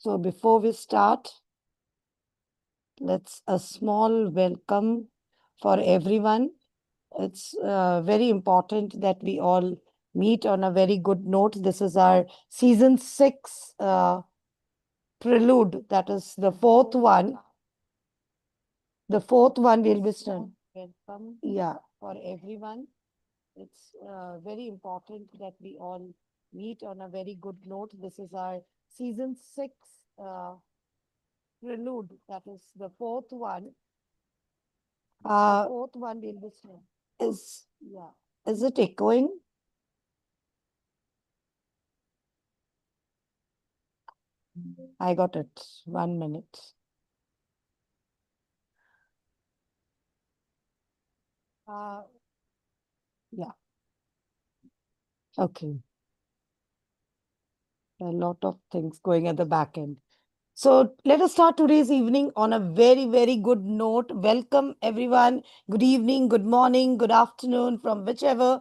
So before we start, let's a small welcome for everyone. It's very important that we all meet on a very good note. This is our season 6 prelude. That is the fourth one. The fourth one will be done. Welcome, yeah, for everyone. It's very important that we all meet on a very good note. This is our season 6 prelude. That is the fourth one. Fourth one will be slow. Yeah. Is it echoing? I got it. 1 minute. Uh, yeah. Okay. A lot of things going at the back end. So let us start today's evening on a very, very good note. Welcome, everyone. Good evening, good morning, good afternoon, from whichever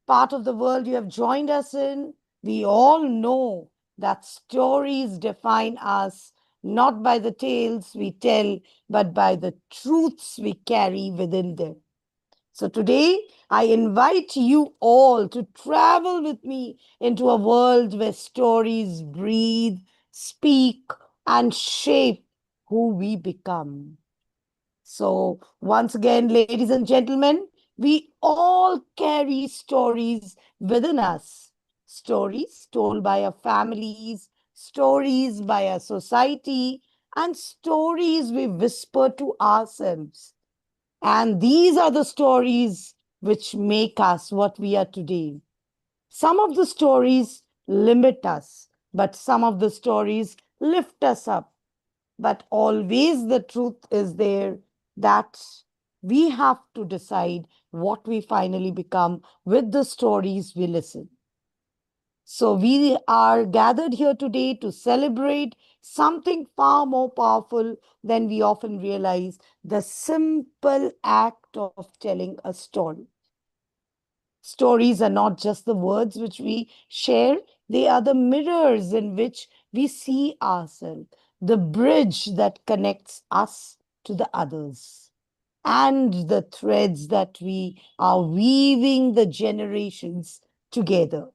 part of the world you have joined us in. We all know that stories define us not by the tales we tell, but by the truths we carry within them. So today, I invite you all to travel with me into a world where stories breathe, speak, and shape who we become. So, once again, ladies and gentlemen, we all carry stories within us. Stories told by our families, stories by our society, and stories we whisper to ourselves. And these are the stories which make us what we are today. Some of the stories limit us, but some of the stories lift us up. But always the truth is there that we have to decide what we finally become with the stories we listen. So we are gathered here today to celebrate something far more powerful than we often realize, the simple act of telling a story. Stories are not just the words which we share, they are the mirrors in which we see ourselves, the bridge that connects us to the others, and the threads that we are weaving the generations together.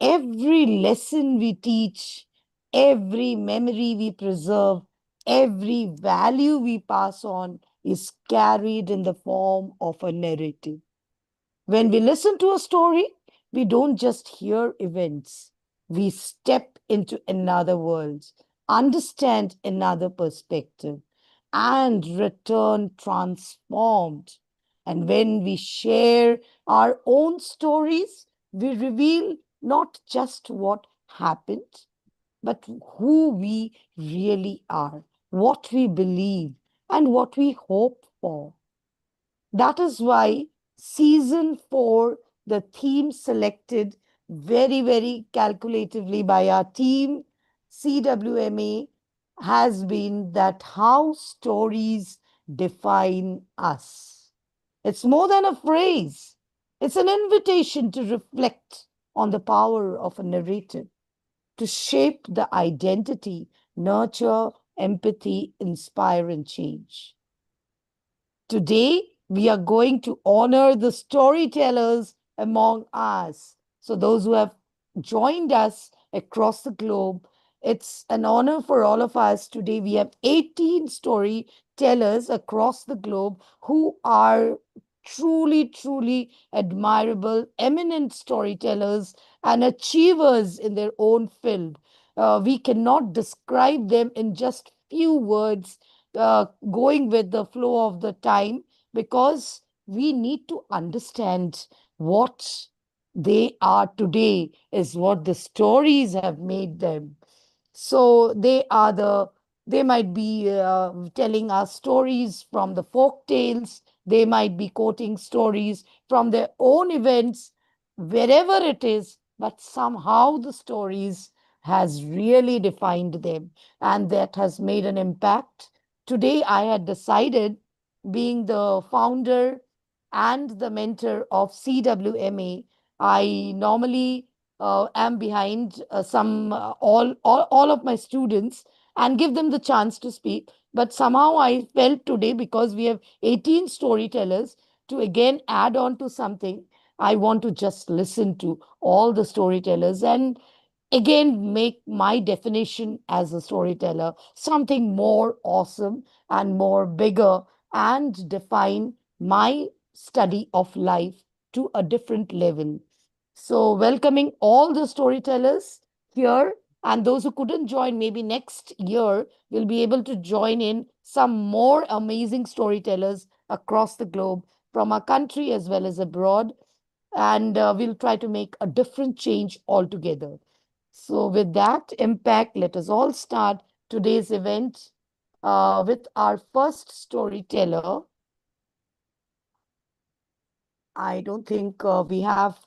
Every lesson we teach, every memory we preserve, every value we pass on is carried in the form of a narrative. When we listen to a story, we don't just hear events, we step into another world, understand another perspective, and return transformed. And when we share our own stories, we reveal not just what happened, but who we really are, what we believe, and what we hope for. That is why season 4, the theme selected very, very calculatively by our team, CWMA, has been that how stories define us. It's more than a phrase, it's an invitation to reflect on the power of a narrative, to shape the identity, nurture empathy, inspire, and change. Today, we are going to honor the storytellers among us. So, those who have joined us across the globe, it's an honor for all of us. Today, we have 18 storytellers across the globe who are truly, truly admirable, eminent storytellers and achievers in their own field. We cannot describe them in just few words, going with the flow of the time, because we need to understand what they are today is what the stories have made them. So they might be telling us stories from the folk tales, they might be quoting stories from their own events, wherever it is, but somehow the stories has really defined them, and that has made an impact. Today, I had decided, being the founder and the mentor of CWMA, I normally am behind some all of my students and give them the chance to speak. But somehow I felt today, because we have 18 storytellers, to again add on to something. I want to just listen to all the storytellers and again make my definition as a storyteller something more awesome and more bigger, and define my study of life to a different level. So, welcoming all the storytellers here, and those who couldn't join, maybe next year will be able to join in some more amazing storytellers across the globe from our country as well as abroad. And we'll try to make a different change altogether. So, with that impact, let us all start today's event with our first storyteller. I don't think we have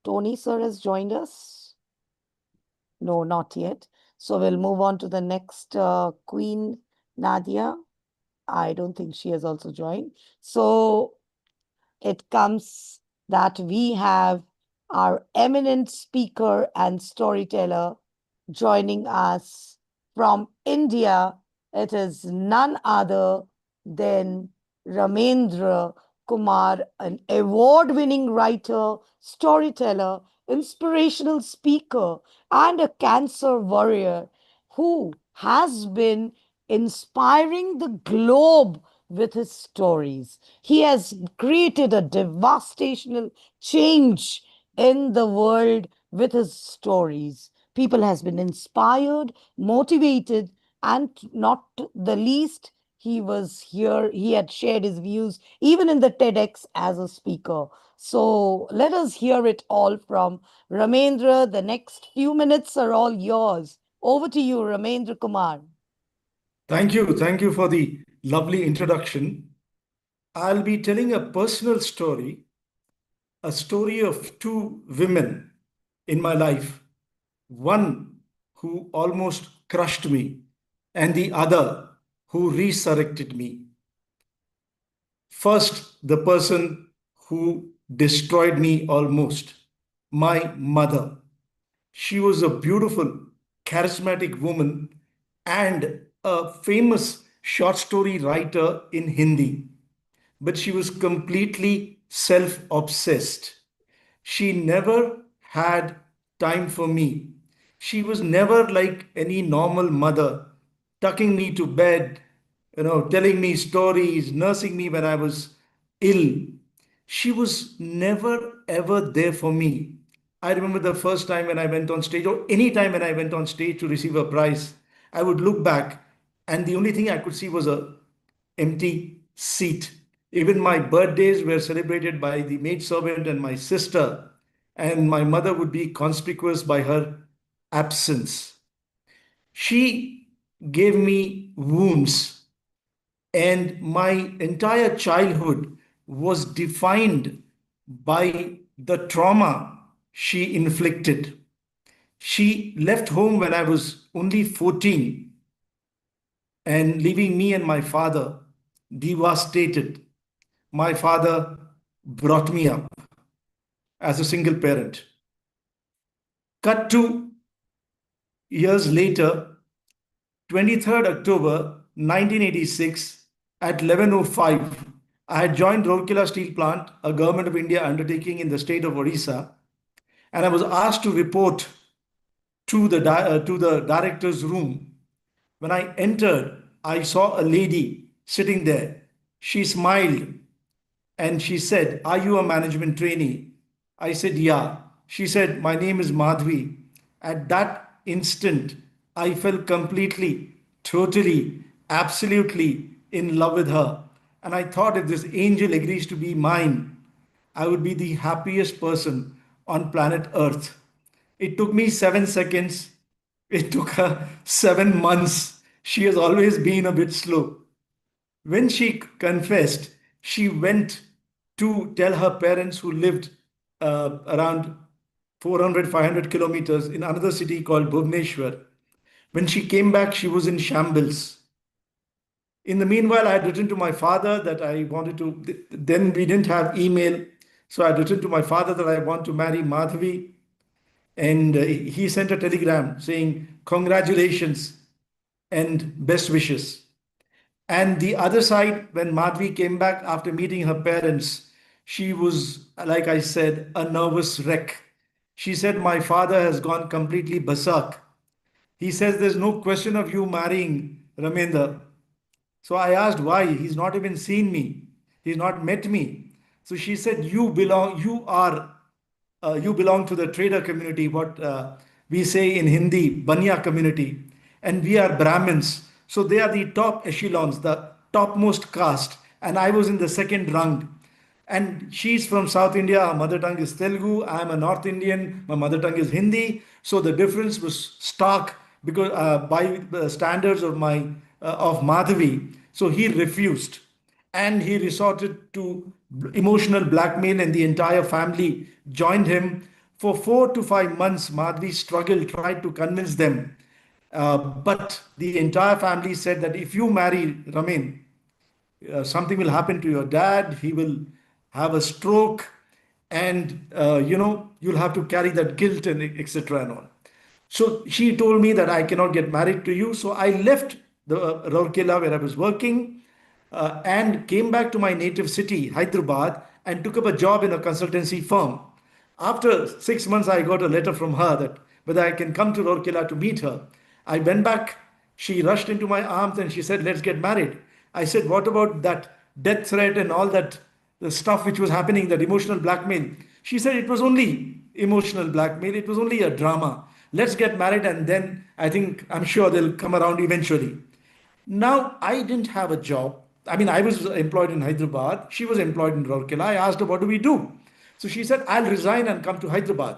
Tony sir has joined us. No, not yet. So we'll move on to the next Queen Nadia. I don't think she has also joined. So it comes that we have our eminent speaker and storyteller joining us from India. It is none other than Ramendra Kumar, an award winning writer, storyteller, inspirational speaker, and a cancer warrior who has been inspiring the globe with his stories. He has created a devastational change in the world with his stories. People has been inspired, motivated, and not the least, he was here. He had shared his views even in the TEDx as a speaker. So let us hear it all from Ramendra. The next few minutes are all yours. Over to you, Ramendra Kumar. Thank you. Thank you for the lovely introduction. I'll be telling a personal story, a story of two women in my life. One who almost crushed me, and the other who resurrected me. First, the person who destroyed me almost, my mother. She was a beautiful, charismatic woman and a famous short story writer in Hindi. But she was completely self obsessed. She never had time for me. She was never like any normal mother, tucking me to bed, telling me stories, nursing me when I was ill. She was never ever there for me. I remember the first time when I went on stage, or any time when I went on stage to receive a prize, I would look back, and the only thing I could see was a empty seat. Even my birthdays were celebrated by the maidservant and my sister, and my mother would be conspicuous by her absence. She gave me wounds, and my entire childhood was defined by the trauma she inflicted. She left home when I was only 14 and leaving me and my father devastated. My father brought me up as a single parent. Cut to years later, 23rd October 1986 at 11:05, I had joined Rourkela Steel Plant, a Government of India undertaking in the state of Odisha, and I was asked to report to the director's room. When I entered, I saw a lady sitting there. She smiled and she said, "Are you a management trainee?" I said, "Yeah." She said, "My name is Madhvi." At that instant, I fell completely, totally, absolutely in love with her. And I thought, if this angel agrees to be mine, I would be the happiest person on planet Earth. It took me 7 seconds. It took her 7 months. She has always been a bit slow. When she confessed, she went to tell her parents who lived around 400, 500 kilometers in another city called Bhubaneswar. When she came back, she was in shambles. In the meanwhile, I had written to my father that I wanted to, then we didn't have email. So I had written to my father that I want to marry Madhavi. and he sent a telegram saying, "Congratulations and best wishes." And the other side, when Madhvi came back after meeting her parents, she was, like I said, a nervous wreck. She said, "My father has gone completely berserk. He says there's no question of you marrying Ramendra." So I asked why. He's not even seen me. He's not met me. So she said, you belong to the trader community, what we say in Hindi, Banya community, and we are Brahmins. So they are the top echelons, the topmost caste, and I was in the second rung. And she's from South India. Her mother tongue is Telugu. I'm a North Indian. My mother tongue is Hindi. So the difference was stark because by the standards of my of Madhavi. So he refused, and he resorted to emotional blackmail, and the entire family joined him. For 4 to 5 months, Madhavi struggled, tried to convince them. But the entire family said that if you marry Ramin, something will happen to your dad. He will have a stroke, and you'll have to carry that guilt and etc. and all. So she told me that I cannot get married to you. So I left the Rourkela where I was working, and came back to my native city, Hyderabad, and took up a job in a consultancy firm. After 6 months, I got a letter from her that whether I can come to Rourkela to meet her. I went back. She rushed into my arms and she said, "Let's get married." I said, "What about that death threat and all that, the stuff which was happening, that emotional blackmail?" She said, "It was only emotional blackmail. It was only a drama. Let's get married, and then I think I'm sure they'll come around eventually." Now, I didn't have a job. I mean, I was employed in Hyderabad. She was employed in Rourkela. I asked her, "What do we do?" So she said, "I'll resign and come to Hyderabad."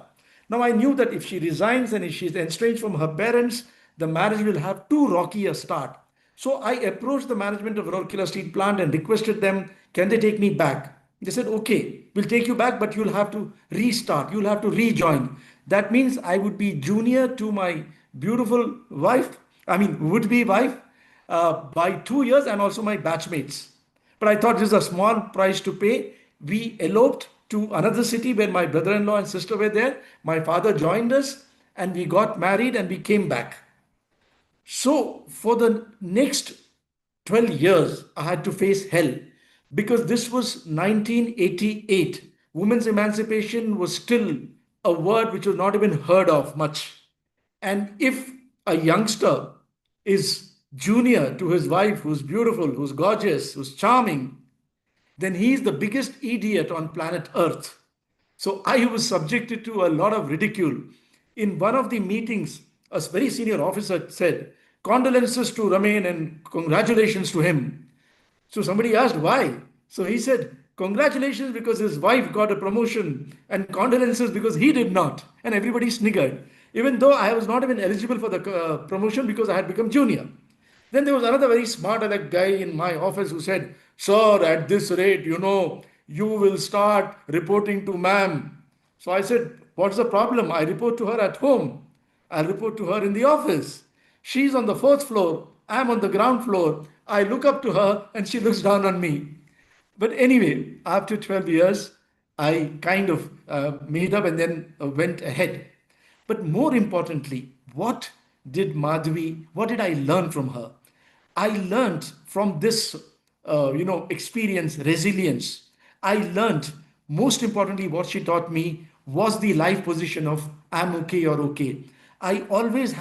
Now, I knew that if she resigns and if she's estranged from her parents, the marriage will have too rocky a start. So I approached the management of Rourkela Steel Plant and requested them, "Can they take me back?" They said, "Okay, we'll take you back, but you'll have to restart. You'll have to rejoin." That means I would be junior to my beautiful wife, I mean, would be wife, by 2 years, and also my batchmates. But I thought this is a small price to pay. We eloped to another city where my brother in law and sister were there. My father joined us, and we got married and we came back. So, for the next 12 years, I had to face hell because this was 1988. Women's emancipation was still a word which was not even heard of much. And if a youngster is junior to his wife, who's beautiful, who's gorgeous, who's charming, then he's the biggest idiot on planet Earth. So I was subjected to a lot of ridicule. In one of the meetings, a very senior officer said, "Condolences to Ramin and congratulations to him." So somebody asked why. So he said, "Congratulations because his wife got a promotion, and condolences because he did not." And everybody sniggered, even though I was not even eligible for the promotion because I had become junior. Then there was another very smart alec guy in my office who said, "Sir, at this rate, you will start reporting to ma'am." So I said, "What's the problem? I report to her at home. I'll report to her in the office. She's on the fourth floor. I'm on the ground floor. I look up to her and she looks down on me." But anyway, after 12 years, I kind of made up and then went ahead. But more importantly, what did I learn from her? I learned from this, experience, resilience. I learned, most importantly, what she taught me was the life position of "I'm okay, you're okay." I always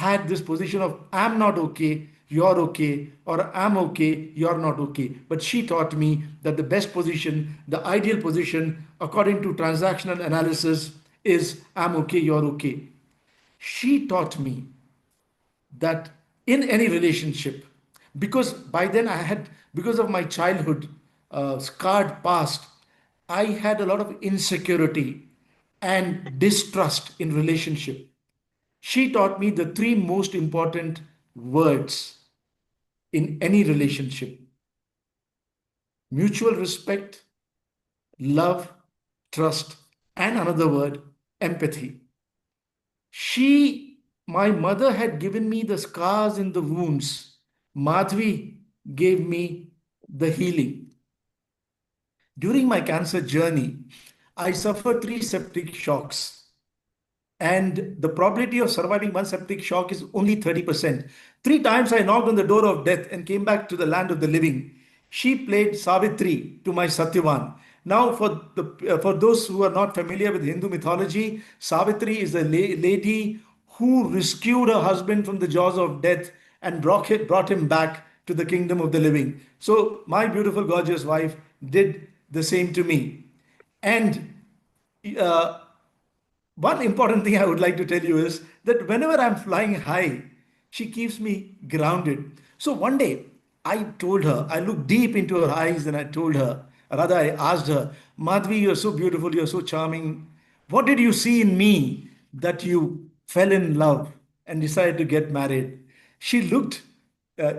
had this position of "I'm not okay, you're okay," or "I'm okay, you're not okay." But she taught me that the best position, the ideal position, according to transactional analysis, is "I'm okay, you're okay." She taught me that in any relationship, because by then I had, because of my childhood, scarred past, I had a lot of insecurity and distrust in relationship. She taught me the three most important words in any relationship: mutual respect, love, trust, and another word, empathy. My mother had given me the scars and the wounds. Madhvi gave me the healing. During my cancer journey, I suffered three septic shocks. and the probability of surviving one septic shock is only 30%. Three times I knocked on the door of death and came back to the land of the living. She played Savitri to my Satyavan. Now, for those who are not familiar with Hindu mythology, Savitri is a lady who rescued her husband from the jaws of death and brought him back to the kingdom of the living. So, my beautiful, gorgeous wife did the same to me. And uh, one important thing I would like to tell you is that whenever I'm flying high, she keeps me grounded. So one day, I told her, I looked deep into her eyes and I told her, rather, I asked her, Madhvi, you're so beautiful, you're so charming. What did you see in me that you fell in love and decided to get married? She looked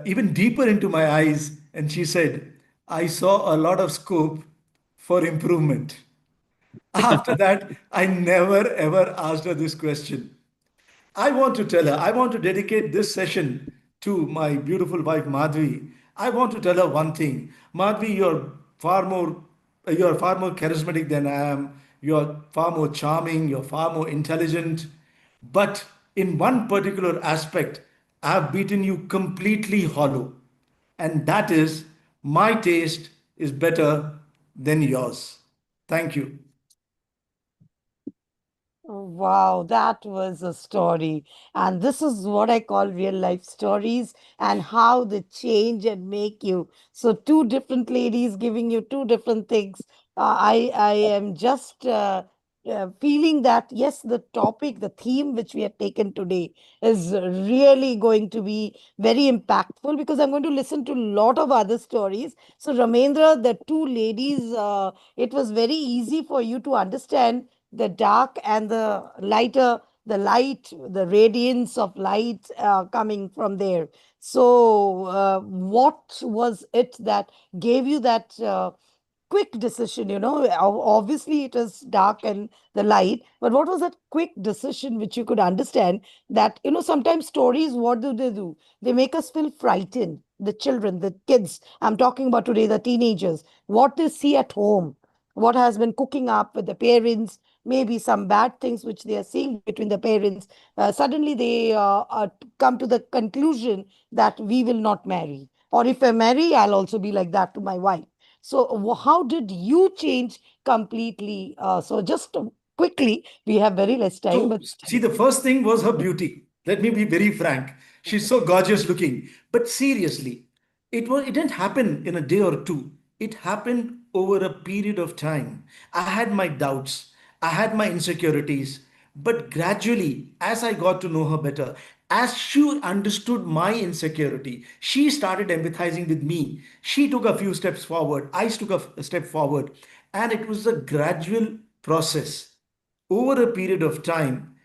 even deeper into my eyes and she said, I saw a lot of scope for improvement. After that, I never ever asked her this question. I want to tell her, I want to dedicate this session to my beautiful wife Madhvi. I want to tell her one thing. Madhvi, you're far more charismatic than I am. You're far more charming, you're far more intelligent. But in one particular aspect, I have beaten you completely hollow. And that is my taste is better than yours. Thank you. Wow, that was a story. And this is what I call real life stories and how they change and make you. So, two different ladies giving you two different things. I am just feeling that, yes, the topic, the theme which we have taken today is really going to be very impactful because I'm going to listen to a lot of other stories. So, Ramendra, the two ladies, it was very easy for you to understand the dark and the lighter, the light, the radiance of light coming from there. So what was it that gave you that quick decision? Obviously it is dark and the light, but what was that quick decision which you could understand that, sometimes stories, what do? They make us feel frightened. The children, the kids, I'm talking about today, the teenagers, what they see at home, what has been cooking up with the parents, maybe some bad things which they are seeing between the parents. Suddenly they come to the conclusion that we will not marry. Or if I marry, I'll also be like that to my wife. So, how did you change completely? So, just quickly, we have very less time, So, but see, the first thing was her beauty. Let me be very frank. She's so gorgeous looking. But seriously, it didn't happen in a day or two. It happened over a period of time. I had my doubts. I had my insecurities. But gradually, as I got to know her better, as she understood my insecurity, she started empathizing with me. She took a few steps forward. I took a step forward. And it was a gradual process over a period of time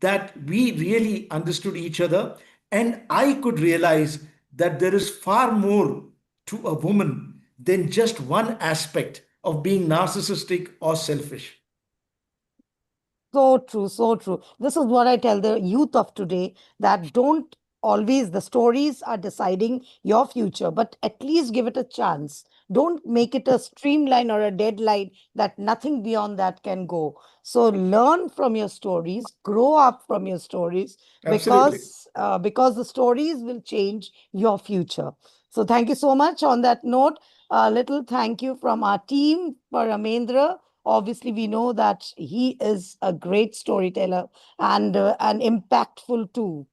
that we really understood each other, and I could realize that there is far more to a woman than just one aspect of being narcissistic or selfish. so true, so true. This is what I tell the youth of today, that don't always, the stories are deciding your future, but at least give it a chance. Don't make it a streamline or a deadline that nothing beyond that can go. So learn from your stories, grow up from your stories, Absolutely. because the stories will change your future. So thank you so much. On that note, a little thank you from our team for Ramendra. Obviously, we know that he is a great storyteller and impactful too.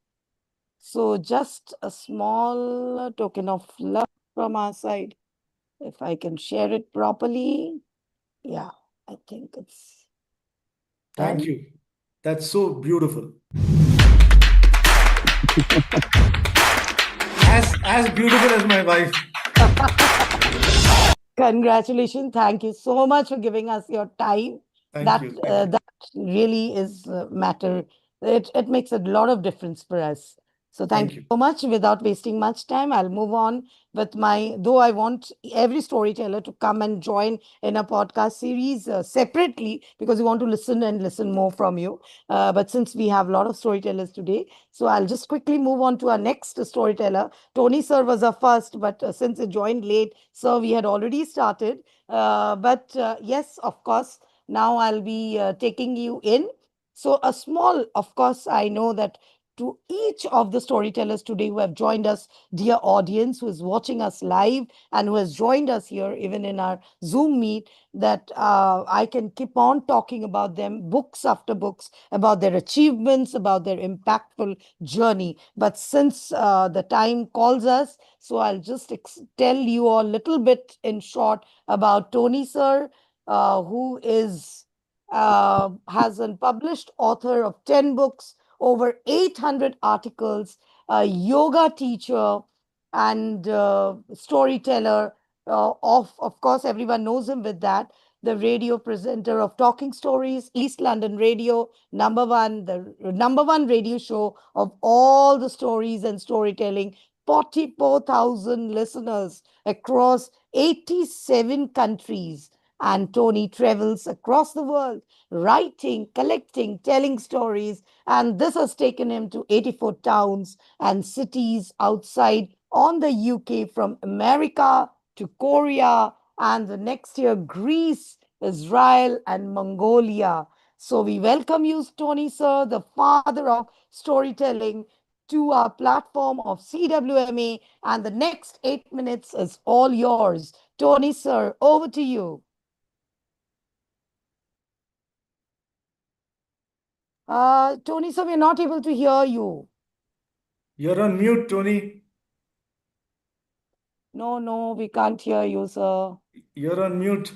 So, just a small token of love from our side. If I can share it properly. Yeah, I think it's Thank done. you. That's so beautiful. As beautiful as my wife. Congratulations. Thank you so much for giving us your time. Thank That you. Thank you. that really is matter. It makes a lot of difference for us. So thank Thank you you. so much. Without wasting much time, I'll move on with my. Though I want every storyteller to come and join in a podcast series separately because we want to listen and listen more from you. But since we have a lot of storytellers today, so I'll just quickly move on to our next storyteller. Tony sir was our first, but since he joined late, so we had already started. But yes, of course, now I'll be taking you in. So, a small, of course, I know that to each of the storytellers today who have joined us, dear audience, who is watching us live and who has joined us here, even in our Zoom meet, that I can keep on talking about them, books after books, about their achievements, about their impactful journey. But since the time calls us, so I'll just tell you a little bit in short about Tony Sir, who is has a published author of 10 books, over 800 articles, a yoga teacher, and storyteller. Of course, everyone knows him with that. The radio presenter of Talking Stories, East London Radio, number one, the number one radio show of all the stories and storytelling. 44,000 listeners across 87 countries. And Tony travels across the world, writing, collecting, telling stories. And this has taken him to 84 towns and cities outside on the UK, from America to Korea, and the next year, Greece, Israel, and Mongolia. So we welcome you, Tony Sir, the father of storytelling, to our platform of CWMA. And the next 8 minutes is all yours. Tony Sir, over to you. Tony Sir, we're not able to hear you. You're on mute, Tony. No, no, we can't hear you, sir. You're on mute.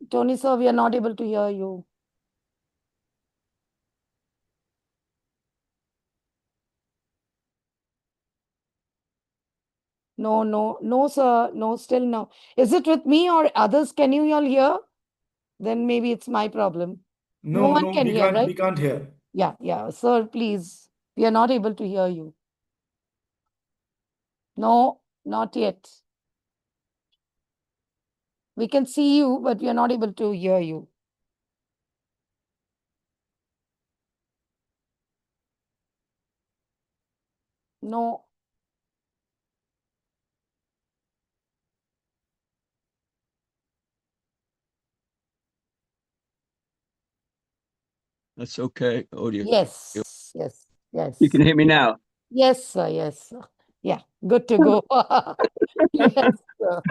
Tony Sir, we are not able to hear you. No, no, no, sir. No, still no. Is it with me or others? Can you all hear? Then maybe it's my problem. No No, one no, can we hear, can't. right? We can't hear. Yeah, yeah. Sir, please. We are not able to hear you. No, not yet. We can see you, but we are not able to hear you. No. That's okay. Audio. Yes, yes, You can yes. hear me now. Yes, sir. Yes, sir. Yeah, good to go. Yes, sir.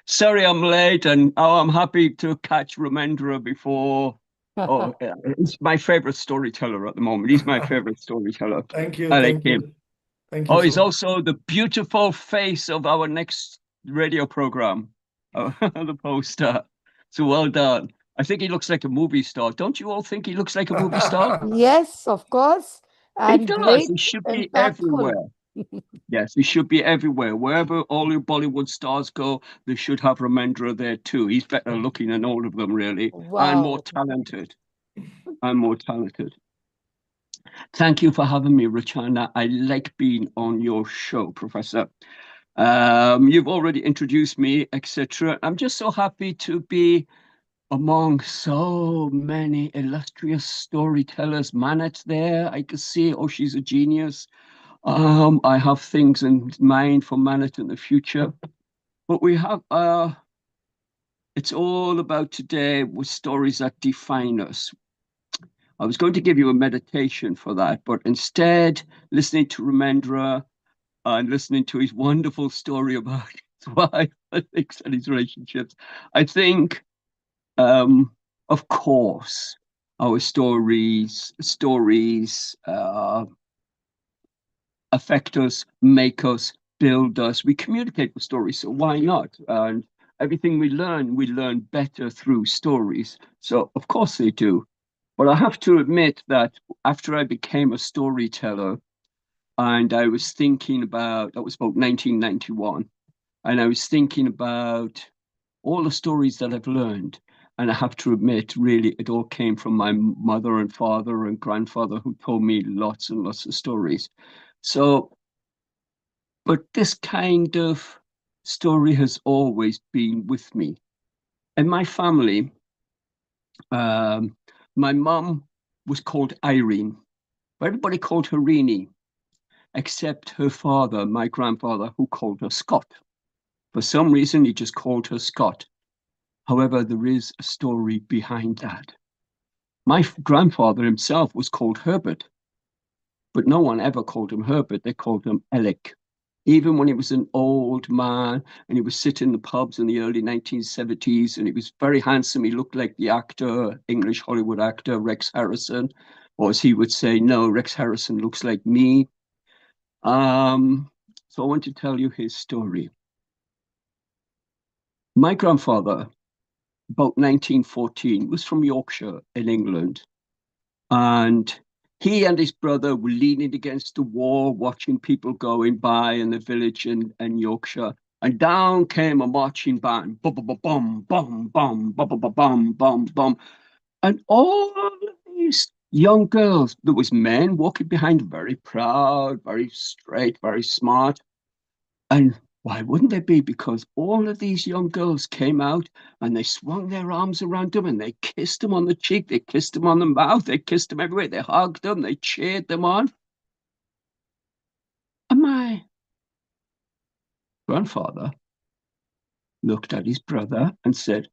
Sorry, I'm late, and I'm happy to catch Ramendra before. Oh, yeah, he's my favorite storyteller at the moment. He's my favorite storyteller. Thank you. I like Thank him. you. Thank you Oh, so he's much. also the beautiful face of our next radio program, the poster. So well done. I think he looks like a movie star. Don't you all think he looks like a movie star? Yes, of course. He And does. great, He should be impactful. everywhere. Yes, he should be everywhere. Wherever all your Bollywood stars go, they should have Ramendra there too. He's better looking than all of them, really, and more Wow. talented. And more talented. Thank you for having me, Rachana. I like being on your show, Professor. You've already introduced me, etc. I'm just so happy to be among so many illustrious storytellers. Manet's there. I can see, oh, she's a genius. I have things in mind for Manet in the future, but we have it's all about today with stories that define us. I was going to give you a meditation for that, but instead, listening to Ramendra and listening to his wonderful story about his wife and his relationships, I think, of course, our stories affect us, make us, build us. We communicate with stories, so why not? And everything we learn better through stories. So of course they do. But I have to admit that after I became a storyteller, and I was thinking about, that was about 1991, and I was thinking about all the stories that I've learned. And I have to admit, really, it all came from my mother and father and grandfather who told me lots and lots of stories. So but this kind of story has always been with me. In my family, um, my mum was called Irene, but everybody called her Rini, except her father, my grandfather, who called her Scott. For some reason, he just called her Scott. However, there is a story behind that. My grandfather himself was called Herbert, but no one ever called him Herbert. They called him Alec. Even when he was an old man and he was sitting in the pubs in the early 1970s and he was very handsome, he looked like the actor, English Hollywood actor Rex Harrison, or as he would say, no, Rex Harrison looks like me. So I want to tell you his story. My grandfather, about 1914, was from Yorkshire in England. And he and his brother were leaning against the wall, watching people going by in the village in Yorkshire. And down came a marching band, bum, bum, bum, bum, bum, bum, bum, bum, bum, bum. And all of these young girls, there was men walking behind, very proud, very straight, very smart. And why wouldn't they be? Because all of these young girls came out and they swung their arms around them and they kissed them on the cheek, they kissed them on the mouth, they kissed them everywhere, they hugged them, they cheered them on. And my grandfather looked at his brother and said,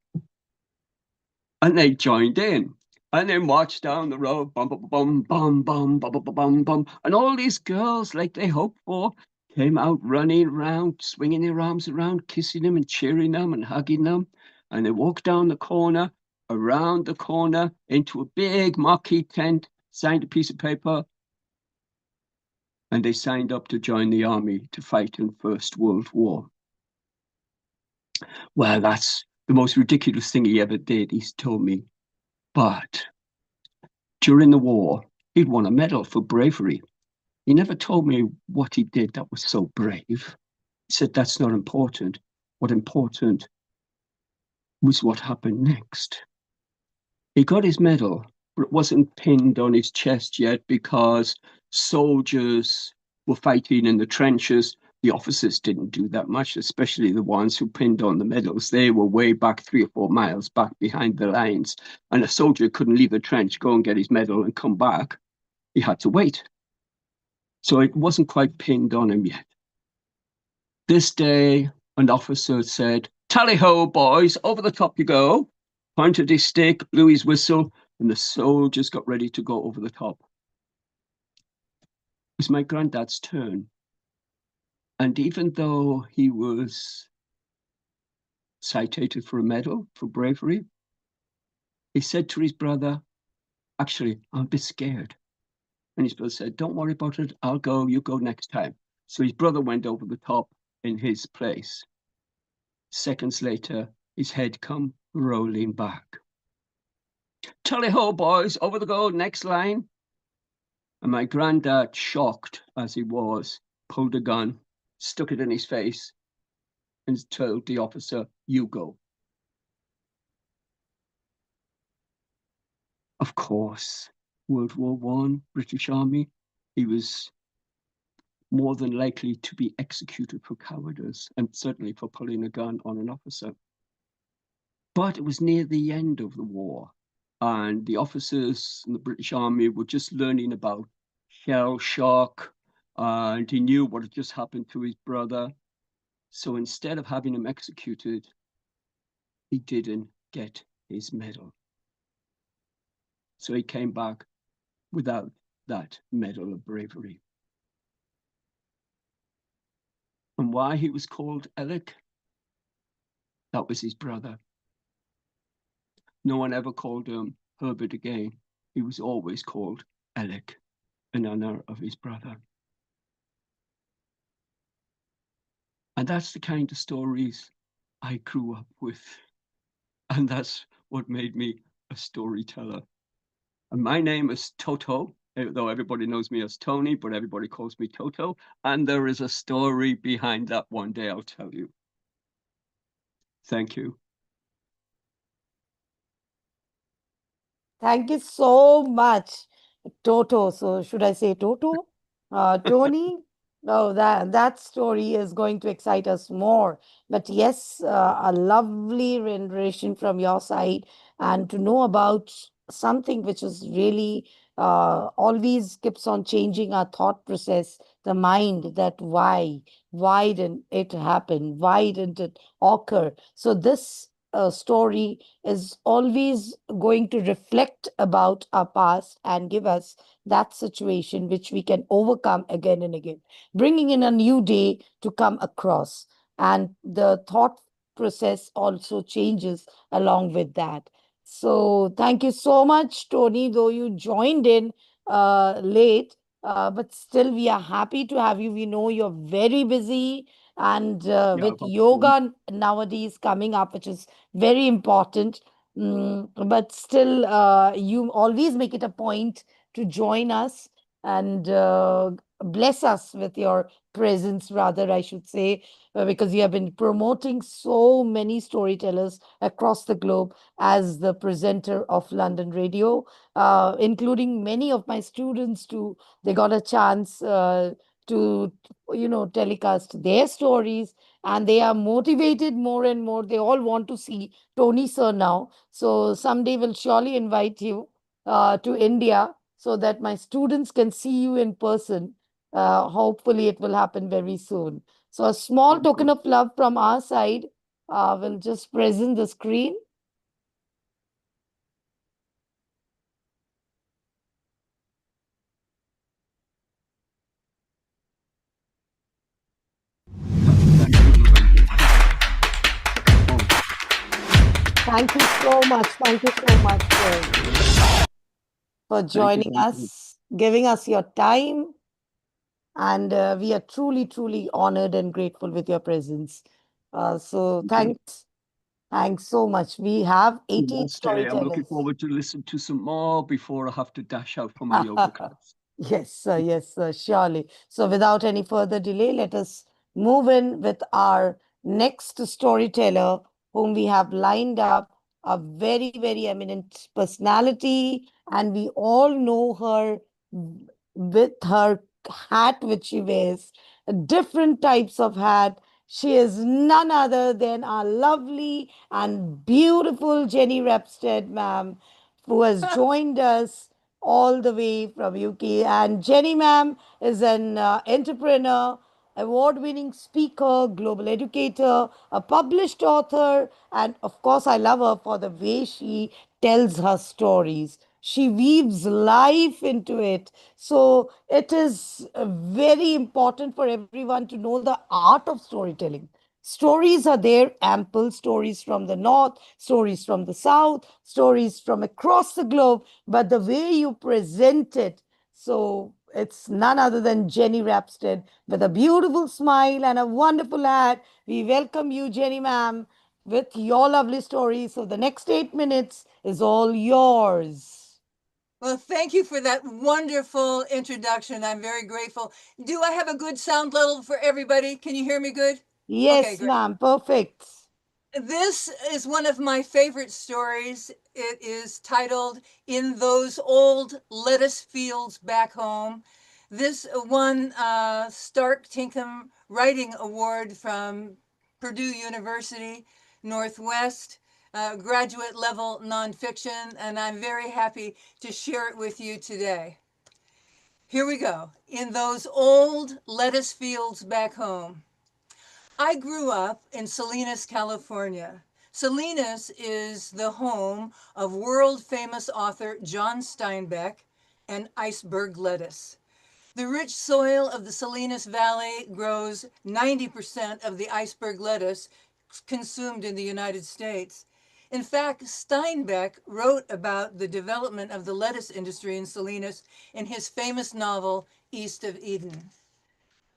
and they joined in. And they marched down the road, bum, bum, bum, bum, bum, bum, bum, bum, bum. And all these girls, like they hoped for, came out running around, swinging their arms around, kissing them and cheering them and hugging them. And they walked down the corner, around the corner, into a big marquee tent, signed a piece of paper, and they signed up to join the army to fight in First World War. Well, that's the most ridiculous thing he ever did, he's told me. But during the war, he'd won a medal for bravery. He never told me what he did that was so brave. He said that's not important. What important was what happened next. He got his medal, but it wasn't pinned on his chest yet because soldiers were fighting in the trenches. The officers didn't do that much, especially the ones who pinned on the medals. They were way back 3 or 4 miles back behind the lines. And a soldier couldn't leave the trench, go and get his medal and come back. He had to wait. So it wasn't quite pinned on him yet. This day, an officer said, "Tally ho, boys, over the top you go." Pointed his stick, blew his whistle, and the soldiers got ready to go over the top. It was my granddad's turn. And even though he was cited for a medal for bravery, he said to his brother, "Actually, I'm a bit scared." And his brother said, "Don't worry about it. I'll go. You go next time." So his brother went over the top in his place. Seconds later, his head come rolling back. "Tally ho, boys, over the go, next line." And my granddad, shocked as he was, pulled a gun, stuck it in his face, and told the officer, "You go." Of course, World War One, British Army, he was more than likely to be executed for cowardice and certainly for pulling a gun on an officer. But it was near the end of the war, and the officers in the British Army were just learning about shell shock, and he knew what had just happened to his brother. So instead of having him executed, he didn't get his medal. So he came back without that medal of bravery. And why he was called Alec? That was his brother. No one ever called him Herbert again. He was always called Alec in honor of his brother. And that's the kind of stories I grew up with. And that's what made me a storyteller. And my name is Toto, though everybody knows me as Tony, but everybody calls me Toto. And there is a story behind that one day I'll tell you. Thank you. Thank you so much, Toto. So should I say Toto? Tony? No, that story is going to excite us more. But yes, a lovely rendition from your side, and to know about something which is really always keeps on changing our thought process, the mind. That why didn't it happen? Why didn't it occur? So this story is always going to reflect about our past and give us that situation which we can overcome again and again, bringing in a new day to come across. And the thought process also changes along with that. So, thank you so much, Tony, though you joined in late. But still, we are happy to have you. We know you're very busy, and Yeah, with I've got some. yoga nowadays coming up, which is very important. But still, you always make it a point to join us and bless us with your presence, rather, I should say, because you have been promoting so many storytellers across the globe as the presenter of London Radio, including many of my students too. They got a chance to, telecast their stories, and they are motivated more and more. They all want to see Tony sir now. So someday we'll surely invite you to India so that my students can see you in person. Hopefully, it will happen very soon. So, a small Of token course. of love from our side will just present the screen. Thank you, Narendra. Oh, Thank you so much. Thank you so much for thank you joining very much. us, giving us your time. And we are truly, truly honored and grateful with your presence. So, Thank you. thanks so much. We have 18 Namaste. I'm looking storytellers. forward to listen to some more before I have to dash out for my yoga class. Yes, sir, surely. So, without any further delay, let us move in with our next storyteller, whom we have lined up, a very, very eminent personality, and we all know her with her hat which she wears, different types of hat. She is none other than our lovely and beautiful Jenny Repstead, ma'am, who has joined us all the way from UK. And Jenny, ma'am, is an entrepreneur, award winning speaker, global educator, a published author, and of course, I love her for the way she tells her stories. She weaves life into it. So it is very important for everyone to know the art of storytelling. Stories are there, ample stories from the north, stories from the south, stories from across the globe, but the way you present it, so it's none other than Jenny Rapstead with a beautiful smile and a wonderful hat. We welcome you, Jenny ma'am, with your lovely story. So the next 8 minutes is all yours. Well, thank you for that wonderful introduction. I'm very grateful. Do I have a good sound level for everybody? Can you hear me good? Okay, Yes, great. ma'am, perfect. This is one of my favorite stories. It is titled In Those Old Lettuce Fields Back Home. This won a Stark Tinkham Writing Award from Purdue University Northwest, graduate level nonfiction, and I'm very happy to share it with you today. Here we go. In those old lettuce fields back home. I grew up in Salinas, California. Salinas is the home of world famous author John Steinbeck and iceberg lettuce. The rich soil of the Salinas Valley grows 90% of the iceberg lettuce consumed in the United States. In fact, Steinbeck wrote about the development of the lettuce industry in Salinas in his famous novel, East of Eden.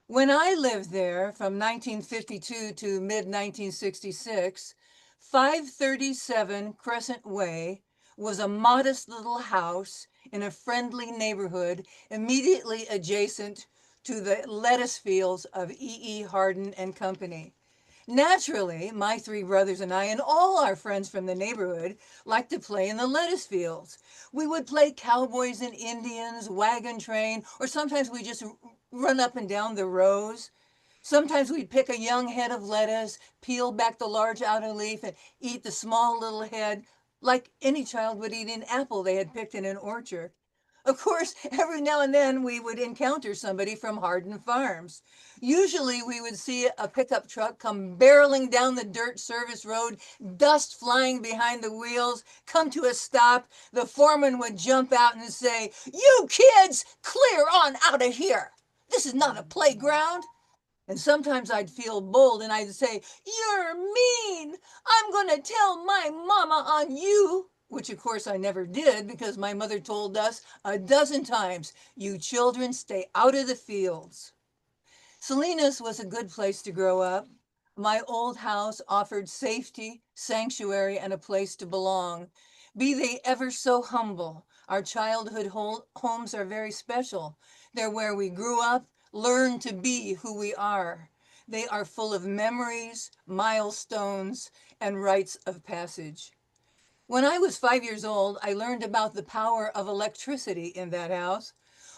When I lived there from 1952 to mid 1966, 537 Crescent Way was a modest little house in a friendly neighborhood immediately adjacent to the lettuce fields of E. E. Hardin and Company. Naturally, my three brothers and I, and all our friends from the neighborhood, liked to play in the lettuce fields. We would play cowboys and Indians, wagon train, or sometimes we just run up and down the rows. Sometimes we'd pick a young head of lettuce, peel back the large outer leaf, and eat the small little head like any child would eat an apple they had picked in an orchard. Of course, every now and then we would encounter somebody from Hardin Farms. Usually we would see a pickup truck come barreling down the dirt service road, dust flying behind the wheels, come to a stop. The foreman would jump out and say, "You kids, clear on out of here. This is not a playground." And sometimes I'd feel bold and I'd say, "You're mean. I'm going to tell my mama on you." Which, of course, I never did because my mother told us a dozen times, "You children stay out of the fields." Salinas was a good place to grow up. My old house offered safety, sanctuary, and a place to belong. Be they ever so humble, our childhood homes are very special. They're where we grew up, learned to be who we are. They are full of memories, milestones, and rites of passage. When I was 5 years old, I learned about the power of electricity in that house.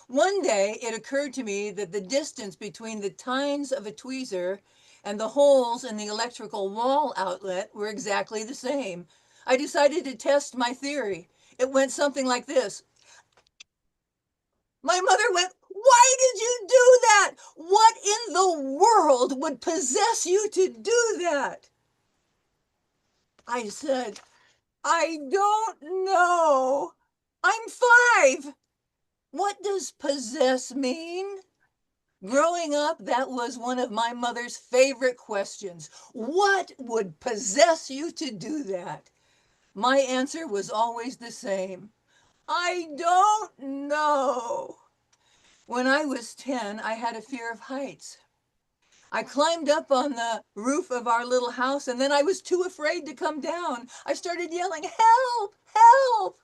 One day it occurred to me that the distance between the tines of a tweezer and the holes in the electrical wall outlet were exactly the same. I decided to test my theory. It went something like this. My mother went, "Why did you do that? What in the world would possess you to do that?" I said, "I don't know. I'm 5. What does possess mean?" Growing up, that was one of my mother's favorite questions. What would possess you to do that? My answer was always the same. I don't know. When I was 10, I had a fear of heights. I climbed up on the roof of our little house and then I was too afraid to come down. I started yelling, "Help! Help!"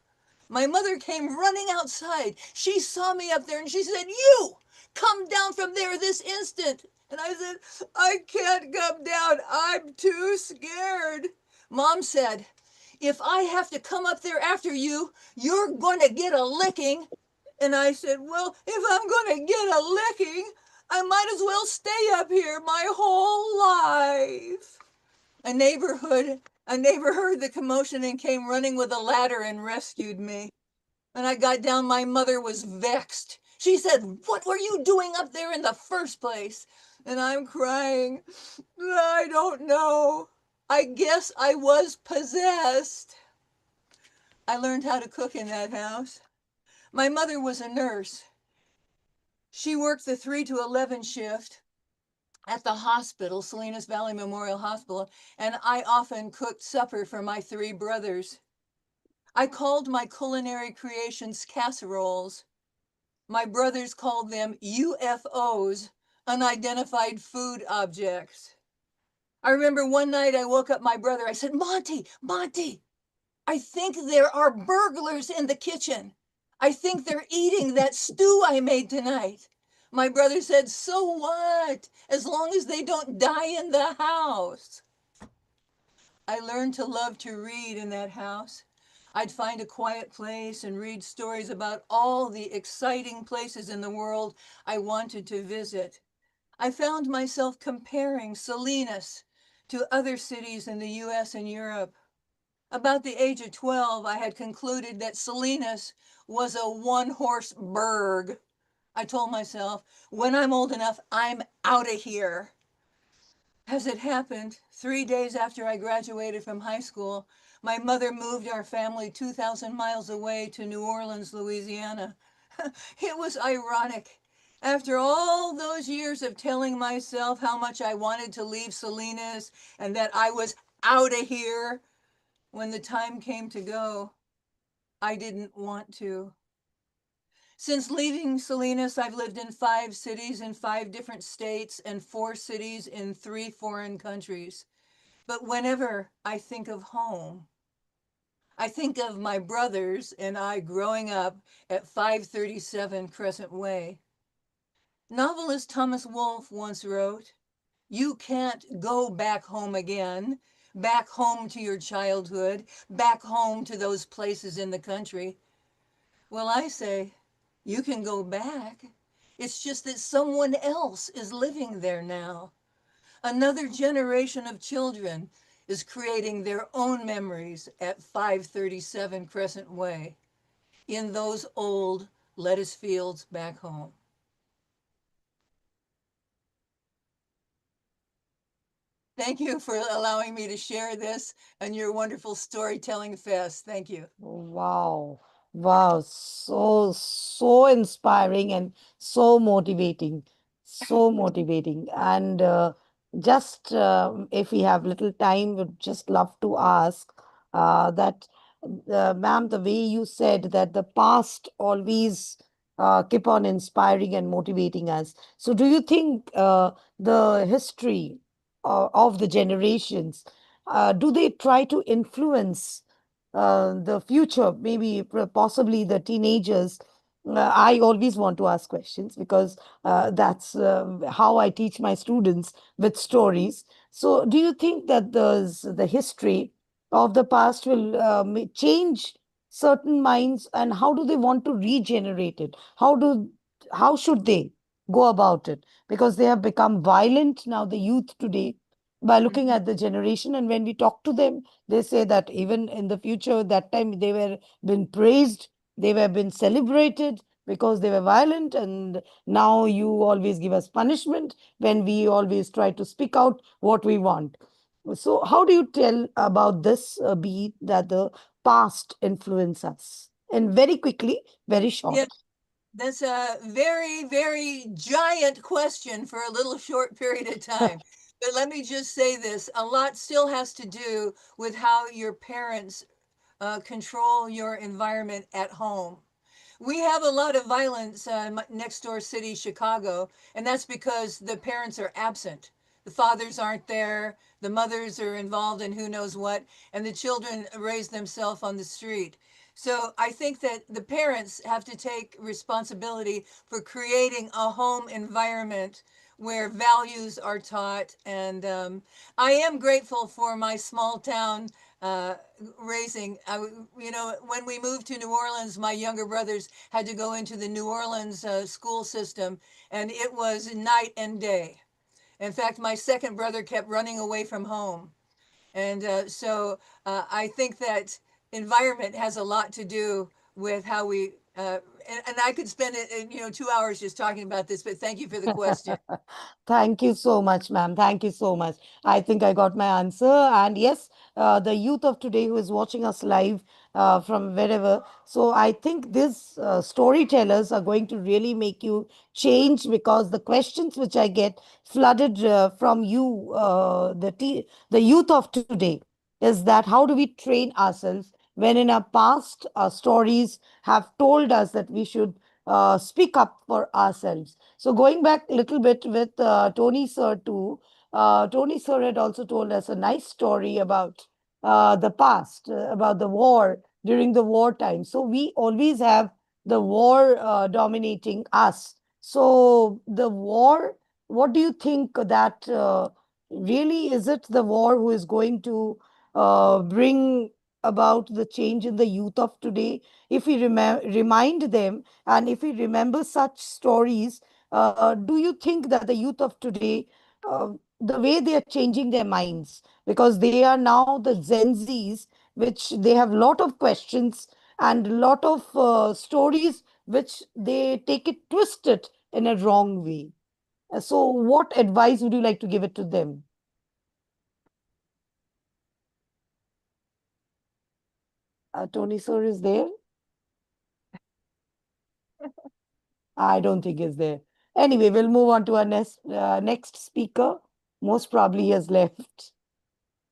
My mother came running outside. She saw me up there and she said, "You, come down from there this instant." And I said, "I can't come down. I'm too scared." Mom said, "If I have to come up there after you, you're going to get a licking." And I said, "Well, if I'm going to get a licking, I might as well stay up here my whole life." A neighbor heard the commotion and came running with a ladder and rescued me. When I got down, my mother was vexed. She said, "What were you doing up there in the first place?" And I'm crying, "I don't know. I guess I was possessed." I learned how to cook in that house. My mother was a nurse. She worked the 3 to 11 shift at the hospital, Salinas Valley Memorial Hospital, and I often cooked supper for my 3 brothers. I called my culinary creations casseroles. My brothers called them UFOs, unidentified food objects. I remember one night I woke up my brother. I said, "Monty, Monty, I think there are burglars in the kitchen. I think they're eating that stew I made tonight." My brother said, "So what? As long as they don't die in the house." I learned to love to read in that house. I'd find a quiet place and read stories about all the exciting places in the world I wanted to visit. I found myself comparing Salinas to other cities in the US and Europe. About the age of 12, I had concluded that Salinas was a one-horse burg. I told myself, when I'm old enough, I'm out of here. As it happened, 3 days after I graduated from high school, my mother moved our family 2,000 miles away to New Orleans, Louisiana. It was ironic. After all those years of telling myself how much I wanted to leave Salinas and that I was out of here, when the time came to go, I didn't want to. Since leaving Salinas, I've lived in 5 cities in 5 different states and 4 cities in 3 foreign countries. But whenever I think of home, I think of my brothers and I growing up at 537 Crescent Way. Novelist Thomas Wolfe once wrote, "You can't go back home again, back home to your childhood, back home to those places in the country." Well, I say, you can go back. It's just that someone else is living there now. Another generation of children is creating their own memories at 537 Crescent Way in those old lettuce fields back home. Thank you for allowing me to share this and your wonderful storytelling fest. Thank you. Wow. Wow. So inspiring and so motivating. So motivating. And just if we have little time, would just love to ask that, ma'am, the way you said that the past always keep on inspiring and motivating us. So do you think the history of the generations, do they try to influence the future, maybe possibly the teenagers? I always want to ask questions because that's how I teach my students with stories. So, do you think that the history of the past will change certain minds, and how do they want to regenerate it? How should they go about it? Because they have become violent now, the youth today, by looking Mhm. at the generation, and when we talk to them, they say that even in the future, that time they were been praised, they were been celebrated because they were violent, and now you always give us punishment when we always try to speak out what we want. So how do you tell about this, be that the past influence us? And very quickly, very Yeah, short. that's a very, very giant question for a little short period of time. But let me just say this, a lot still has to do with how your parents control your environment at home. We have a lot of violence in next door city, Chicago, and that's because the parents are absent. The fathers aren't there, the mothers are involved in who knows what, and the children raise themselves on the street. So I think that the parents have to take responsibility for creating a home environment where values are taught. And I am grateful for my small town uh, raising. When we moved to New Orleans, my younger brothers had to go into the New Orleans school system, and it was night and day. In fact, my second brother kept running away from home. And I think that environment has a lot to do with how we, and I could spend 2 hours just talking about this, but thank you for the question. Thank you so much, ma'am. Thank you so much. I think I got my answer. And yes, the youth of today who is watching us live from wherever. So I think these storytellers are going to really make you change, because the questions which I get flooded from you, the youth of today, is that how do we train ourselves when in our past our stories have told us that we should speak up for ourselves. So going back a little bit with Tony sir too, Tony sir had also told us a nice story about the past, about the war during the wartime. So we always have the war dominating us. So the war, what do you think that really is it the war who is going to bring about the change in the youth of today? If we remind them, and if we remember such stories, do you think that the youth of today, the way they are changing their minds, because they are now the Gen Zs, which they have lot of questions and lot of stories which they take it twisted in a wrong way. So, what advice would you like to give it to them? Tony sir is there? I don't think is there. Anyway, we'll move on to our next speaker. Most probably he has left.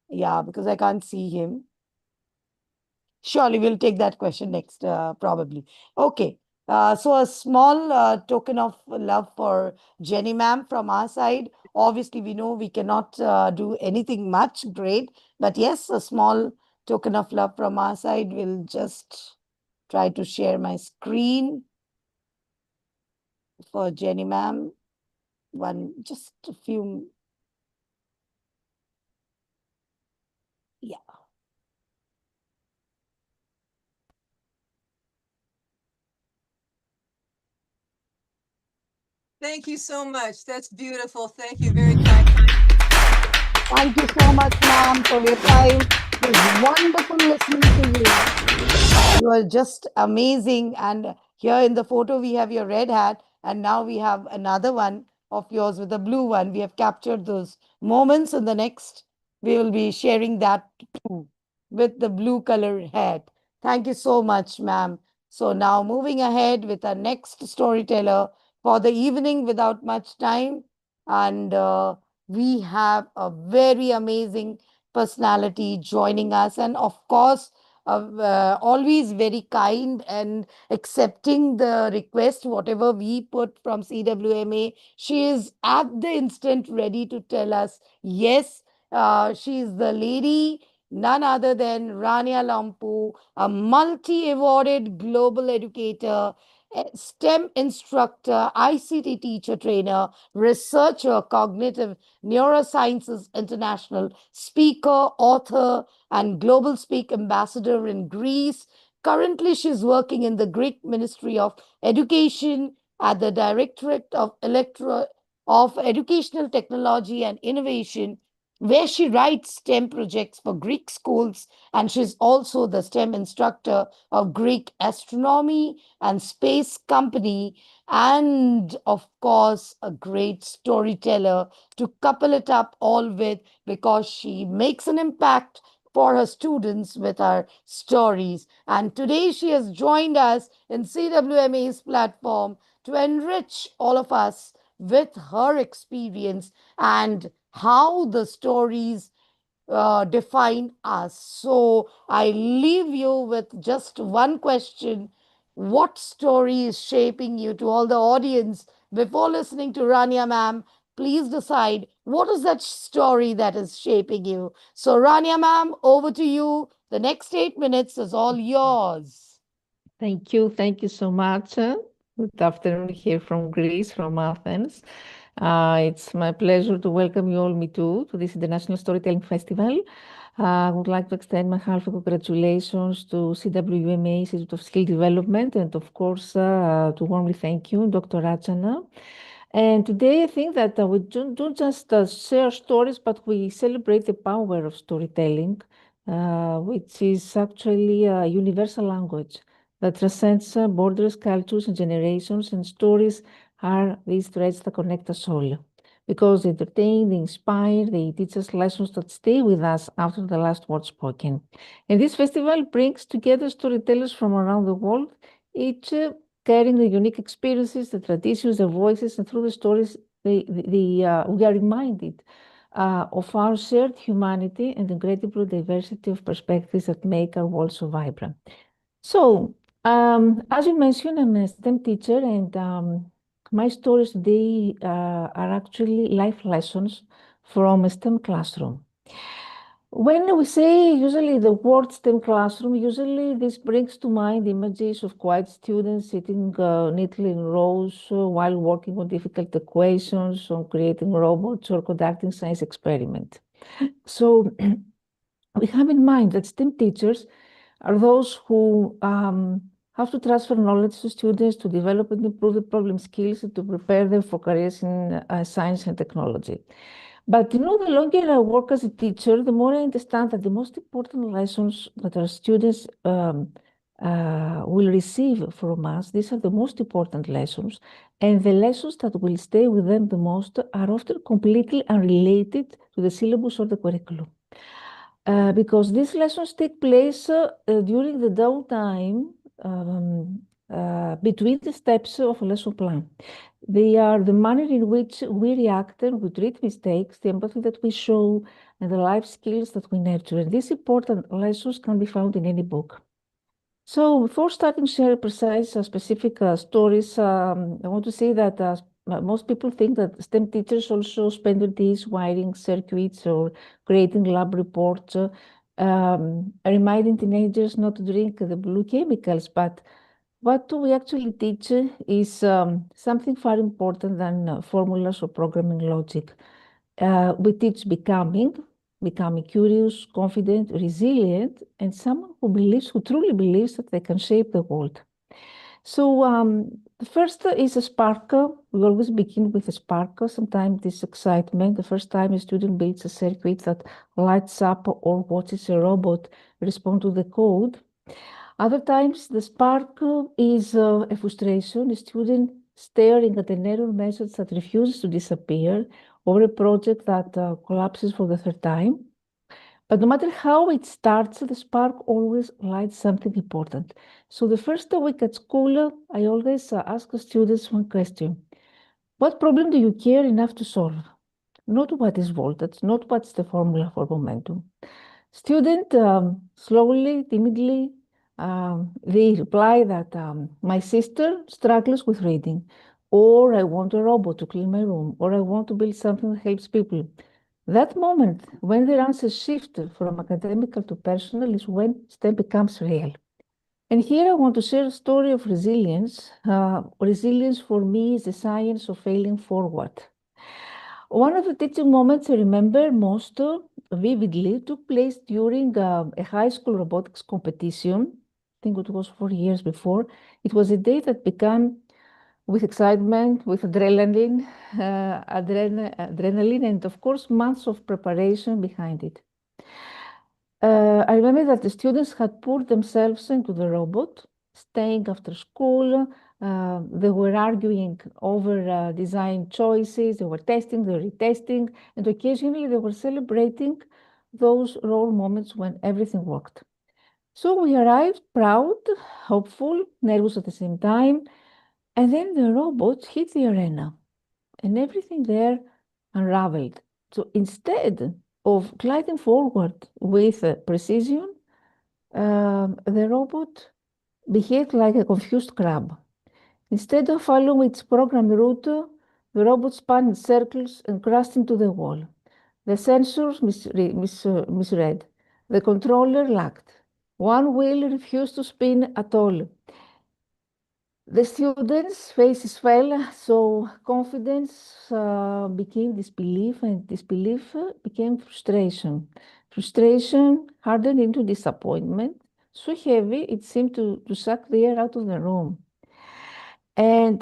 Yeah, because I can't see him. Surely we'll take that question next, probably. Okay. So a small token of love for Jenny ma'am from our side. Obviously, we know we cannot do anything much great, but yes, a small token of love from our side. We'll just try to share my screen for Jenny ma'am. Just a few. Yeah. Thank you so much. That's beautiful. Thank you very kind. Thank you so much, ma'am, for your time. It was wonderful listening to you. You are just amazing. And Here in the photo, we have your red hat, and now we have another one of yours with the blue one. We have captured those moments. In the next, we will be sharing that too with the blue color hat. Thank you so much, ma'am. So now moving ahead with our next storyteller for the evening without much time. And we have a very amazing personality joining us. And of course, always very kind and accepting the request, whatever we put from CWMA. She is at the instant ready to tell us, yes, she is the lady, none other than Rania Lampu, a multi awarded global educator, STEM instructor, ICT teacher trainer, researcher, cognitive neurosciences international speaker, author, and Global Speak Ambassador in Greece. Currently, she's working in the Greek Ministry of Education at the Directorate of Educational Technology and Innovation, where she writes STEM projects for Greek schools, and she's also the STEM instructor of Greek Astronomy and Space Company, and of course, a great storyteller to couple it up all with, because she makes an impact for her students with her stories. And today she has joined us in CWMA's platform to enrich all of us with her experience and how the stories define us. So I leave you with just one question. What story is shaping you? To all the audience, before listening to Rania ma'am, please decide what is that story that is shaping you. So, Rania ma'am, over to you. The next 8 minutes is all yours. Thank you. Thank you so much. Good afternoon here from Greece, from Athens. It's my pleasure to welcome you all, me too, to this International Storytelling Festival. I would like to extend my heartfelt congratulations to CWMA Institute of Skill Development, and of course, to warmly thank you, Dr. Rachana. And today I think that we don't just share stories, but we celebrate the power of storytelling, which is actually a universal language that transcends borders, cultures, and generations. And stories are these threads that connect us all. Because they entertain, they inspire, they teach us lessons that stay with us after the last word spoken. And this festival brings together storytellers from around the world, each carrying the unique experiences, the traditions, the voices, and through the stories, we are reminded of our shared humanity and the incredible diversity of perspectives that make our world so vibrant. So, as you mentioned, I'm a STEM teacher, and my stories today are actually life lessons from a STEM classroom. When we say usually the word STEM classroom, usually this brings to mind images of quiet students sitting neatly in rows while working on difficult equations, on creating robots, or conducting science experiments. So we have in mind that STEM teachers are those who have to transfer knowledge to students to develop and improve the problem skills and to prepare them for careers in science and technology. But the longer I work as a teacher, the more I understand that the most important lessons that our students will receive from us, these are the most important lessons. And the lessons that will stay with them the most are often completely unrelated to the syllabus or the curriculum. Because these lessons take place during the downtime between the steps of a lesson plan. They are the manner in which we react and we treat mistakes, the empathy that we show, and the life skills that we nurture. And these important lessons can be found in any book. So before starting to share precise, specific stories, I want to say that most people think that STEM teachers also spend their days wiring circuits or creating lab reports, reminding teenagers not to drink the blue chemicals. But what we actually teach is something far important than formulas or programming logic. We teach becoming curious, confident, resilient, and someone who truly believes that they can shape the world. So the first is a spark. We always begin with a spark. Sometimes this excitement, the first time a student builds a circuit that lights up or watches a robot respond to the code. Other times, the spark is a frustration, a student staring at an error message that refuses to disappear, or a project that collapses for the third time. But no matter how it starts, the spark always lights something important. So the first week at school, I always ask the students one question. What problem do you care enough to solve? Not what is voltage, not what's the formula for momentum. Student slowly, timidly, they reply that my sister struggles with reading, or I want a robot to clean my room, or I want to build something that helps people. That moment, when their answers shift from academical to personal, is when STEM becomes real. And here I want to share a story of resilience. Resilience for me is the science of failing forward. One of the teaching moments I remember most vividly took place during a high school robotics competition. I think it was 4 years before. It was a day that began with excitement, with adrenaline, and of course, months of preparation behind it. I remember that the students had poured themselves into the robot, staying after school. They were arguing over design choices, they were testing, they were retesting, and occasionally they were celebrating those role moments when everything worked. So we arrived proud, hopeful, nervous at the same time, and then the robot hit the arena and everything there unraveled. So instead of gliding forward with precision, the robot behaved like a confused crab. Instead of following its programmed route, the robot spun in circles and crashed into the wall. The sensors misread. The controller lagged. One wheel refused to spin at all. The students' faces fell, so confidence became disbelief, and disbelief became frustration. Frustration hardened into disappointment, so heavy it seemed to suck the air out of the room. And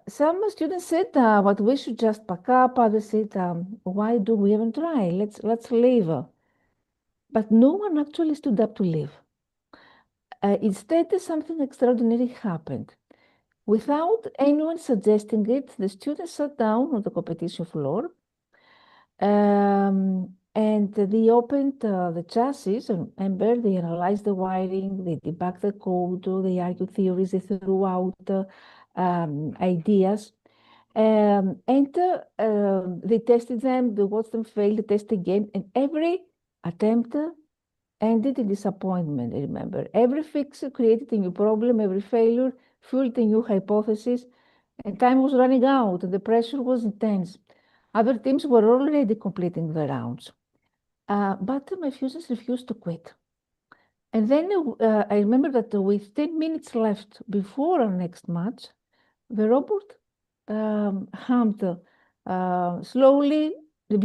some students said, "But we should just pack up." Others said, "Why do we even try? Let's leave." But no one actually stood up to leave. Instead, something extraordinary happened. Without anyone suggesting it, the students sat down on the competition floor and they opened the chassis. And remember, they analyzed the wiring, they debugged the code, they argued theories, they threw out ideas. They tested them, they watched them fail, they test again, and every attempt ended in disappointment, I remember. Every fix created a new problem, every failure fueled a new hypothesis, and time was running out, and the pressure was intense. Other teams were already completing the rounds. But my fuses refused to quit. And then I remember that with 10 minutes left before our next match, the robot hummed slowly,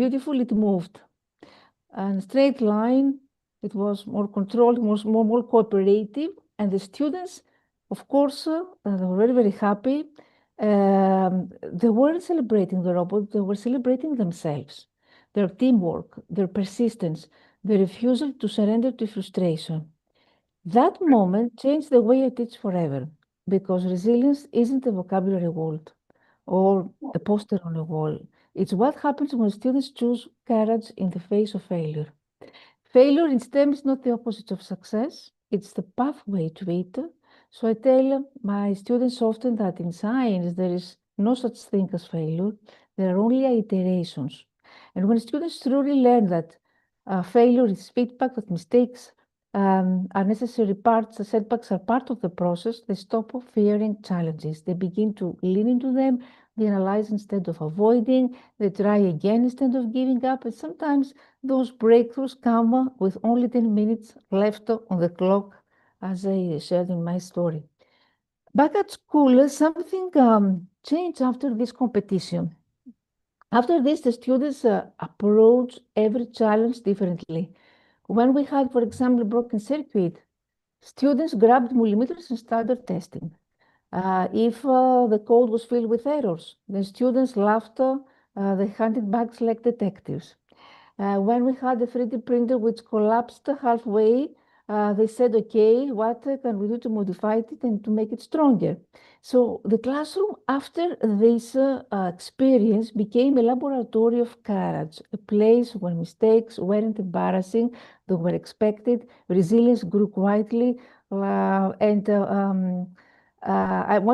beautifully it moved. And straight line, it was more controlled, more cooperative. And the students, of course, they were very, very happy. They weren't celebrating the robot, they were celebrating themselves, their teamwork, their persistence, their refusal to surrender to frustration. That moment changed the way I teach forever, because resilience isn't a vocabulary word or a poster on a wall. It's what happens when students choose courage in the face of failure. Failure in STEM is not the opposite of success, it's the pathway to it. So I tell my students often that in science there is no such thing as failure, there are only iterations. And when students truly learn that failure is feedback, that mistakes are necessary parts, the setbacks are part of the process, they stop fearing challenges. They begin to lean into them, they analyze instead of avoiding, they try again instead of giving up. And sometimes those breakthroughs come with only 10 minutes left on the clock, as I shared in my story. Back at school, something changed after this competition. After this, the students approach every challenge differently. When we had, for example, a broken circuit, students grabbed multimeters and started testing. If the code was filled with errors, the students laughed, they handed bags like detectives. When we had a 3D printer which collapsed halfway, they said, okay, what can we do to modify it and to make it stronger? So the classroom after this experience became a laboratory of courage, a place where mistakes weren't embarrassing, they were expected, resilience grew quietly, one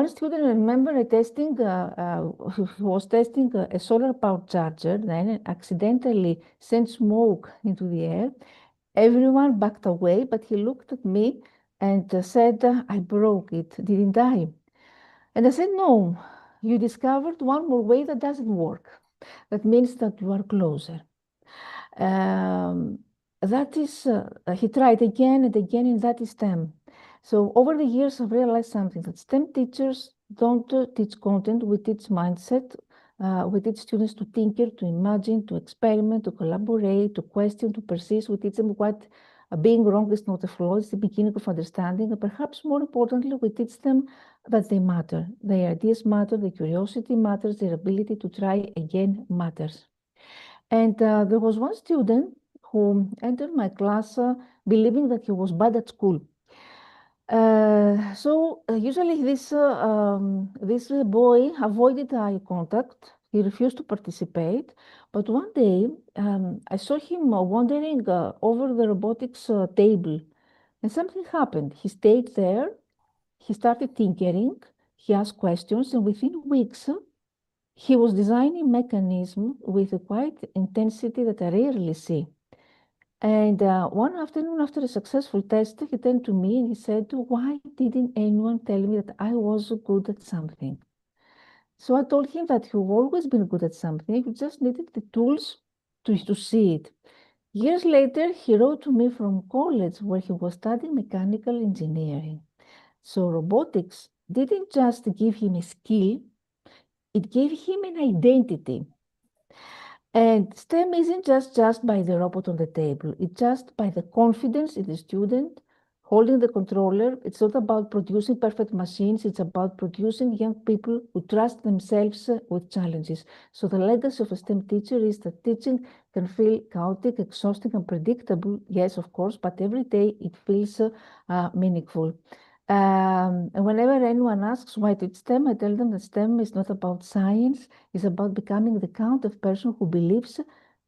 student, I remember he was testing a solar powered charger, then accidentally sent smoke into the air. Everyone backed away, but he looked at me and said, I broke it, didn't I? And I said, no, you discovered one more way that doesn't work. That means that you are closer. Um, that is, he tried again and again in that is STEM. So over the years, I've realized something that STEM teachers don't teach content, we teach mindset. We teach students to tinker, to imagine, to experiment, to collaborate, to question, to persist. We teach them what being wrong is not a flaw, it's the beginning of understanding. And perhaps more importantly, we teach them that they matter. Their ideas matter, their curiosity matters, their ability to try again matters. And there was one student who entered my class believing that he was bad at school. Usually this boy avoided eye contact. He refused to participate. But one day I saw him wandering over the robotics table, and something happened. He stayed there. He started tinkering. He asked questions, and within weeks, he was designing mechanism with a quiet intensity that I rarely see. And one afternoon, after a successful test, he turned to me and he said, why didn't anyone tell me that I was good at something? So I told him that you've always been good at something, you just needed the tools to see it. Years later, he wrote to me from college where he was studying mechanical engineering. So robotics didn't just give him a skill, it gave him an identity. And STEM isn't just by the robot on the table. It's just by the confidence in the student holding the controller. It's not about producing perfect machines. It's about producing young people who trust themselves with challenges. So the legacy of a STEM teacher is that teaching can feel chaotic, exhausting, unpredictable. Yes, of course, but every day it feels meaningful. And whenever anyone asks why to STEM, I tell them that STEM is not about science. It's about becoming the kind of person who believes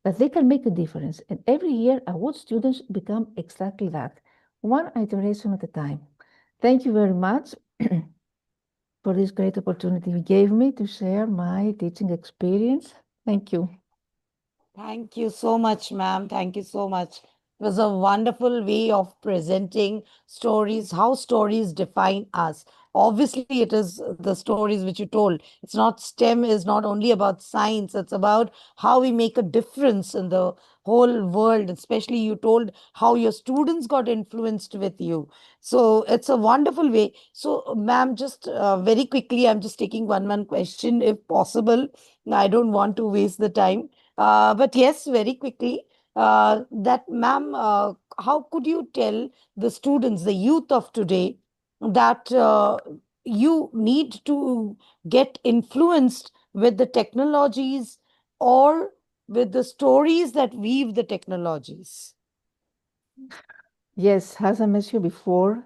that they can make a difference. And every year, I watch students become exactly that, one iteration at a time. Thank you very much for this great opportunity you gave me to share my teaching experience. Thank you. Thank you so much, ma'am. Thank you so much. It was a wonderful way of presenting stories, how stories define us. Obviously, it is the stories which you told. It's not STEM is not only about science, it's about how we make a difference in the whole world. Especially, you told how your students got influenced with you. So it's a wonderful way. So, ma'am, just very quickly, I'm just taking one question if possible. I don't want to waste the time. But yes, very quickly, that ma'am, how could you tell the students, the youth of today, that you need to get influenced with the technologies or with the stories that weave the technologies? Yes, as I mentioned before,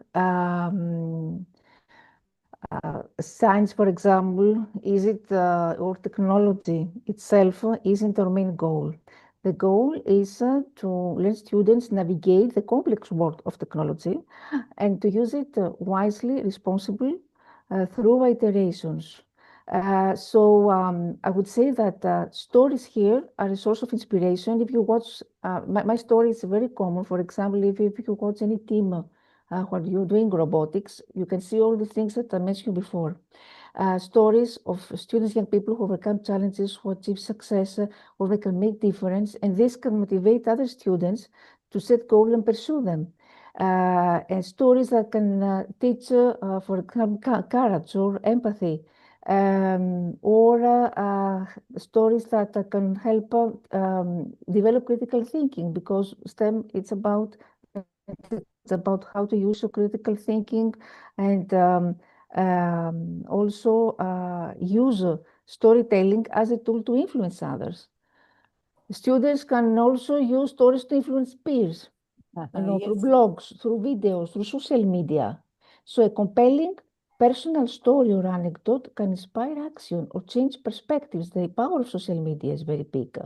science, for example, is it or technology itself isn't our main goal. The goal is to let students navigate the complex world of technology and to use it wisely, responsibly through iterations. I would say that stories here are a source of inspiration. If you watch, my story is very common. For example, if you watch any team when you're doing robotics, you can see all the things that I mentioned before. Stories of students, young people who overcome challenges, who achieve success, or they can make difference, and this can motivate other students to set goals and pursue them. And stories that can teach, for example, courage or empathy, or stories that can help develop critical thinking, because STEM it's about how to use your critical thinking and also use storytelling as a tool to influence others. Students can also use stories to influence peers. through Yes. blogs, through videos, through social media. So a compelling personal story or anecdote can inspire action or change perspectives. The power of social media is very big.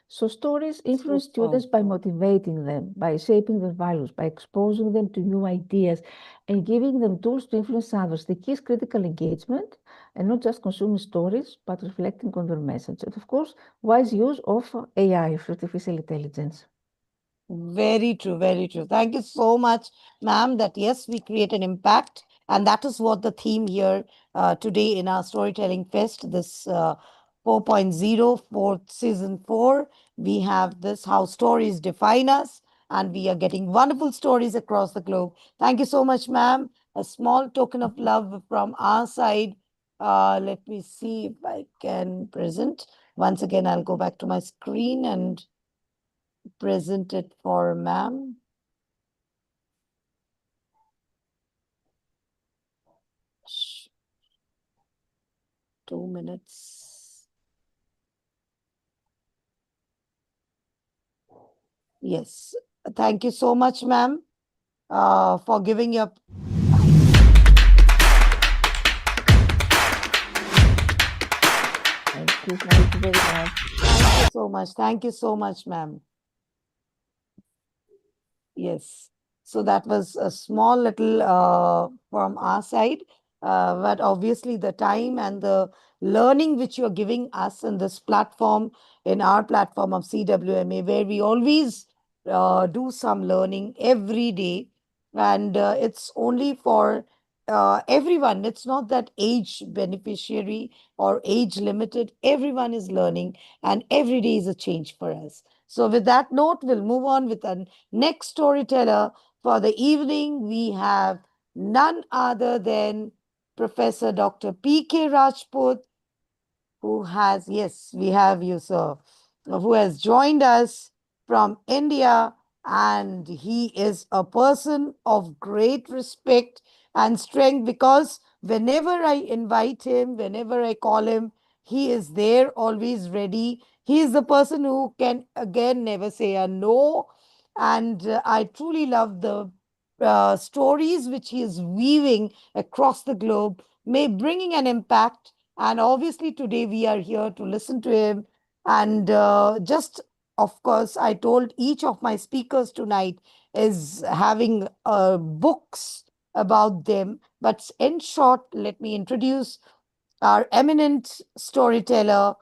So stories influence Super. students by motivating them, by shaping their values, by exposing them to new ideas, and giving them tools to influence others. The key is critical engagement and not just consuming stories, but reflecting on their message. And of course, wise use of AI, of artificial intelligence. Very true, very true. Thank you so much, ma'am. That yes, we create an impact, and that is what the theme here today in our Storytelling Fest, this 4.0, fourth season 4. We have this how stories define us, and we are getting wonderful stories across the globe. Thank you so much, ma'am. A small token of love from our side. Let me see if I can present. Once again, I'll go back to my screen and present it for ma'am. Sh- 2 minutes. Yes. Thank you so much, ma'am, for giving your. Thank you very much. Thank you so much. Thank you so much, ma'am. Yes. So that was a small little from our side. But obviously, the time and the learning which you're giving us in this platform, in our platform of CWMA, where we always do some learning every day. And it's only for everyone. It's not that age beneficiary or age limited. Everyone is learning, and every day is a change for us. So, with that note, we'll move on with an next storyteller for the evening. We have none other than Professor Dr. P.K. Rajput, who has, yes, we have you, sir, who has joined us from India. And he is a person of great respect and strength because whenever I invite him, whenever I call him, he is there, always ready. He is the person who can, again, never say a no. And I truly love the stories which he is weaving across the globe, may bringing an impact. And obviously, today we are here to listen to him. And just, of course, I told each of my speakers tonight is having books about them. But in short, let me introduce our eminent storyteller,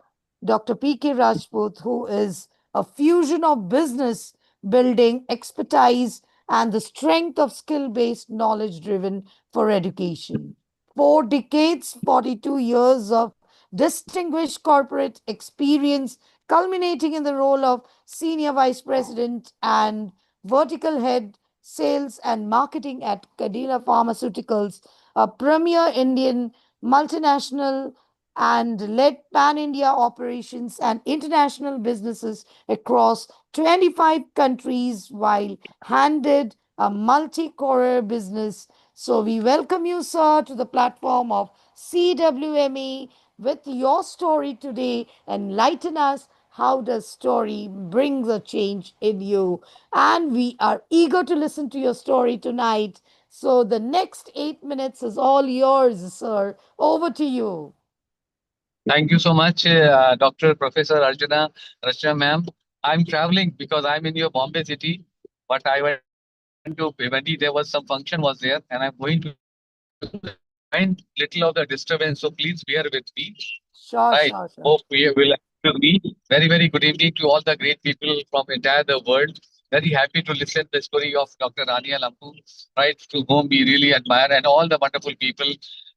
Dr. P.K. Rajput, who is a fusion of business building expertise and the strength of skill based knowledge driven for education. 4 decades, 42 years of distinguished corporate experience, culminating in the role of Senior Vice President and Vertical Head Sales and Marketing at Cadila Pharmaceuticals, a premier Indian multinational, and led pan India operations and international businesses across 25 countries while handed a multi core business. So, we welcome you, sir, to the platform of CWME with your story today. Enlighten us. How does story brings a change in you? And we are eager to listen to your story tonight. So the next 8 minutes is all yours, sir. Over to you. Thank you so much, Dr. Professor Rachana ma'am. I'm traveling because I'm in your Bombay city, but I went to Bhiwandi. There was some function was there, and I'm going to mind little of the disturbance. So please bear with me. Right. Sure, Hope sure, we sure. will to me. Very, very good evening to all the great people from entire the world. Very happy to listen the story of Dr. Rania Lampu, right, to whom we really admire, and all the wonderful people.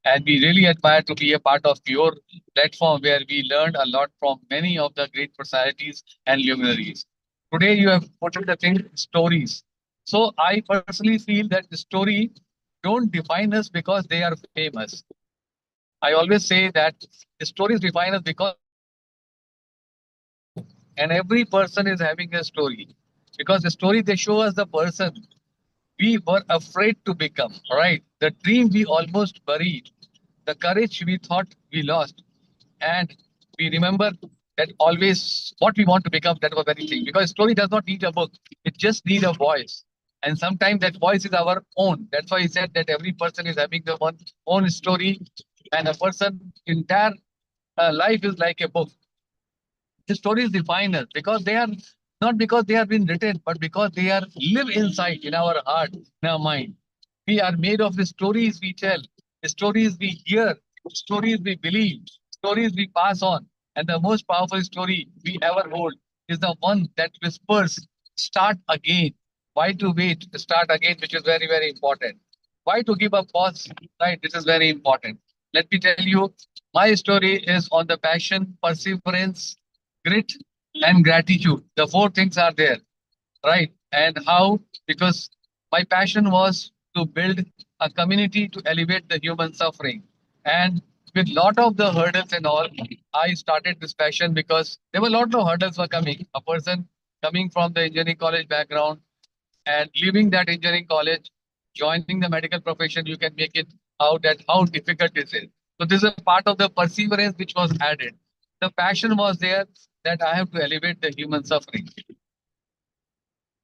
And we really admire to be a part of your platform where we learned a lot from many of the great personalities and luminaries. Today you have put the thing stories. So I personally feel that the story don't define us because they are famous. I always say that the stories define us because they are unique. And every person is having a story. Because the story they show us the person we were afraid to become, right? The dream we almost buried, the courage we thought we lost. And we remember that always what we want to become, that was very thing. Because story does not need a book, it just needs a voice. And sometimes that voice is our own. That's why he said that every person is having their own story, and a person entire life is like a book. The stories define us because they are not because they have been written, but because they are live inside in our heart, in our mind. We are made of the stories we tell, the stories we hear, stories we believe, stories we pass on. And the most powerful story we ever hold is the one that whispers, start again. Why to wait? Start again, which is very, very important. Why to give a pause? Right, this is very important. Let me tell you, my story is on the passion, perseverance, grit, and gratitude. The four things are there, right? And how? Because my passion was to build a community to elevate the human suffering. And with lot of the hurdles and all, I started this passion because there were a lot of hurdles were coming. A person coming from the engineering college background and leaving that engineering college, joining the medical profession, you can make it out that how difficult is it. So this is a part of the perseverance which was added. The passion was there that I have to elevate the human suffering.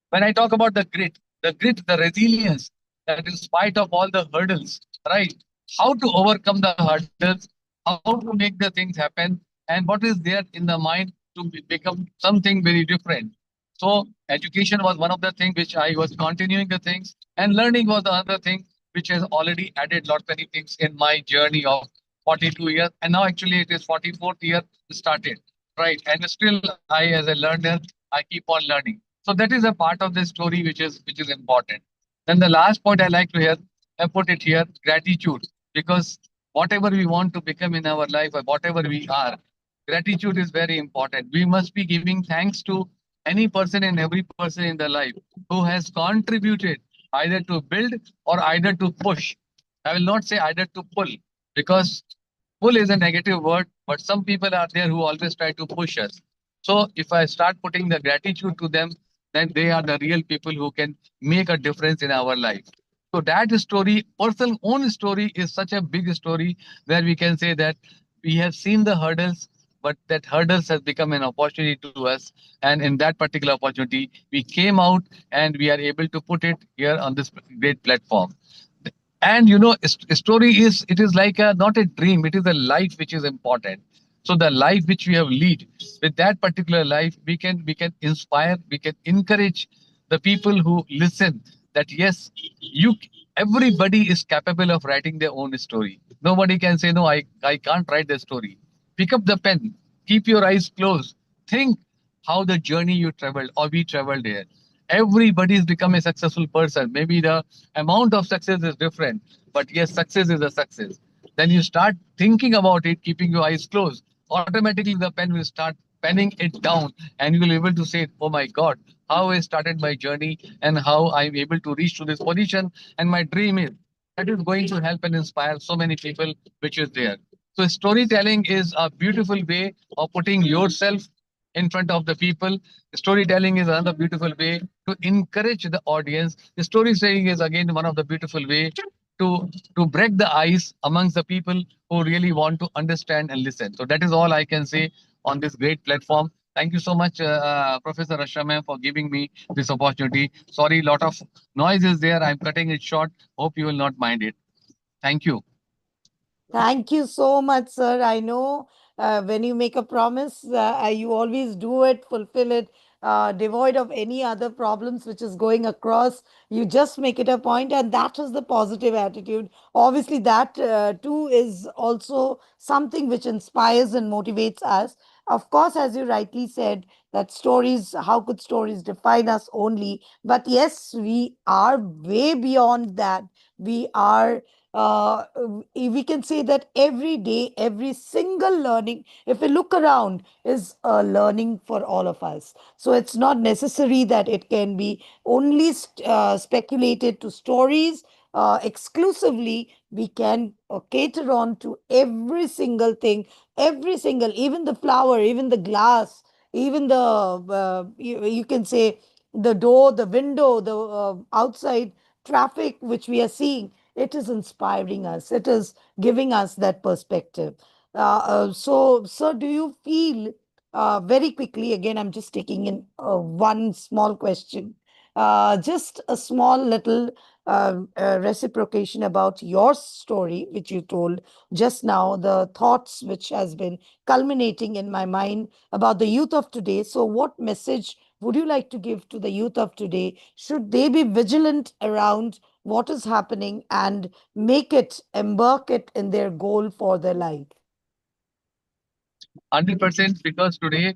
When I talk about the grit, the resilience, that in spite of all the hurdles, right? How to overcome the hurdles, how to make the things happen, and what is there in the mind to become something very different. So education was one of the things which I was continuing the things, and learning was the other thing which has already added lot many things in my journey of 42 years, and now actually it is 44th year started, right? And still I, as a learner, I keep on learning. So that is a part of the story which is important. Then the last point I like to hear, I put it here, gratitude, because whatever we want to become in our life or whatever we are, gratitude is very important. We must be giving thanks to any person and every person in the life who has contributed either to build or either to push. I will not say either to pull, because pull is a negative word, but some people are there who always try to push us. So if I start putting the gratitude to them, then they are the real people who can make a difference in our life. So that story, personal own story, is such a big story where we can say that we have seen the hurdles, but that hurdles has become an opportunity to us. And in that particular opportunity, we came out and we are able to put it here on this great platform. And a story is, it is like a not a dream, it is a life which is important. So the life which we have lead, with that particular life, we can inspire, we can encourage the people who listen, that yes, you everybody is capable of writing their own story. Nobody can say no, I can't write the story. Pick up the pen, keep your eyes closed, think how the journey you traveled or we traveled here. Everybody has become a successful person. Maybe the amount of success is different, but yes, success is a success. Then you start thinking about it, keeping your eyes closed. Automatically, the pen will start penning it down, and you will be able to say, "Oh my God, how I started my journey, and how I'm able to reach to this position, and my dream is." That is going to help and inspire so many people, which is there. So storytelling is a beautiful way of putting yourself in front of the people. Storytelling is another beautiful way to encourage the audience. Storytelling is again one of the beautiful way to to break the ice amongst the people who really want to understand and listen. So that is all I can say on this great platform. Thank you so much, Professor Rashama, for giving me this opportunity. Sorry, lot of noise is there. I'm cutting it short. Hope you will not mind it. Thank you. Thank you so much, sir. I know when you make a promise, you always do it, fulfill it, devoid of any other problems which is going across. You just make it a point, and that is the positive attitude. Obviously, that too is also something which inspires and motivates us. Of course, as you rightly said, that stories, how could stories define us only? But yes, we are way beyond that. We are we can say that every day, every single learning, if we look around, is a learning for all of us. So it's not necessary that it can be only speculated to stories. Exclusively, we can cater on to every single thing, every single, even the flower, even the glass, even the, you can say, the door, the window, the outside traffic which we are seeing. It is inspiring us, it is giving us that perspective. So, sir, do you feel, very quickly, again, I'm just taking in one small question, Just a small little reciprocation about your story, which you told just now, the thoughts which has been culminating in my mind about the youth of today. So, what message would you like to give to the youth of today? Should they be vigilant around what is happening and make it, embark it in their goal for their life? 100% because today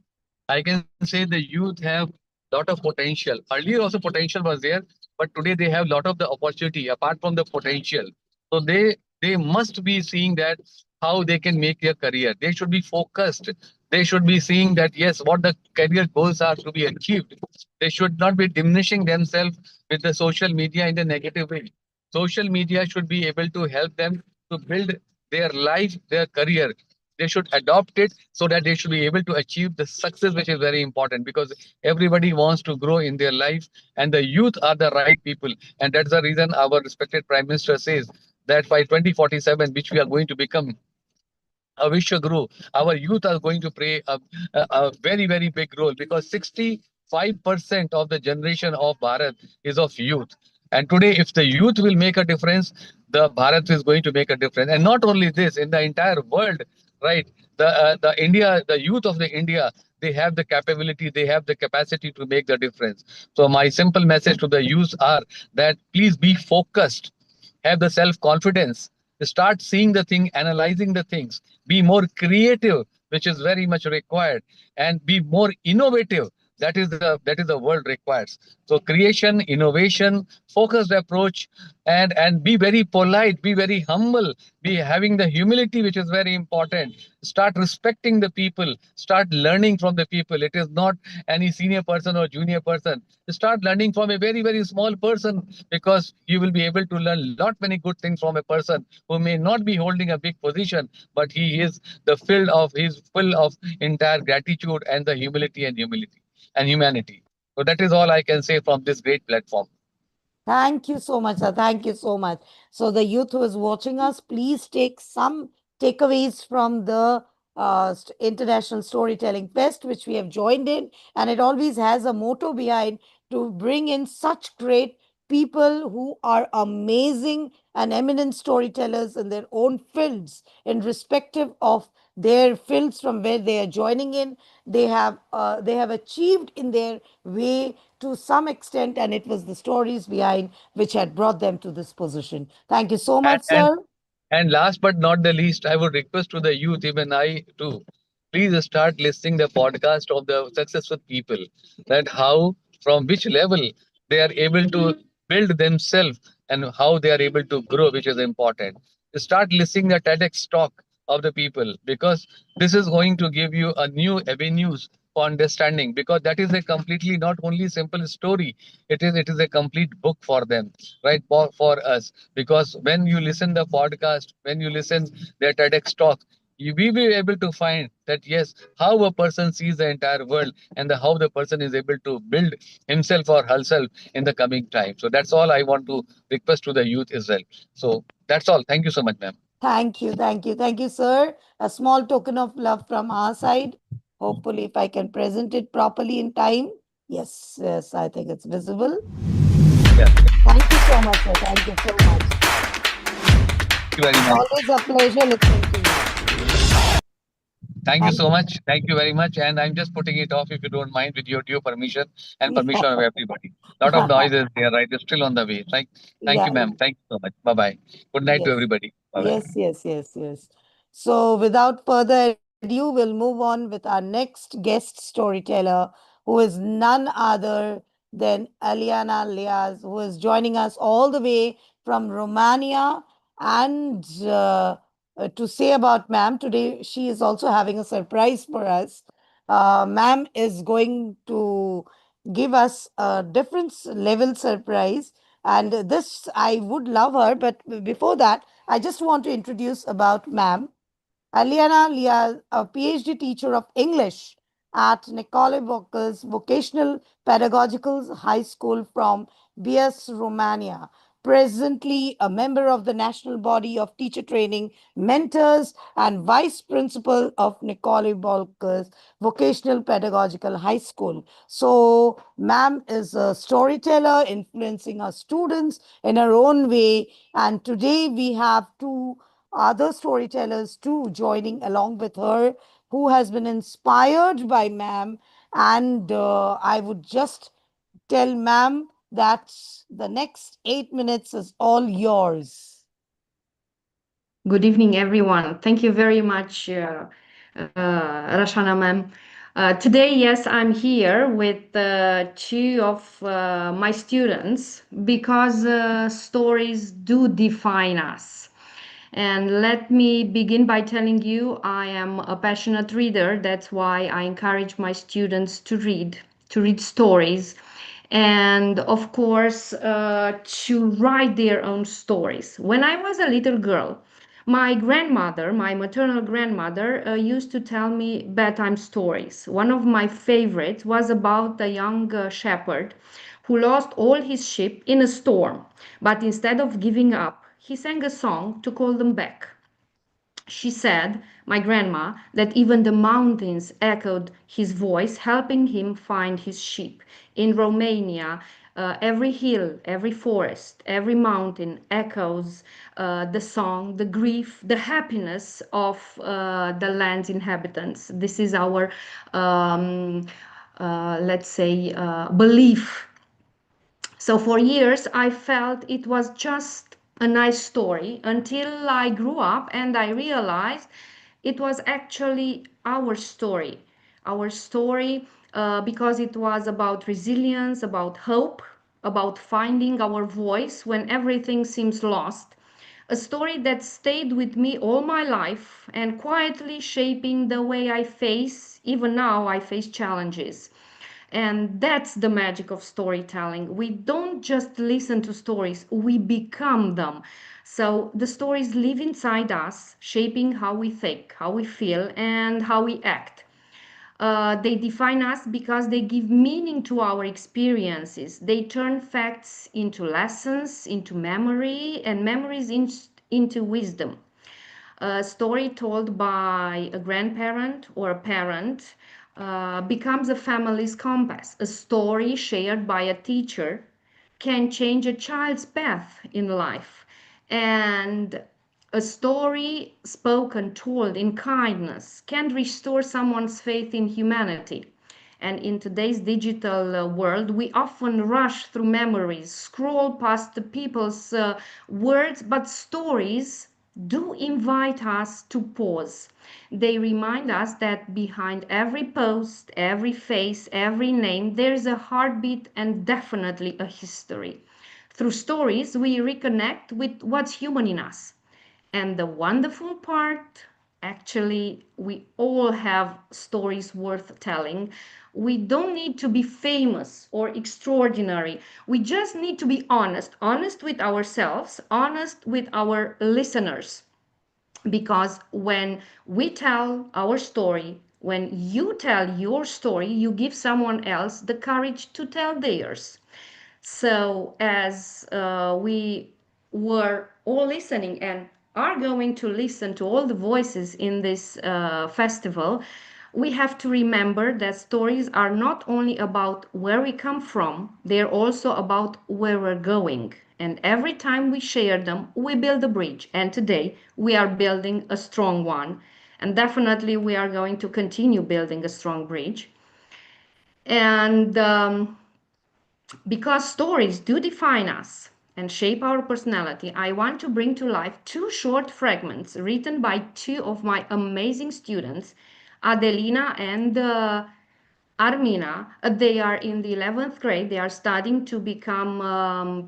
I can say the youth have lot of potential. Earlier also potential was there, but today they have lot of the opportunity apart from the potential. So they must be seeing that how they can make their career. They should be focused. They should be seeing that yes, what the career goals are to be achieved. They should not be diminishing themselves with the social media in the negative way. Social media should be able to help them to build their life, their career. They should adopt it so that they should be able to achieve the success, which is very important because everybody wants to grow in their life, and the youth are the right people. And that's the reason our respected Prime Minister says that by 2047, which we are going to become a Vishwaguru, our youth are going to play a very, very big role because 65% of the generation of Bharat is of youth. And today, if the youth will make a difference, the Bharat is going to make a difference. And not only this, in the entire world, right? The youth of the India, they have the capability, they have the capacity to make the difference. So my simple message to the youth are that please be focused, have the self confidence, start seeing the thing, analyzing the things, be more creative, which is very much required, and be more innovative. That is the world requires. So creation, innovation, focused approach, and be very polite, be very humble, be having the humility, which is very important. Start respecting the people, start learning from the people. It is not any senior person or junior person. Start learning from a very, very small person, because you will be able to learn lot many good things from a person who may not be holding a big position, but he's full of entire gratitude and the humility and humanity. So that is all I can say from this great platform. Thank you so much, sir. Thank you so much. So, the youth who is watching us, please take some takeaways from the International Storytelling Fest, which we have joined in. And it always has a motto behind to bring in such great people who are amazing and eminent storytellers in their own fields, in respective of their fields from where they are joining in. They have achieved in their way to some extent, and it was the stories behind which had brought them to this position. Thank you so And much, and sir. and last but not the least, I would request to the youth, even I too, please start listening the podcast of the successful people. That how, from which level they are able to build themselves and how they are able to grow, which is important. Start listening the TEDx talk of the people, because this is going to give you a new avenues for understanding, because that is a completely not only simple story, it is a complete book for them, right, for us. Because when you listen the podcast, when you listen their TEDx talk, you will be able to find that yes, how a person sees the entire world, and how the person is able to build himself or herself in the coming time. So that's all I want to request to the youth as well. So that's all. Thank you so much, ma'am. Thank you, thank you, thank you, sir. A small token of love from our side. Hopefully, if I can present it properly in time. Yes, yes, I think it's visible. Yeah, Thank you so much, sir. Thank you so much. thank you very It's much. always a pleasure listening to you. Thank you And so much. Thank you very much. And I'm just putting it off, if you don't mind, with your due permission and permission of everybody. Lot of noise is there, right? It's still on the way. Thank you, yeah, ma'am. Thank you so much. Bye bye. Good night to yes. everybody. Bye bye. Yes, yes, yes, yes. So, without further ado, we'll move on with our next guest storyteller, who is none other than Aliana Liaz, who is joining us all the way from Romania. And to say about ma'am, today she is also having a surprise for us. Ma'am is going to give us a different level surprise. And this, I would love her. But before that, I just want to introduce about ma'am. Aliana Lia, a PhD teacher of English at Nicolae Vocational Pedagogical High School from Bias, Romania. presently a member of the National Body of Teacher Training Mentors and Vice Principal of Nicole Bolker's Vocational Pedagogical High School. So, ma'am is a storyteller influencing her students in her own way. And today we have two other storytellers too joining along with her who has been inspired by ma'am. And I would just tell ma'am that the next 8 minutes is all yours. Good evening, everyone. Thank you very much, Rashana ma'am. Today, yes, I'm here with two of my students because stories do define us. And let me begin by telling you I am a passionate reader. That's why I encourage my students to read stories, and of course, to write their own stories. When I was a little girl, my grandmother, my maternal grandmother, used to tell me bedtime stories. One of my favorites was about a young shepherd who lost all his sheep in a storm. But instead of giving up, he sang a song to call them back. She said, my grandma, that even the mountains echoed his voice, helping him find his sheep. In Romania, every hill, every forest, every mountain echoes the song, the grief, the happiness of the land's inhabitants. This is our, let's say, belief. So for years, I felt it was just a nice story until I grew up and I realized it was actually our story. Our story, because it was about resilience, about hope, about finding our voice when everything seems lost. A story that stayed with me all my life and quietly shaping the way I face, even now, I face challenges. And that's the magic of storytelling. We don't just listen to stories, we become them. So the stories live inside us, shaping how we think, how we feel, and how we act. They define us because they give meaning to our experiences. They turn facts into lessons, into memory, and memories into wisdom. A story told by a grandparent or a parent becomes a family's compass. A story shared by a teacher can change a child's path in life. And a story spoken, told in kindness, can restore someone's faith in humanity. And in today's digital world, we often rush through memories, scroll past the people's words, but stories do invite us to pause. They remind us that behind every post, every face, every name, there's a heartbeat and definitely a history. Through stories, we reconnect with what's human in us. And the wonderful part, actually, we all have stories worth telling. We don't need to be famous or extraordinary. We just need to be honest, honest with ourselves, honest with our listeners. Because when we tell our story, when you tell your story, you give someone else the courage to tell theirs. So, as we were all listening and are going to listen to all the voices in this festival, we have to remember that stories are not only about where we come from, they're also about where we're going. And every time we share them, we build a bridge. And today, we are building a strong one. And definitely, we are going to continue building a strong bridge. And because stories do define us and shape our personality, I want to bring to life two short fragments written by two of my amazing students, Adelina and Armina. They are in the 11th grade. They are studying to become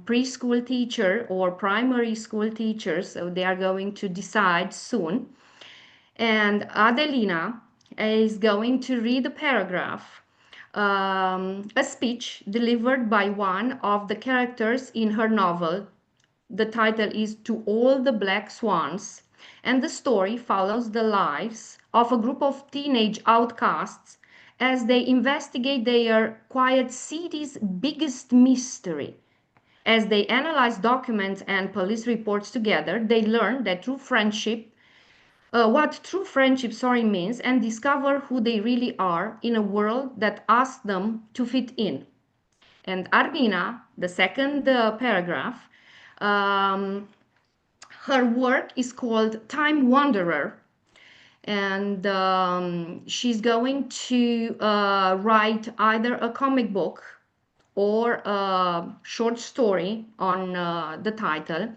preschool teacher or primary school teachers. So they are going to decide soon. And Adelina is going to read a paragraph, a speech delivered by one of the characters in her novel. The title is To All the Black Swans, and the story follows the lives of a group of teenage outcasts as they investigate their quiet city's biggest mystery. As they analyze documents and police reports together, they learn that what true friendship, means, and discover who they really are in a world that asks them to fit in. And Armina, the second paragraph, um, her work is called Time Wanderer, and she's going to write either a comic book or a short story on the title.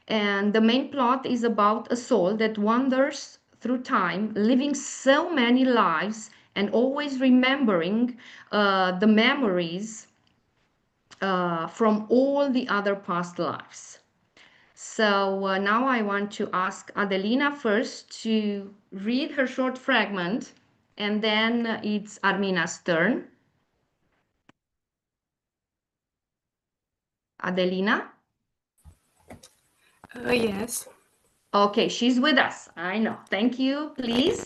And the main plot is about a soul that wanders through time, living so many lives and always remembering the memories from all the other past lives. So now I want to ask Adelina first to read her short fragment, and then it's Armina's turn. Adelina? Yes. Okay, she's with us. I know. Thank you. Please.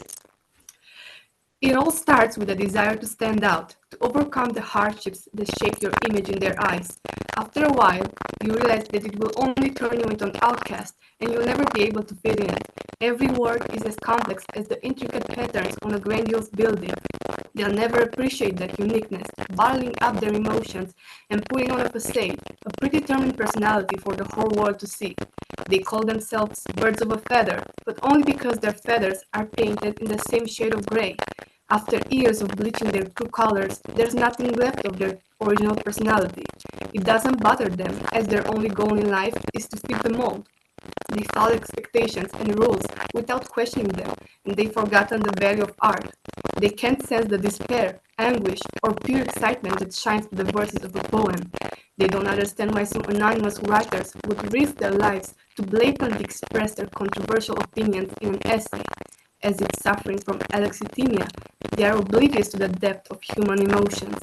It all starts with a desire to stand out, to overcome the hardships that shape your image in their eyes. After a while, you realize that it will only turn you into an outcast, and you'll never be able to fit in. Every word is as complex as the intricate patterns on a grandiose building. They'll never appreciate that uniqueness, bottling up their emotions and putting on a facade, a predetermined personality for the whole world to see. They call themselves birds of a feather, but only because their feathers are painted in the same shade of gray. After years of bleaching their true colors, there's nothing left of their original personality. It doesn't bother them, as their only goal in life is to fit the mold. They follow expectations and rules without questioning them, and they've forgotten the value of art. They can't sense the despair, anguish, or pure excitement that shines through the verses of a poem. They don't understand why some anonymous writers would risk their lives to blatantly express their controversial opinions in an essay. As if suffering from alexithymia, they are oblivious to the depth of human emotions.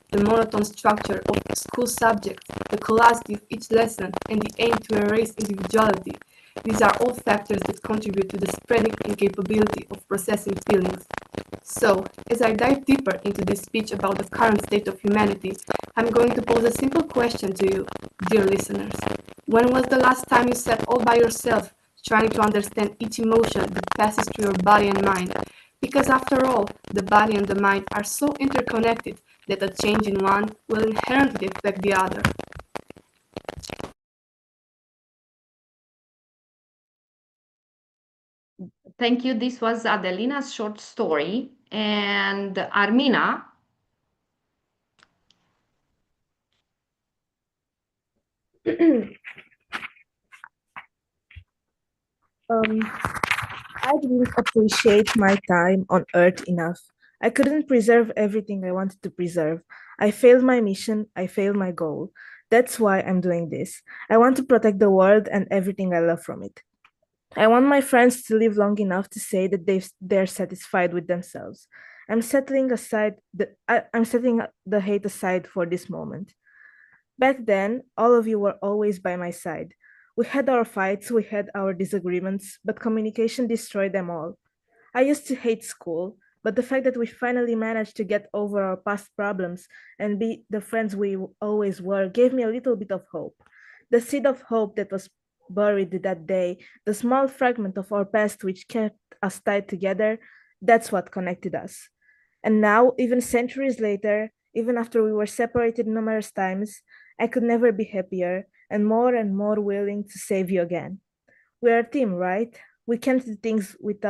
The monotone structure of school subjects, the curiosity of each lesson, and the aim to erase individuality. These are all factors that contribute to the spreading incapability of processing feelings. So, as I dive deeper into this speech about the current state of humanity, I'm going to pose a simple question to you, dear listeners. When was the last time you sat all by yourself, trying to understand each emotion that passes through your body and mind? Because after all, the body and the mind are so interconnected that a change in one will inherently affect the other. Thank you. This was Adelina's short story. And Armina. Um, I didn't appreciate my time on Earth enough. I couldn't preserve everything I wanted to preserve. I failed my mission, I failed my goal. That's why I'm doing this. I want to protect the world and everything I love from it. I want my friends to live long enough to say that they're satisfied with themselves. I'm setting the hate aside for this moment. Back then, all of you were always by my side. We had our fights, we had our disagreements, but communication destroyed them all. I used to hate school, but the fact that we finally managed to get over our past problems and be the friends we always were gave me a little bit of hope. The seed of hope that was buried that day, the small fragment of our past which kept us tied together, that's what connected us. And now, even centuries later, even after we were separated numerous times, I could never be happier and more willing to save you again. We're a team, right? We can't do things with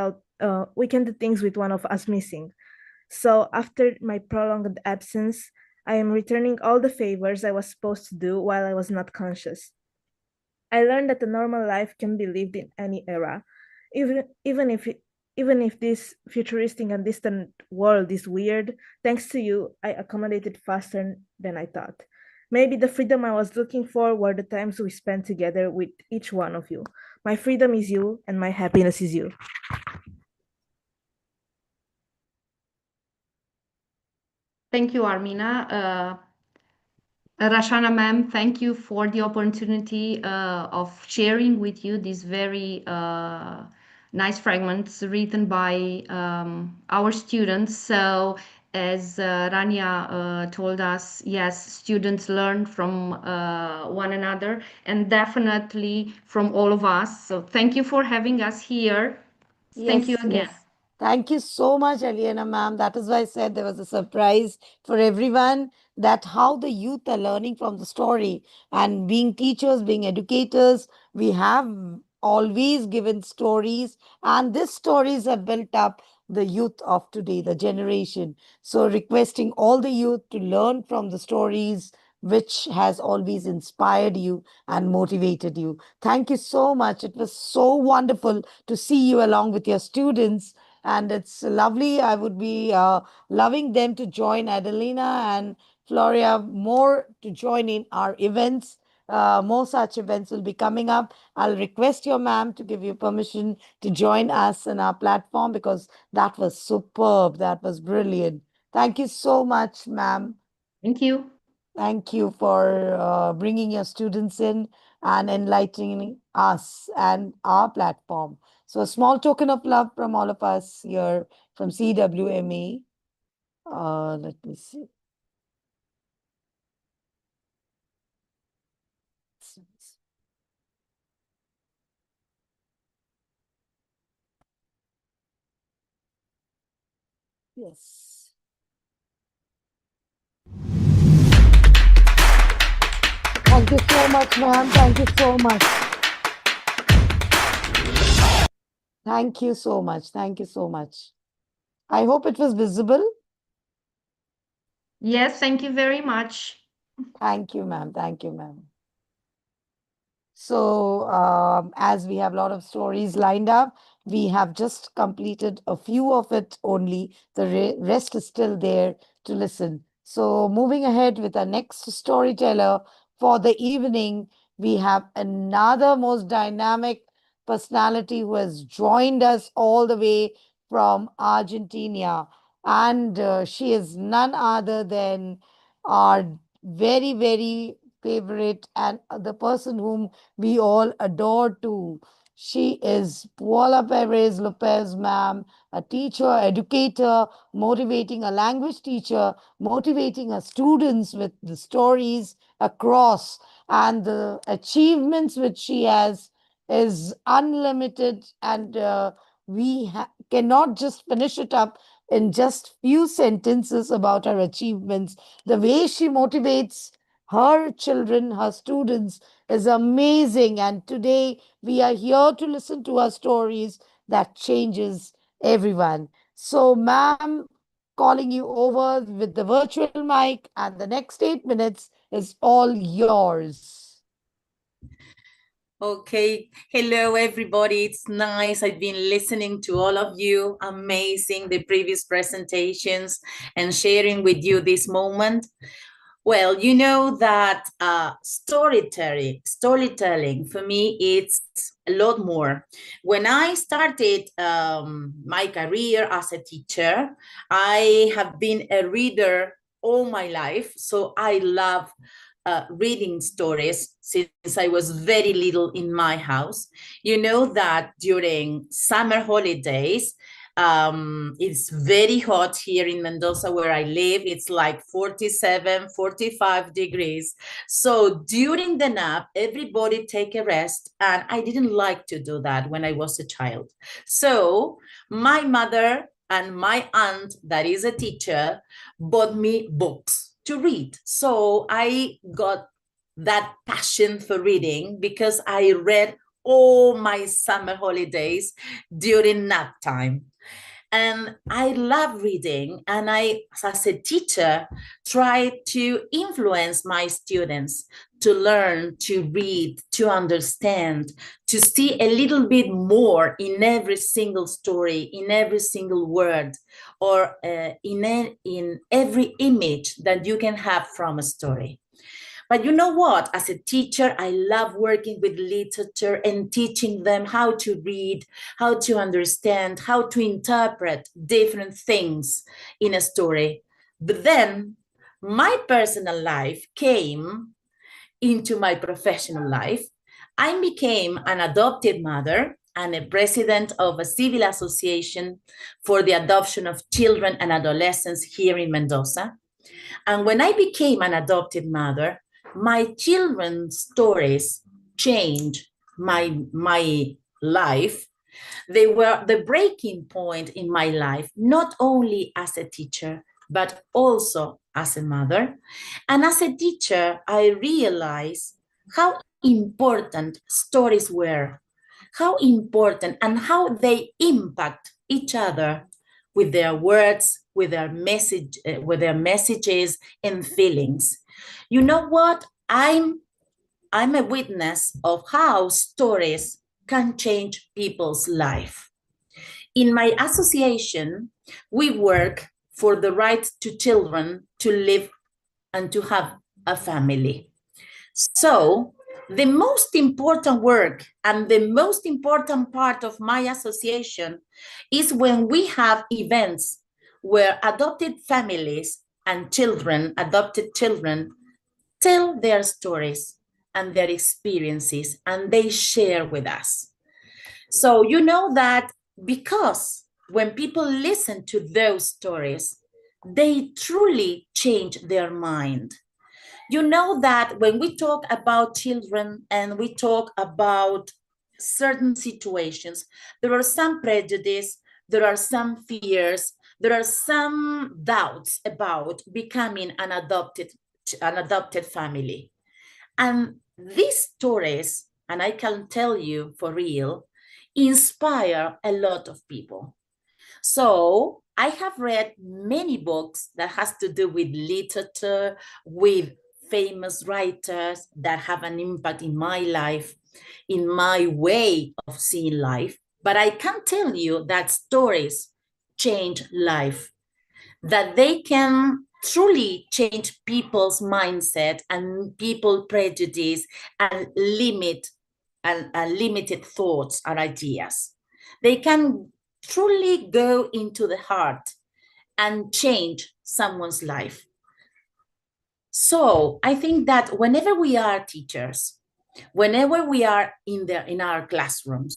one of us missing. So after my prolonged absence, I am returning all the favors I was supposed to do while I was not conscious. I learned that a normal life can be lived in any era, even even if it, even if this futuristic and distant world is weird. Thanks to you, I accommodated faster than I thought. Maybe the freedom I was looking for were the times we spent together with each one of you. My freedom is you, and my happiness is you. Thank you, Armina. Rashana ma'am, thank you for the opportunity of sharing with you these very nice fragments written by our students. So as Rania told us, yes, students learn from one another and definitely from all of us. So thank you for having us here. Thank you Yes, again. yes. Thank you so much, Aliana ma'am. That is why I said there was a surprise for everyone, that how the youth are learning from the story. And being teachers, being educators, we have always given stories, and these stories have built up the youth of today, the generation. So requesting all the youth to learn from the stories which has always inspired you and motivated you. Thank you so much. It was so wonderful to see you along with your students. And it's lovely. I would be loving them to join Adelina and Floria more to join in our events. More such events will be coming up. I'll request your ma'am to give you permission to join us in our platform, because that was superb. That was brilliant. Thank you so much, ma'am. Thank you. Thank you for bringing your students in and enlightening us and our platform. So, a small token of love from all of us here from CWME. Let me see. Yes. Thank you so much, ma'am. Thank you so much. Thank you so much. Thank you so much. I hope it was visible. Yes, thank you very much. Thank you, ma'am. Thank you, ma'am. So, as we have a lot of stories lined up, we have just completed a few of it only. The rest is still there to listen. So, moving ahead with our next storyteller for the evening, we have another most dynamic personality who has joined us all the way from Argentina. And she is none other than our very, very favorite and the person whom we all adore too. She is Paula Perez Lopez, ma'am, a teacher, educator, motivating a language teacher, motivating her students with the stories across, and the achievements which she has is unlimited, and we cannot just finish it up in just few sentences about her achievements. The way she motivates her children, her students, is amazing. And today we are here to listen to her stories that changes everyone. So, ma'am, calling you over with the virtual mic, and the next 8 minutes is all yours. Okay. Hello, everybody. It's nice. I've been listening to all of you. Amazing, the previous presentations and sharing with you this moment. Well, you know that storytelling for me, it's a lot more. When I started my career as a teacher, I have been a reader all my life. So I love reading stories since I was very little in my house. You know that during summer holidays, it's very hot here in Mendoza where I live. It's like 47, 45 degrees. So during the nap, everybody take a rest. And I didn't like to do that when I was a child. So my mother and my aunt, that is a teacher, bought me books to read. So I got that passion for reading because I read all my summer holidays during nap time. And I love reading, and I, as a teacher, try to influence my students to learn to read, to understand, to see a little bit more in every single story, in every single word, or in every image that you can have from a story. But you know what? As a teacher, I love working with literature and teaching them how to read, how to understand, how to interpret different things in a story. But then my personal life came into my professional life. I became an adopted mother. and a president of a civil association for the adoption of children and adolescents here in Mendoza. And when I became an adopted mother, my children's stories changed my life. They were the breaking point in my life, not only as a teacher, but also as a mother. And as a teacher, I realized how important stories were, how important and how they impact each other with their words, with their messages and feelings. You know what? I'm a witness of how stories can change people's life. In my association, we work for the right to children to live and to have a family. So the most important work and the most important part of my association is when we have events where adopted families and children, adopted children, tell their stories and their experiences, and they share with us. So you know that because when people listen to those stories, they truly change their mind. You know that when we talk about children and we talk about certain situations, there are some prejudice, there are some fears, there are some doubts about becoming an adopted family. And these stories, and I can tell you for real, inspire a lot of people. So I have read many books that has to do with literature, with famous writers that have an impact in my life, in my way of seeing life. But I can tell you that stories change life, that they can truly change people's mindset and people prejudice and limit and limited thoughts and ideas. They can truly go into the heart and change someone's life. So I think that whenever we are teachers, whenever we are in our classrooms,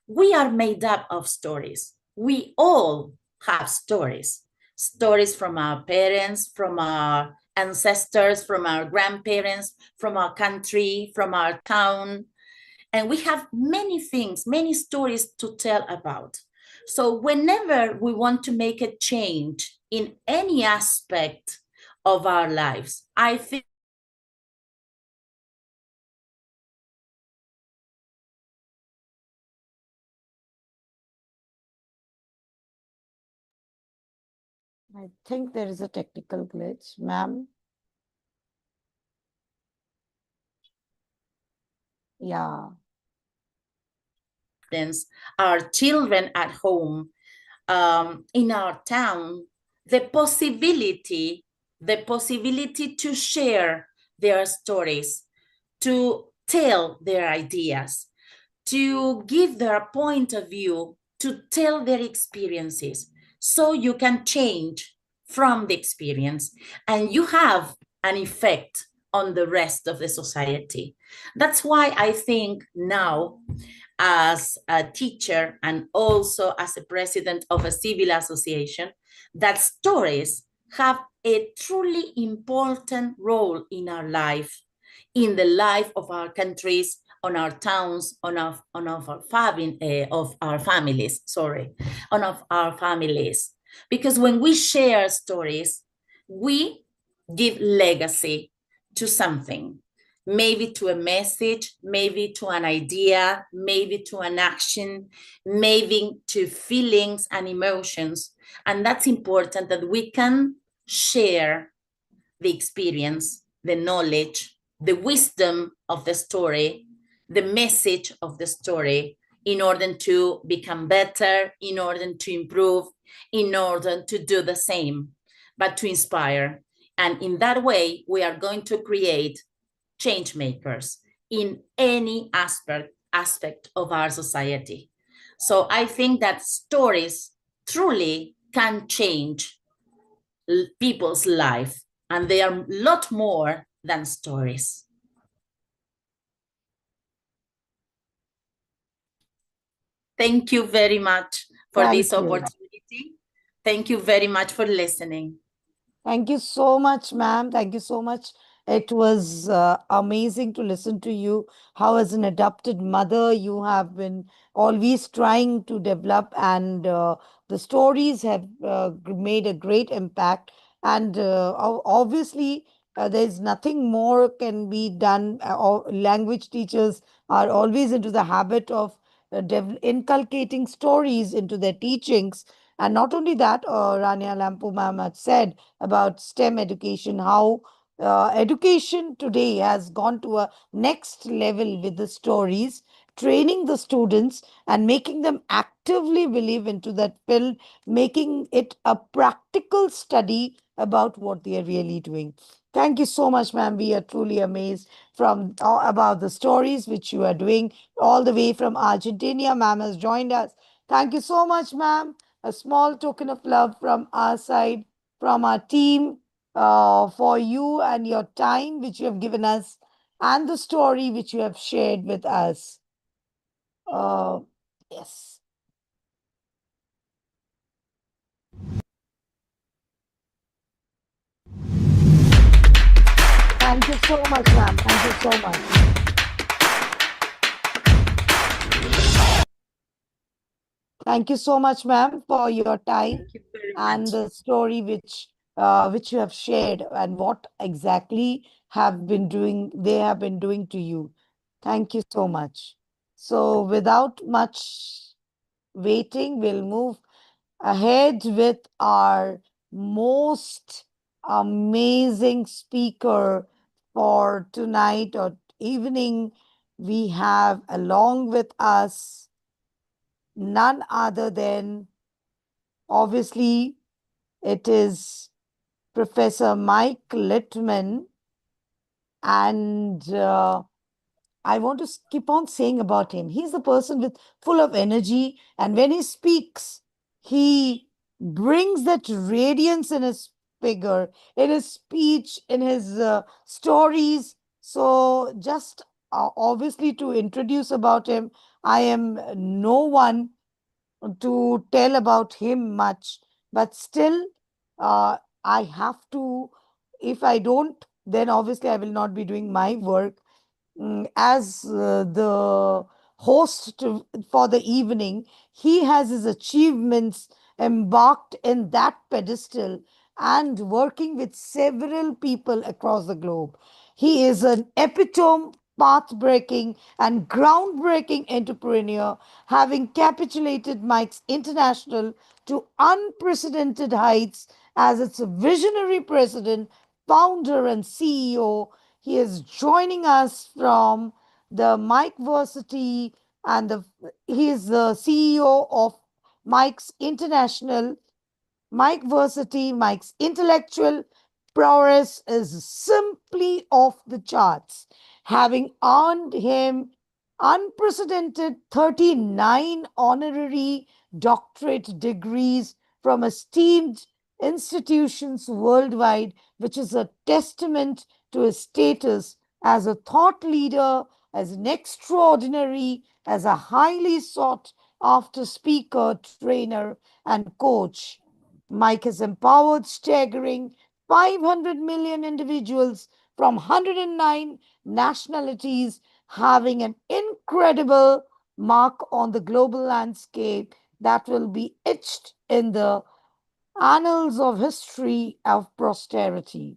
we are made up of stories. We all have stories. Stories from our parents, from our ancestors, from our grandparents, from our country, from our town. And we have many things, many stories to tell about. So whenever we want to make a change in any aspect of our lives, I think I think there is a technical glitch, ma'am. Yeah. our children at home, in our town, the possibility to share their stories, to tell their ideas, to give their point of view, to tell their experiences, so you can change from the experience and you have an effect on the rest of the society. That's why I think now, as a teacher and also as a president of a civil association, that stories have a truly important role in our life, in the life of our countries, on our towns, on our families, on our families. Because when we share stories, we give legacy to something, maybe to a message, maybe to an idea, maybe to an action, maybe to feelings and emotions. And that's important, that we can share the experience, the knowledge, the wisdom of the story, the message of the story, in order to become better, in order to improve, in order to do the same, but to inspire. And in that way, we are going to create change makers in any aspect of our society. So I think that stories truly can change people's life, and they are a lot more than stories. Thank you very much for this Thank you. opportunity. Thank you very much for listening. Thank you so much, ma'am. Thank you so much. It was amazing to listen to you. How, as an adopted mother, you have been always trying to develop, and the stories have made a great impact. And obviously, there's nothing more can be done. Language teachers are always into the habit of inculcating stories into their teachings. And not only that, Rania Lampu ma'am had said about STEM education, how education today has gone to a next level with the stories, training the students and making them actively believe into that field, making it a practical study about what they are really doing. Thank you so much, ma'am. We are truly amazed from about the stories which you are doing all the way from Argentina. Ma'am has joined us. Thank you so much, ma'am. A small token of love from our side, from our team, for you and your time which you have given us and the story which you have shared with us. Yes. Thank you so much, ma'am. Thank you so much. Thank you so much, ma'am, for your time Thank you very and much. the story which you have shared and what exactly have been doing they have been doing to you. Thank you so much. So without much waiting, we'll move ahead with our most amazing speaker for tonight or evening. We have along with us none other than, obviously, it is Professor Mike Littman. And I want to keep on saying about him. He's the person with full of energy, and when he speaks, he brings that radiance in his figure, in his speech, in his stories. So, just obviously to introduce about him, I am no one to tell about him much, but still, I have to. If I don't, then obviously I will not be doing my work. As the host for the evening, he has his achievements embarked in that pedestal and working with several people across the globe. He is an epitome, path breaking, and groundbreaking entrepreneur, having capitulated Mike's International to unprecedented heights as its visionary president, founder, and CEO. He is joining us from the Mike Versity, and he is the CEO of Mike's International. Mike Versity, Mike's intellectual prowess is simply off the charts, having earned him unprecedented 39 honorary doctorate degrees from esteemed institutions worldwide, which is a testament to his status as a thought leader, as an extraordinary, as a highly sought after speaker, trainer, and coach. Mike has empowered staggering 500 million individuals from 109 nationalities, having an incredible mark on the global landscape that will be etched in the annals of history of posterity.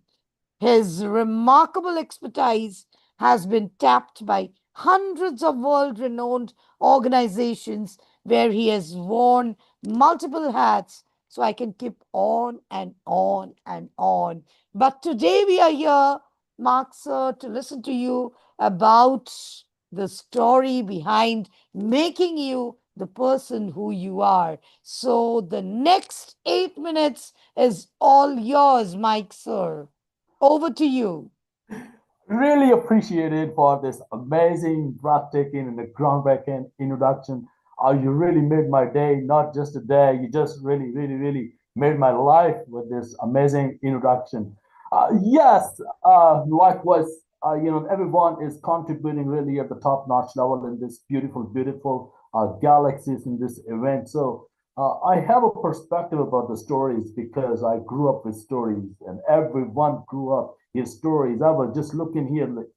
His remarkable expertise has been tapped by hundreds of world renowned organizations where he has worn multiple hats. So I can keep on and on and on. But today we are here, Mark Sir, to listen to you about the story behind making you the person who you are. So the next 8 minutes is all yours, Mike Sir. Over to you. Really appreciated for this amazing, breathtaking, and the groundbreaking introduction. You really made my day, not just a day. You just really, really, really made my life with this amazing introduction. Yes, likewise, everyone is contributing really at the top-notch level in this beautiful, beautiful galaxies in this event. So I have a perspective about the stories because I grew up with stories, and everyone grew up with stories. I was just looking here, like,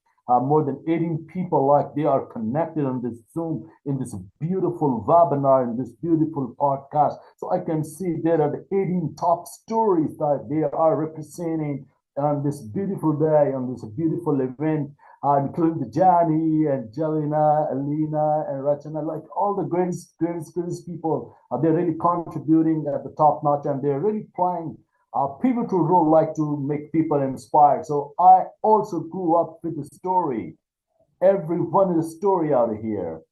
more than 18 people, like they are connected on this Zoom in this beautiful webinar, in this beautiful podcast. So I can see there are the 18 top stories that they are representing on this beautiful day, on this beautiful event, including the Johnny and Jelena, Alina, and Rachana, like all the greatest people. They're really contributing at the top notch, and they're really playing a pivotal role, like to make people inspired. So I also grew up with a story. Everyone is a story out of here.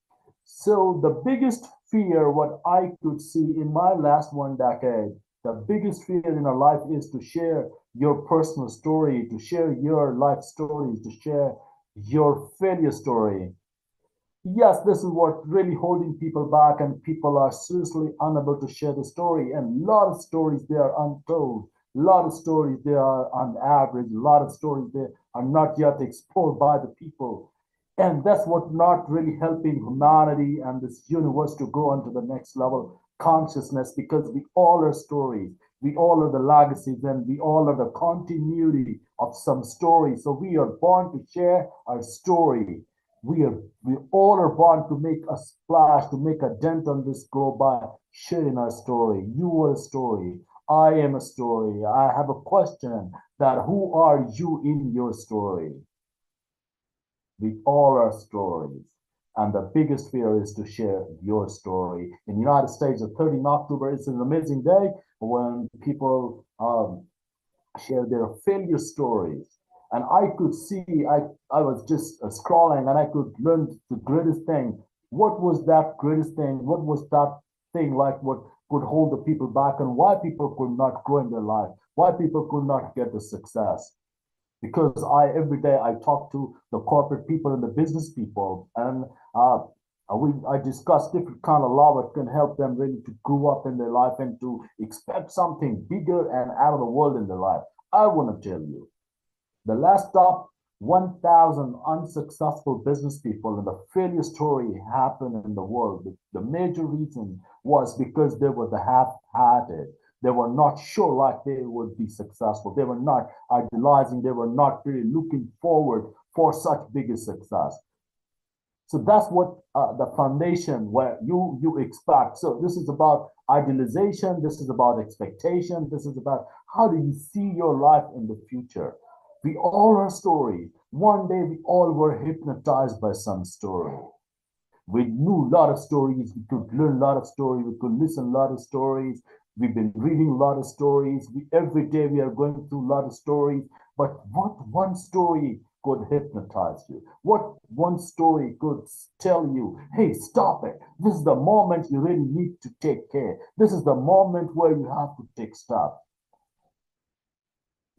So the biggest fear, what I could see in my last 1 decade, the biggest fear in our life is to share your personal story, to share your life stories, to share your failure story. Yes, this is what really holding people back, and people are seriously unable to share the story. And a lot of stories they are untold. A lot of stories they are on average. A lot of stories they are not yet explored by the people. And that's what not really helping humanity and this universe to go on to the next level consciousness, because we all are stories. We all are the legacies, and we all are the continuity of some story. So we are born to share our story. We all are born to make a splash, to make a dent on this globe by sharing our story. You are a story. I am a story. I have a question that who are you in your story? We all are stories. And the biggest fear is to share your story. In the United States, the 13th October is an amazing day when people share their failure stories. And I could see, I was just scrolling and I could learn the greatest thing. What was that greatest thing? What was that thing like what could hold the people back, and why people could not grow in their life? Why people could not get the success? Because I every day I talk to the corporate people and the business people, and I discuss different kind of law that can help them really to grow up in their life and to expect something bigger and out of the world in their life. I want to tell you, the last top 1,000 unsuccessful business people and the failure story happened in the world. The major reason was because they were the half-hearted. They were not sure like they would be successful. They were not idealizing. They were not really looking forward for such bigger success. So that's what the foundation where you expect. So this is about idealization. This is about expectation. This is about how do you see your life in the future. We all are stories. One day we all were hypnotized by some story. We knew a lot of stories. We could learn a lot of stories. We could listen a lot of stories. We've been reading a lot of stories. Every day we are going through a lot of stories. But what one story could hypnotize you? What one story could tell you, hey, stop it. This is the moment you really need to take care. This is the moment where you have to take steps.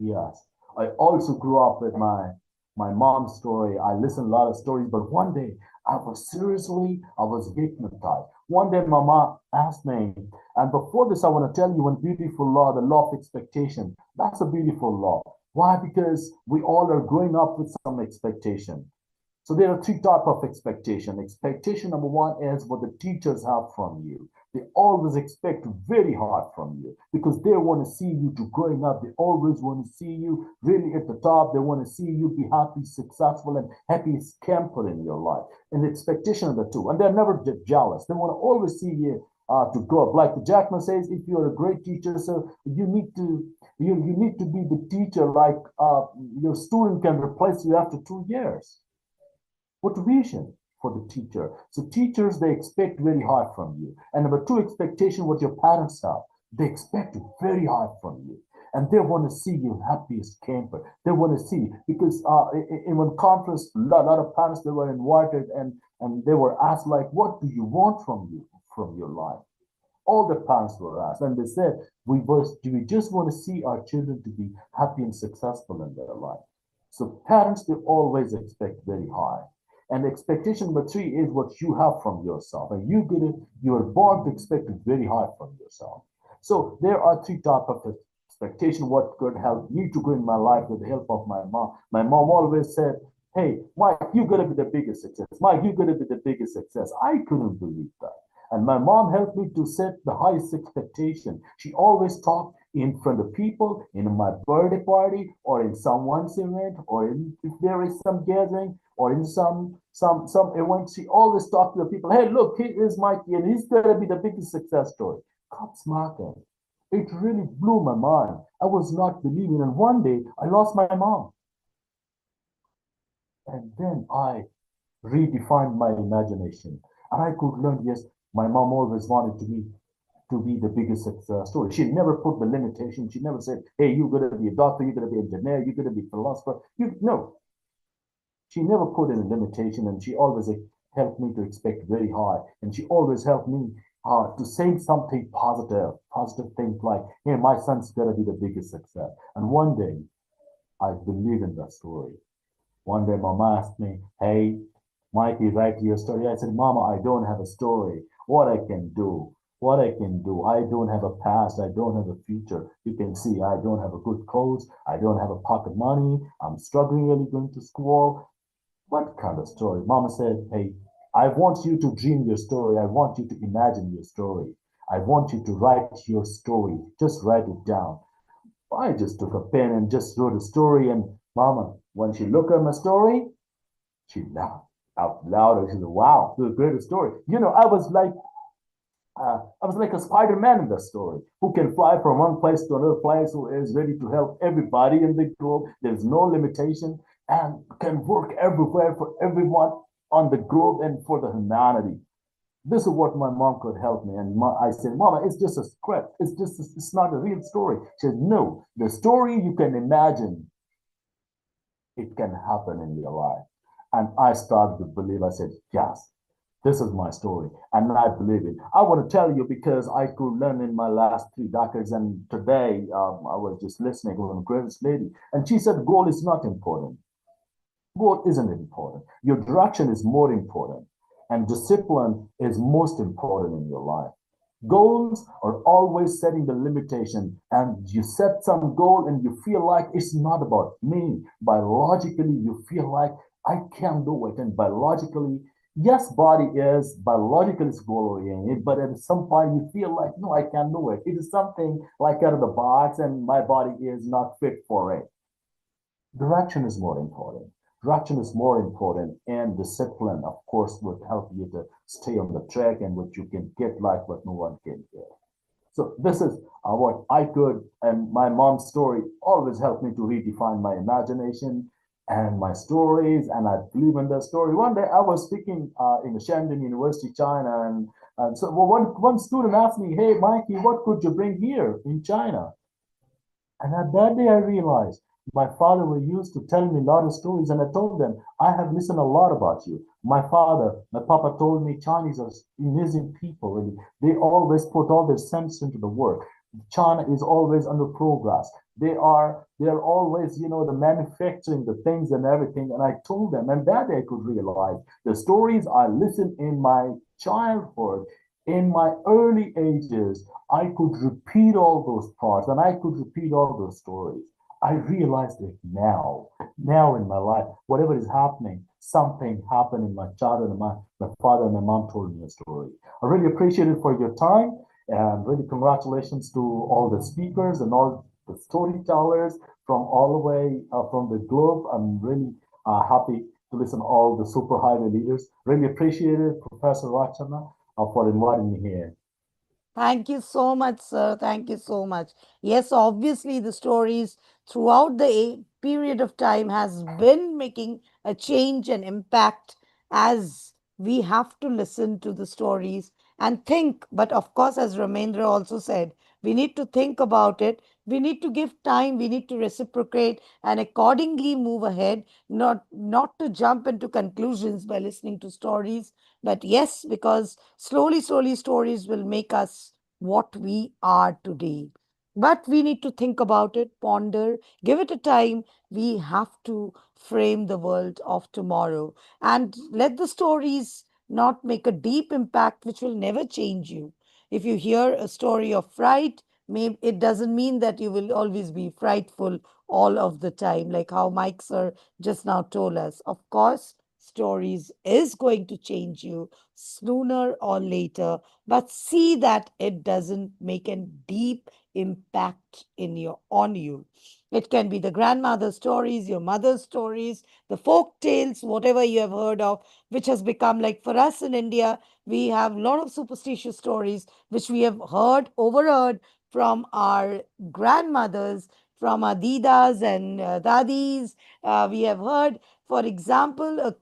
Yes. I also grew up with my mom's story. I listened a lot of stories, but one day I was hypnotized. One day my mom asked me, and before this, I want to tell you one beautiful law, the law of expectation. That's a beautiful law. Why? Because we all are growing up with some expectation. So there are three types of expectation. Expectation number one is what the teachers have from you. They always expect very hard from you because they want to see you to growing up. They always want to see you really at the top. They want to see you be happy, successful, and happy camper in your life. And the expectation of the two. And they're never jealous. They want to always see you to go up. Like the Jackman says, if you're a great teacher, so you need to be the teacher like your student can replace you after 2 years. Motivation for the teacher. So teachers, they expect very hard from you. And number two, expectation what your parents have. They expect very hard from you. And they want to see you happy as camper. They want to see, because in one conference, a lot of parents, they were invited and they were asked like, what do you want from your life? All the parents were asked, and they said, do we just want to see our children to be happy and successful in their life? So parents, they always expect very high. And expectation number three is what you have from yourself. And you get it, you are born to expect it very high from yourself. So there are three types of expectation. What could help me to grow in my life with the help of my mom. My mom always said, hey, Mike, you're gonna be the biggest success. Mike, you're gonna be the biggest success. I couldn't believe that. And my mom helped me to set the highest expectation. She always talked in front of people, in my birthday party, or in someone's event, or in, if there is some gathering, or in some event. She always talked to the people. Hey, look, here is Mikey, and he's gonna be the biggest success story. God smarter. It really blew my mind. I was not believing, and one day I lost my mom, and then I redefined my imagination. And I could learn, yes, my mom always wanted to be the biggest success story. She never put the limitation. She never said, hey, you're gonna be a doctor, you're gonna be an engineer, you're gonna be a philosopher. No. She never put in a limitation, and she always helped me to expect very high. And she always helped me to say something positive things like, hey, my son's gonna be the biggest success. And one day I believe in that story. One day, Mama asked me, hey, Mikey, write your story. I said, Mama, I don't have a story. What I can do, what I can do. I don't have a past. I don't have a future. You can see I don't have a good clothes. I don't have a pocket money. I'm struggling really going to school. What kind of story? Mama said, hey, I want you to dream your story. I want you to imagine your story. I want you to write your story. Just write it down. I just took a pen and just wrote a story. And Mama, when she looked at my story, she laughed out loud. She said, "Wow, this is a great story." I was like a Spider-Man in the story, who can fly from one place to another place, who is ready to help everybody in the globe. There's no limitation, and can work everywhere for everyone on the globe and for the humanity. This is what my mom could help me. And I said, Mama, it's just a script. It's not a real story. She said, no, the story you can imagine, it can happen in your life. And I started to believe. I said, yes, this is my story. And I believe it. I want to tell you because I could learn in my last 3 decades. And today I was just listening to a great lady. And she said, goal is not important. Goal isn't important. Your direction is more important. And discipline is most important in your life. Goals are always setting the limitation, and you set some goal and you feel like it's not about me. Biologically, you feel like I can't do it. And biologically, yes, body is biologically is goal oriented, but at some point you feel like, no, I can't do it. It is something like out of the box, and my body is not fit for it. Direction is more important. Direction is more important, and discipline, of course, would help you to stay on the track and what you can get like what no one can get. So this is what I could, and my mom's story always helped me to redefine my imagination and my stories, and I believe in the story. One day I was speaking in the Shandong University, China, and so one student asked me, "Hey, Mikey, what could you bring here in China?" And at that day, I realized my father was used to tell me a lot of stories, and I told them, I have listened a lot about you. My papa told me Chinese are amazing people, and they always put all their sense into the work. China is always under progress. They are always, the manufacturing the things and everything. And I told them, and that day I could realize the stories I listened in my childhood, in my early ages, I could repeat all those thoughts and I could repeat all those stories. I realized it now in my life, whatever is happening, something happened in my childhood, and my father and my mom told me a story. I really appreciate it for your time, and really congratulations to all the speakers and all the storytellers from all the way from the globe. I'm really happy to listen to all the super highway leaders. Really appreciate it, Professor Rachana, for inviting me here. Thank you so much, sir. Thank you so much. Yes, obviously, the stories throughout the period of time has been making a change and impact as we have to listen to the stories and think. But of course, as Ramendra also said, we need to think about it. We need to give time. We need to reciprocate and accordingly move ahead, not to jump into conclusions by listening to stories, but yes, because slowly, slowly, stories will make us what we are today. But we need to think about it, ponder, give it a time. We have to frame the world of tomorrow and let the stories not make a deep impact which will never change you. If you hear a story of fright, maybe it doesn't mean that you will always be frightful all of the time, like how Mike sir just now told us. Of course, stories is going to change you sooner or later, but see that it doesn't make a deep impact in your on you. It can be the grandmother's stories, your mother's stories, the folk tales, whatever you have heard of, which has become like for us in India, we have a lot of superstitious stories which we have heard, overheard from our grandmothers, from our didas and dadis. We have heard, for example,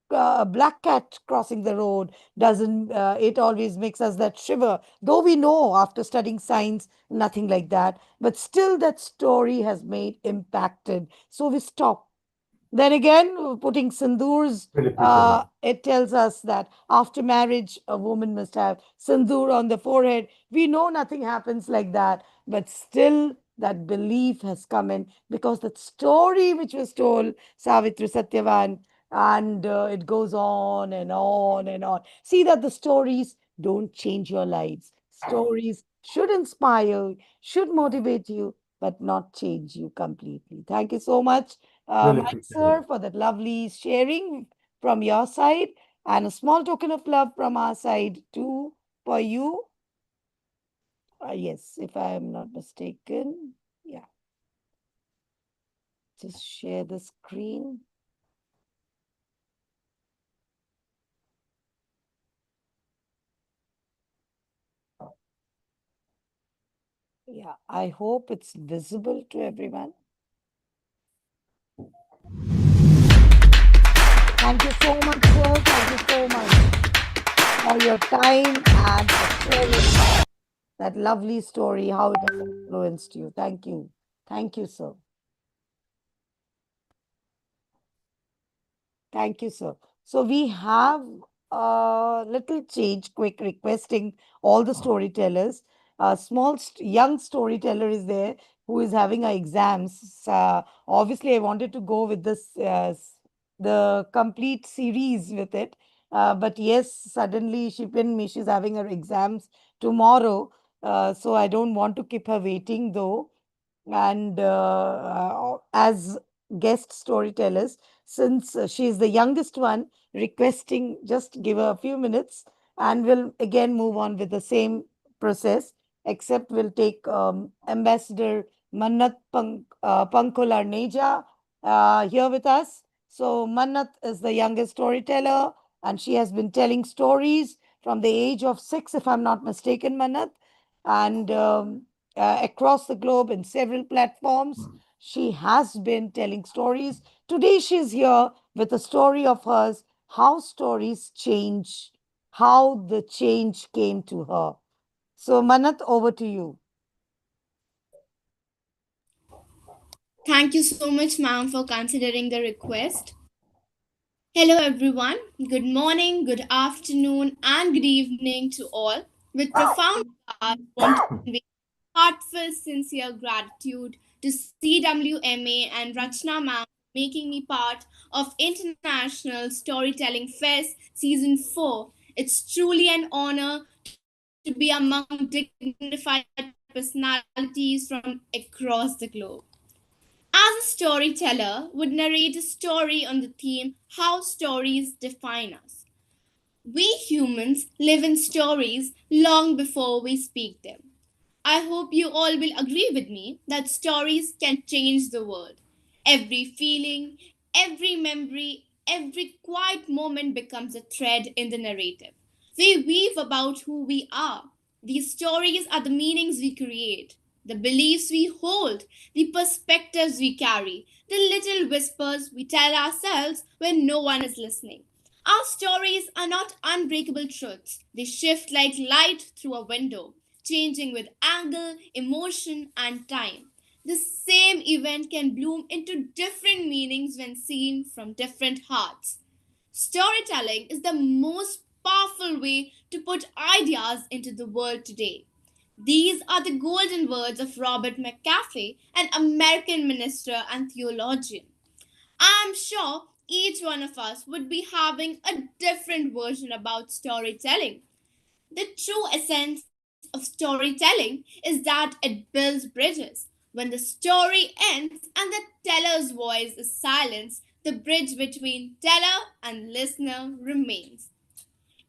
a black cat crossing the road doesn't it always makes us that shiver, though we know after studying science nothing like that, but still that story has made impacted, so we stop. Then again, putting sindoors, Really appreciate it. it tells us that after marriage, a woman must have sindoor on the forehead. We know nothing happens like that, but still that belief has come in because that story which was told, Savitri Satyavan, and it goes on and on and on. See that the stories don't change your lives. Stories should inspire, should motivate you, but not change you completely. Thank you so much, Really Mike, appreciate it. sir, for that lovely sharing from your side, and a small token of love from our side too for you. Yes, if I am not mistaken. Yeah, just share the screen. Yeah, I hope it's visible to everyone. Thank you so much, sir. Thank you so much for your time and for sharing that lovely story, how it has influenced you. Thank you. Thank you, sir. Thank you, sir. So we have a little change, quick requesting all the storytellers. A small, young storyteller is there who is having her exams. Obviously, I wanted to go with this, the complete series with it. But yes, suddenly she pinned me. She's having her exams tomorrow. So I don't want to keep her waiting though. And as guest storytellers, since she is the youngest one, requesting just give her a few minutes and we'll again move on with the same process, except we'll take Ambassador Mannat Pankolar Neja here with us. So Mannat is the youngest storyteller and she has been telling stories from the age of 6, if I'm not mistaken, Mannat. And across the globe in several platforms. She has been telling stories. Today, she's here with a story of hers, how stories change, how the change came to her. So, Manat, over to you. Thank you so much, ma'am, for considering the request. Hello, everyone. Good morning, good afternoon, and good evening to all. With profound regard, I want to convey heartfelt, sincere gratitude to CWMA and Rachna ma'am for making me part of International Storytelling Fest Season 4. It's truly an honor to be among dignified personalities from across the globe. As a storyteller, would narrate a story on the theme how stories define us. We humans live in stories long before we speak them. I hope you all will agree with me that stories can change the world. Every feeling, every memory, every quiet moment becomes a thread in the narrative. We weave about who we are. These stories are the meanings we create, the beliefs we hold, the perspectives we carry, the little whispers we tell ourselves when no one is listening. Our stories are not unbreakable truths. They shift like light through a window, changing with angle, emotion, and time. The same event can bloom into different meanings when seen from different hearts. Storytelling is the most powerful way to put ideas into the world today. These are the golden words of Robert McCaffrey, an American minister and theologian. I'm sure each one of us would be having a different version about storytelling. The true essence of storytelling is that it builds bridges. When the story ends and the teller's voice is silenced, the bridge between teller and listener remains.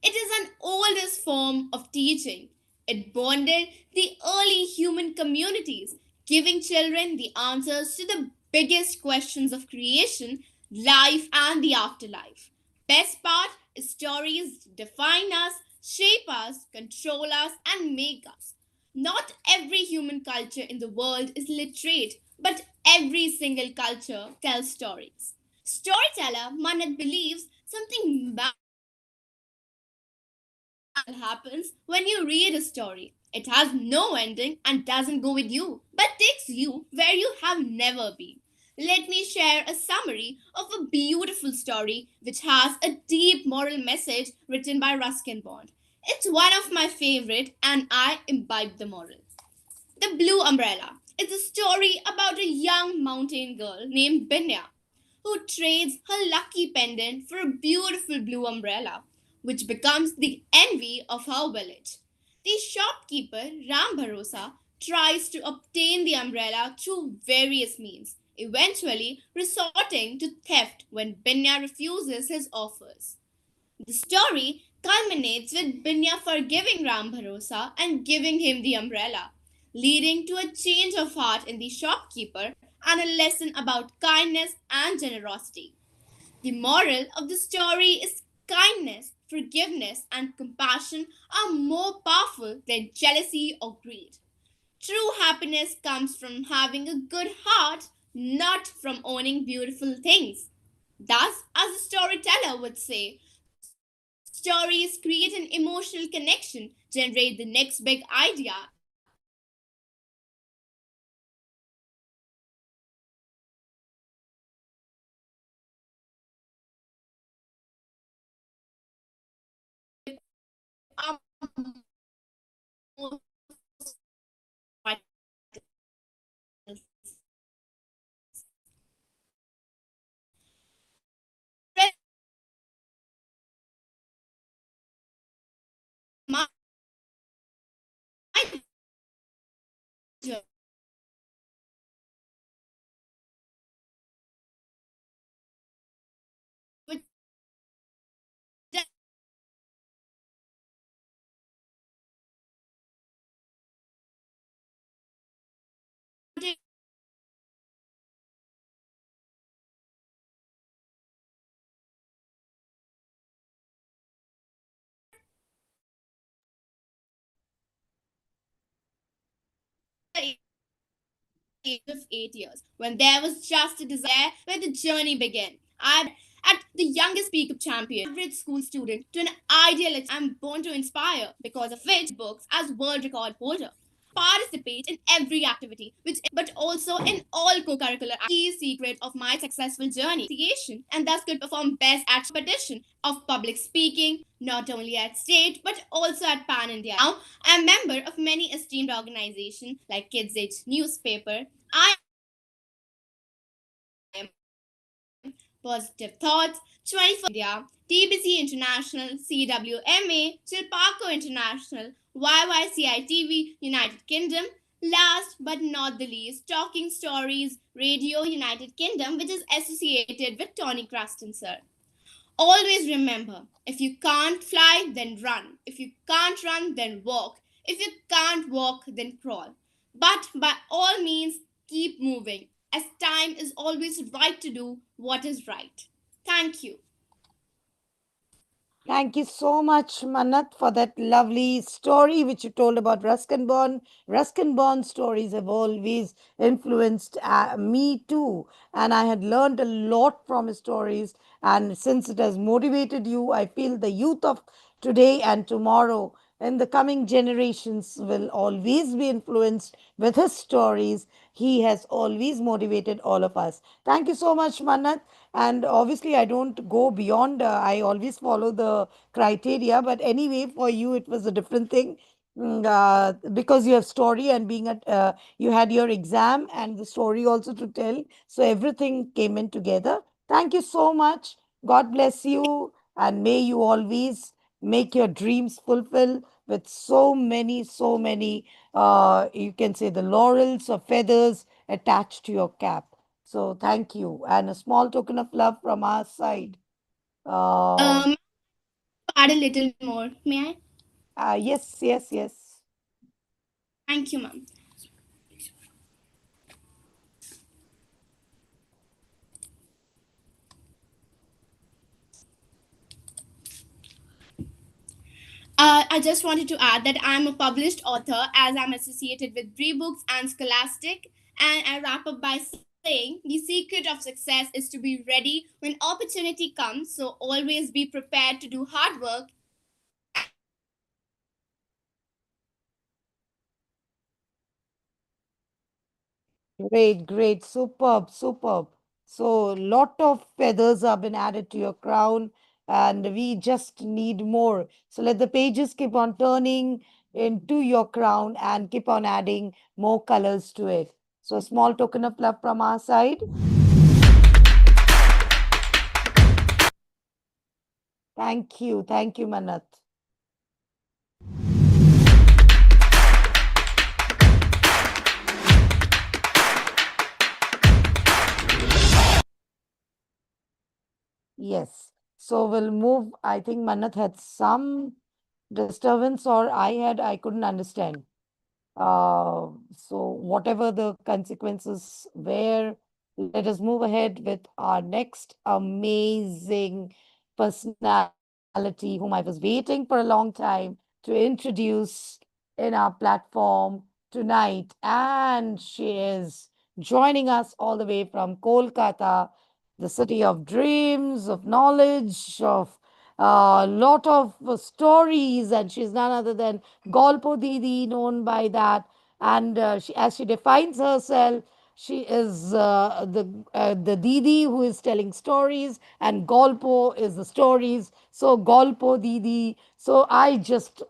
It is an oldest form of teaching. It bonded the early human communities, giving children the answers to the biggest questions of creation, life, and the afterlife. Best part is stories define us, shape us, control us, and make us. Not every human culture in the world is literate, but every single culture tells stories. Storyteller Manat believes something happens when you read a story. It has no ending and doesn't go with you, but takes you where you have never been. Let me share a summary of a beautiful story which has a deep moral message written by Ruskin Bond. It's one of my favorite and I imbibe the moral. The Blue Umbrella is a story about a young mountain girl named Binya who trades her lucky pendant for a beautiful blue umbrella, which becomes the envy of her village. The shopkeeper, Ram Bharosa, tries to obtain the umbrella through various means, eventually resorting to theft when Binya refuses his offers. The story culminates with Binya forgiving Ram Bharosa and giving him the umbrella, leading to a change of heart in the shopkeeper and a lesson about kindness and generosity. The moral of the story is kindness, forgiveness, and compassion are more powerful than jealousy or greed. True happiness comes from having a good heart, not from owning beautiful things. Thus, as a storyteller would say, stories create an emotional connection, generate the next big idea, and keep us moving forward. Stories are more powerful than jealousy or greed. True happiness comes from having a good heart, not from owning beautiful things. Thus, as a storyteller would say, stories create an emotional connection, generate the next big idea, and keep us moving forward. Stories are more powerful than jealousy or greed. My journey began at the age of 8 years, when there was just a desire where the journey began. I at the youngest peak of champion, average school student, to an ideal I'm born to inspire, because of which books as world record holder. Participate in every activity, which but also in all co-curricular key secret of my successful journey, and thus could perform best at competition of public speaking, not only at state but also at Pan India. Now, I'm a member of many esteemed organizations like Kids Age newspaper. I am Positive Thoughts, 24 India, TBC International, CWMA, Chilpaco International, YYCI-TV, United Kingdom. Last but not the least, Talking Stories, Radio United Kingdom, which is associated with Tony Craston, sir. Always remember, if you can't fly, then run. If you can't run, then walk. If you can't walk, then crawl. But by all means, keep moving, as time is always right to do what is right. Thank you. Thank you so much, Manat, for that lovely story which you told about Ruskin Bond. Ruskin Bond stories have always influenced me too. And I had learned a lot from his stories. And since it has motivated you, I feel the youth of today and tomorrow and the coming generations will always be influenced with his stories. He has always motivated all of us. Thank you so much, Manat. And obviously, I don't go beyond, I always follow the criteria. But anyway, for you, it was a different thing. Because you have story and being at you had your exam and the story also to tell, so everything came in together. Thank you so much. God bless you, and may you always make your dreams fulfill with so many, you can say, the laurels or feathers attached to your cap. So thank you. And a small token of love from our side. Add a little more, may I? Yes, yes, yes. Thank you, ma'am. I just wanted to add that I'm a published author as I'm associated with Bree Books and Scholastic. And I wrap up by saying the secret of success is to be ready when opportunity comes. So always be prepared to do hard work and always be prepared to learn from mistakes. Great, great, superb, superb. So, lot of feathers have been added to your crown, and we just need more. So, let the pages keep on turning into your crown and keep on adding more colors to it. So, a small token of love from our side. Thank you, Manat. Yes. So we'll move. I think Manat had some disturbance, or I couldn't understand. So whatever the consequences were, let us move ahead with our next amazing personality whom I was waiting for a long time to introduce in our platform tonight. And she is joining us all the way from Kolkata, the city of dreams, of knowledge, of a lot of stories. And she's none other than Golpo Didi, known by that. And as she defines herself, she is the Didi who is telling stories, and Golpo is the stories. So Golpo Didi. So I'm just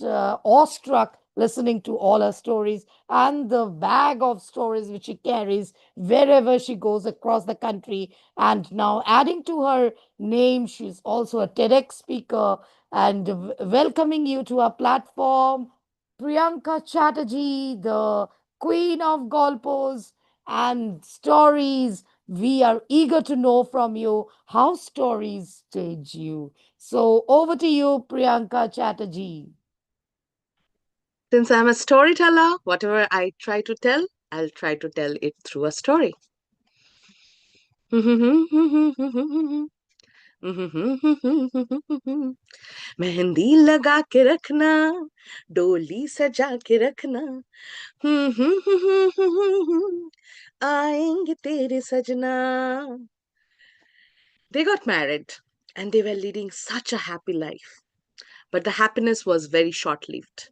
awestruck listening to all her stories and the bag of stories which she carries wherever she goes across the country. And now adding to her name, she's also a TEDx speaker. And welcoming you to our platform, Priyanka Chatterjee, the queen of golpos and stories. We are eager to know from you how stories stage you. So over to you, Priyanka Chatterjee. Since I'm a storyteller, whatever I try to tell, I'll try to tell it through a story. Mehndi लगा के रखना, डोली सजा के रखना, आएंगे तेरे सजना. They got married and they were leading such a happy life. But the happiness was very short lived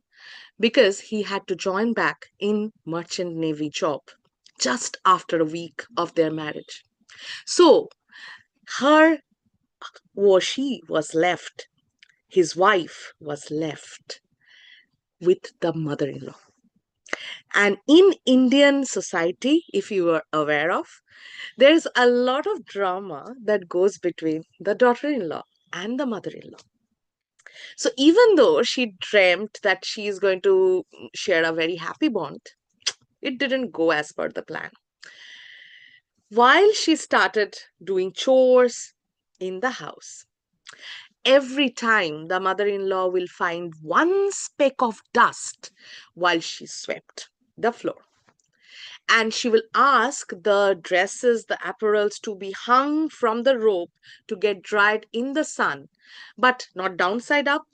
because he had to join back in merchant navy job just after a week of their marriage. So her or she was left, his wife was left with the mother-in-law. And in Indian society, if you are aware of, there's a lot of drama that goes between the daughter-in-law and the mother-in-law. So even though she dreamt that she is going to share a very happy bond, it didn't go as per the plan. While she started doing chores in the house, every time the mother-in-law will find one speck of dust while she swept the floor. And she will ask the dresses, the apparels to be hung from the rope to get dried in the sun, but not downside up,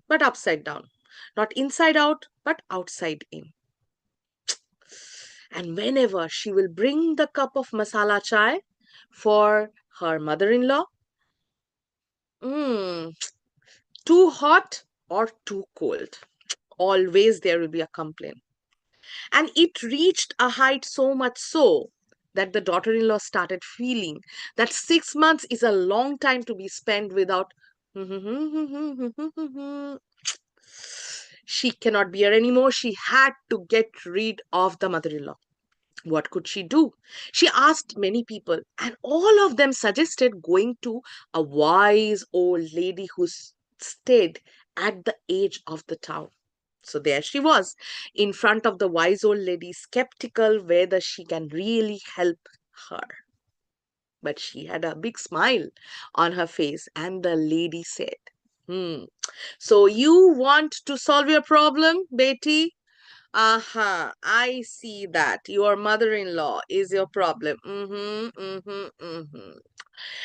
but upside down. Not inside out, but outside in. And whenever she will bring the cup of masala chai for her mother-in-law, too hot or too cold, always there will be a complaint. And it reached a height so much so that the daughter-in-law started feeling that 6 months is a long time to be spent without. She cannot bear anymore. She had to get rid of the mother-in-law. What could she do? She asked many people, and all of them suggested going to a wise old lady who stayed at the edge of the town. So there she was, in front of the wise old lady, skeptical whether she can really help her. But she had a big smile on her face, and the lady said, so you want to solve your problem, Betty? Aha, I see that. Your mother-in-law is your problem.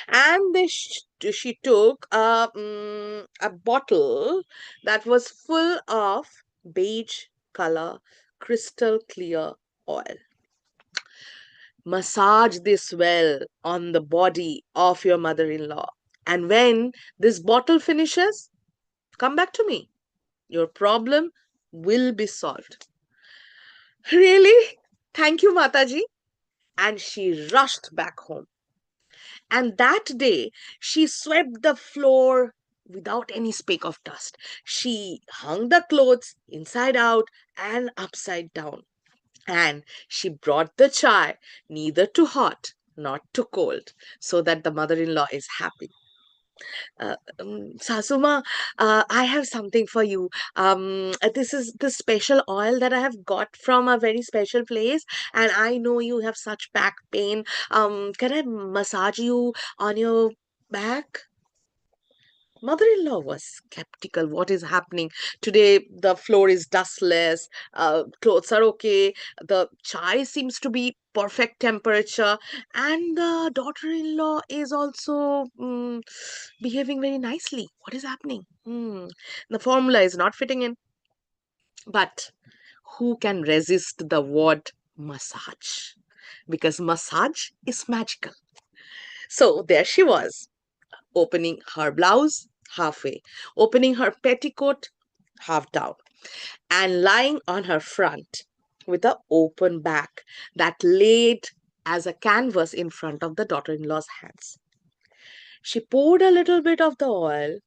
And she took a bottle that was full of beige color, crystal clear oil. Massage this well on the body of your mother-in-law. And when this bottle finishes, come back to me. Your problem will be solved. Really? Thank you, Mataji. And she rushed back home. And that day, she swept the floor without any speck of dust. She hung the clothes inside out and upside down. And she brought the chai neither too hot nor too cold, so that the mother-in-law is happy. Sasuma, I have something for you. This is the special oil that I have got from a very special place, and I know you have such back pain. Can I massage you on your back? Mother-in-law was skeptical. What is happening today? The floor is dustless, clothes are okay, the chai seems to be perfect temperature, and the daughter-in-law is also behaving very nicely. What is happening? The formula is not fitting in. But who can resist the word massage? Because massage is magical. So there she was, opening her blouse halfway, opening her petticoat half down, and lying on her front with an open back that laid as a canvas in front of the daughter in law's hands. She poured a little bit of the oil.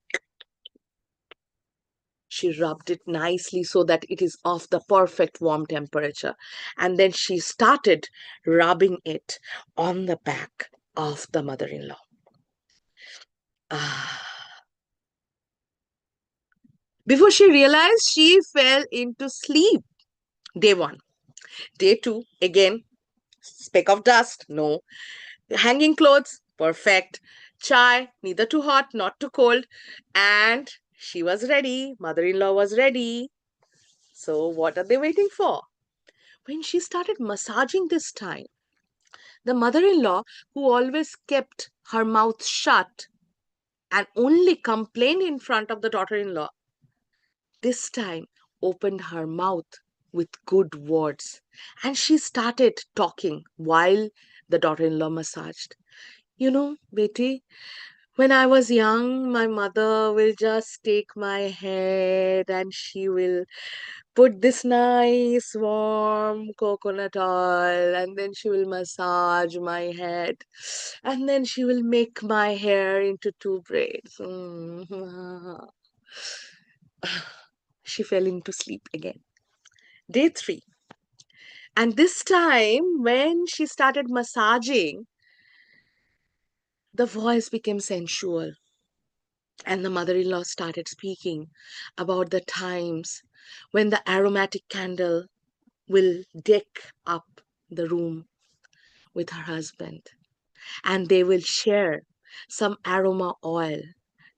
She rubbed it nicely so that it is of the perfect warm temperature. And then she started rubbing it on the back of the mother in law. Before she realized, she fell into sleep. Day one. Day two, again, speck of dust, no. Hanging clothes, perfect. Chai, neither too hot, not too cold. And she was ready. Mother-in-law was ready. So what are they waiting for? When she started massaging this time, the mother-in-law, who always kept her mouth shut and only complained in front of the daughter-in-law, this time opened her mouth with good words, and she started talking while the daughter-in-law massaged. You know, Betty, when I was young, my mother will just take my head and she will put this nice warm coconut oil, and then she will massage my head, and then she will make my hair into two braids. She fell into sleep again. Day three. And this time, when she started massaging, the voice became sensual. And the mother in law started speaking about the times when the aromatic candle will deck up the room with her husband, and they will share some aroma oil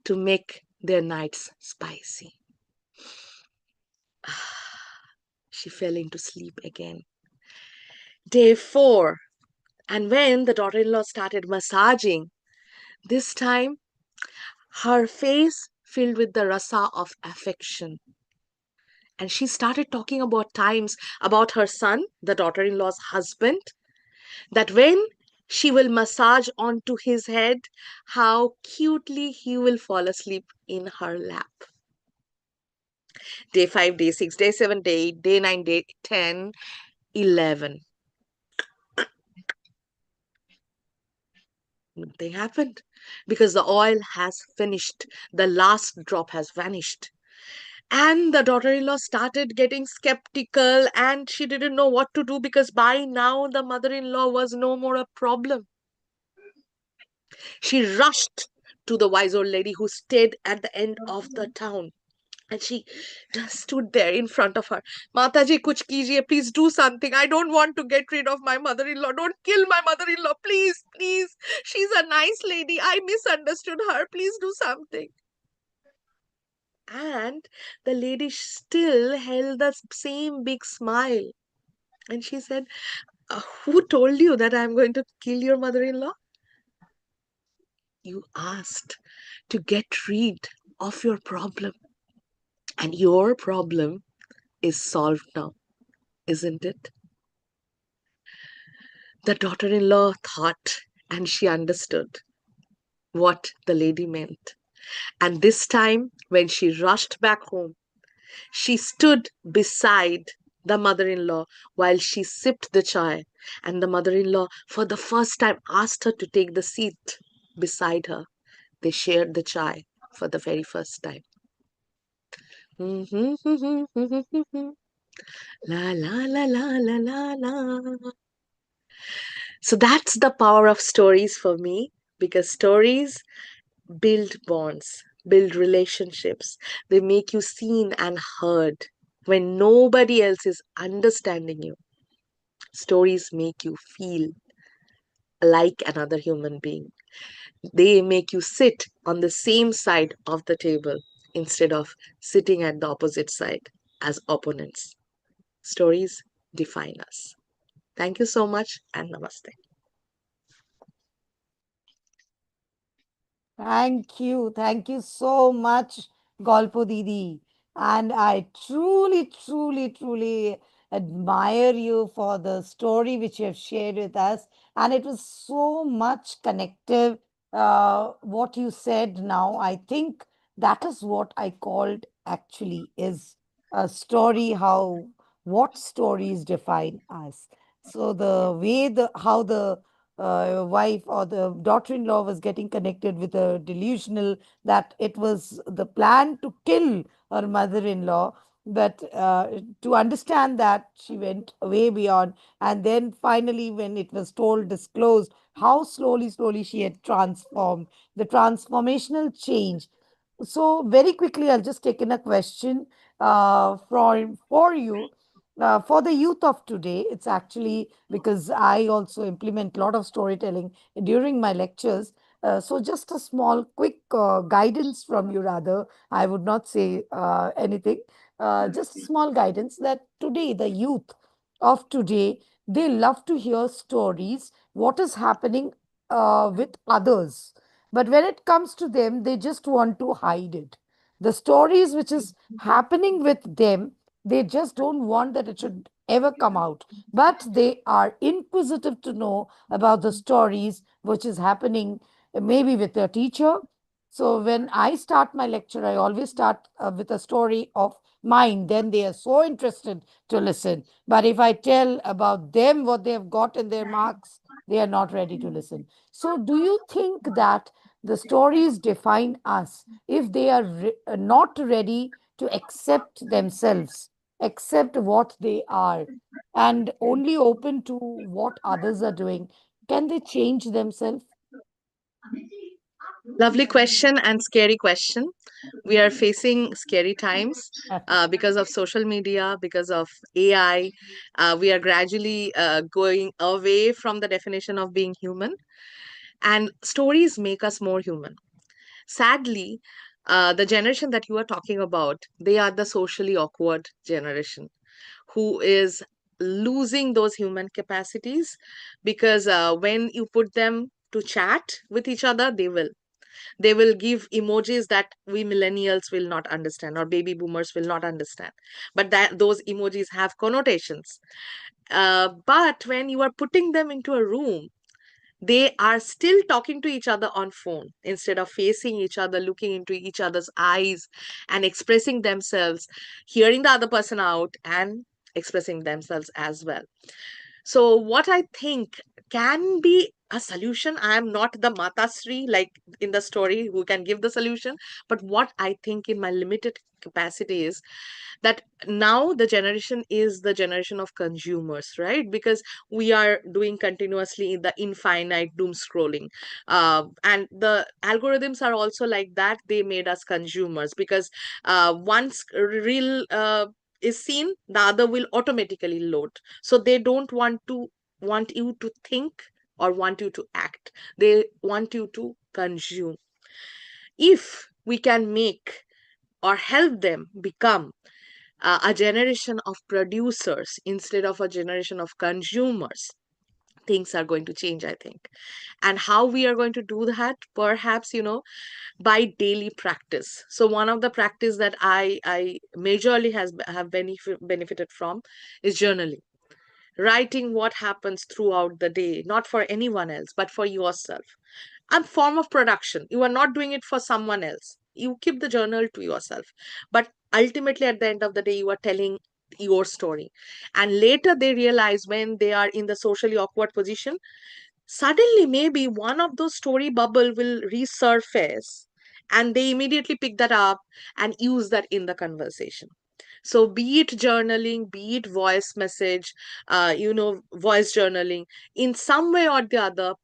to make their nights spicy. She fell into sleep again. Day four. And when the daughter in law started massaging, this time her face filled with the rasa of affection. And she started talking about times about her son, the daughter in law's husband, that when she will massage onto his head, how cutely he will fall asleep in her lap. Day 5, day 6, day 7, day 8, day 9, day 10, 11. Nothing happened because the oil has finished. The last drop has vanished. And the daughter-in-law started getting skeptical, and she didn't know what to do because by now the mother-in-law was no more a problem. She rushed to the wise old lady who stayed at the end of the town. And she just stood there in front of her. Mataji, kuch kijiye, please do something. I don't want to get rid of my mother-in-law. Don't kill my mother-in-law, please, please. She's a nice lady. I misunderstood her. Please do something. And the lady still held the same big smile. And she said, who told you that I'm going to kill your mother-in-law? You asked to get rid of your problem. And your problem is solved now, isn't it? The daughter in law thought and she understood what the lady meant. And this time, when she rushed back home, she stood beside the mother in law while she sipped the chai. And the mother in law, for the first time, asked her to take the seat beside her. They shared the chai for the very first time. La la la la la la la. So that's the power of stories for me, because stories build bonds, build relationships. They make you seen and heard when nobody else is understanding you. Stories make you feel like another human being. They make you sit on the same side of the table instead of sitting at the opposite side as opponents. Stories define us. Thank you so much and namaste. Thank you. Thank you so much, Golpo Didi. And I truly, truly, truly admire you for the story which you have shared with us. And it was so much connective, what you said now. I think that is what I called actually is a story, how what stories define us. So the way how the wife or the daughter-in-law was getting connected with a delusional that it was the plan to kill her mother-in-law, but to understand that she went way beyond, and then finally when it was told, disclosed, how slowly she had transformed, the transformational change. So very quickly I'll just take in a question for you. For the youth of today, it's actually because I also implement a lot of storytelling during my lectures. So, just a small, quick guidance from you, rather. I would not say anything, just a small guidance that today, the youth of today, they love to hear stories, what is happening with others. But when it comes to them, they just want to hide it. The stories which is happening with them, they just don't want that it should ever come out. But they are inquisitive to know about the stories which is happening maybe with their teacher. So when I start my lecture, I always start with a story of mine. Then they are so interested to listen. But if I tell about them, what they have got in their marks, they are not ready to listen. So do you think that the stories define us if they are not ready to accept themselves, accept what they are, and only open to what others are doing? Can they change themselves? Lovely question and scary question. We are facing scary times because of social media, because of AI. We are gradually going away from the definition of being human, and stories make us more human. Sadly, the generation that you are talking about, they are the socially awkward generation who is losing those human capacities, because when you put them to chat with each other, they will give emojis that we millennials will not understand or baby boomers will not understand, but that those emojis have connotations. But when you are putting them into a room, they are still talking to each other on phone instead of facing each other, looking into each other's eyes and expressing themselves, hearing the other person out and expressing themselves as well. So what I think can be a solution. I am not the Matasri like in the story who can give the solution. But what I think in my limited capacity is that now the generation is the generation of consumers, right? Because we are doing continuously the infinite doom scrolling. And the algorithms are also like that. They made us consumers because once real is seen, the other will automatically load. So they don't want you to think or want you to act. They want you to consume. If we can make or help them become a generation of producers instead of a generation of consumers, things are going to change, I think. And how we are going to do that, perhaps, by daily practice. So one of the practice that I majorly have benefited from is journaling, writing what happens throughout the day, not for anyone else but for yourself. A form of production. You are not doing it for someone else. You keep the journal to yourself, but ultimately at the end of the day you are telling your story. And later they realize, when they are in the socially awkward position, suddenly maybe one of those story bubble will resurface, and they immediately pick that up and use that in the conversation. So be it journaling, be it voice message, voice journaling, in some way or the other,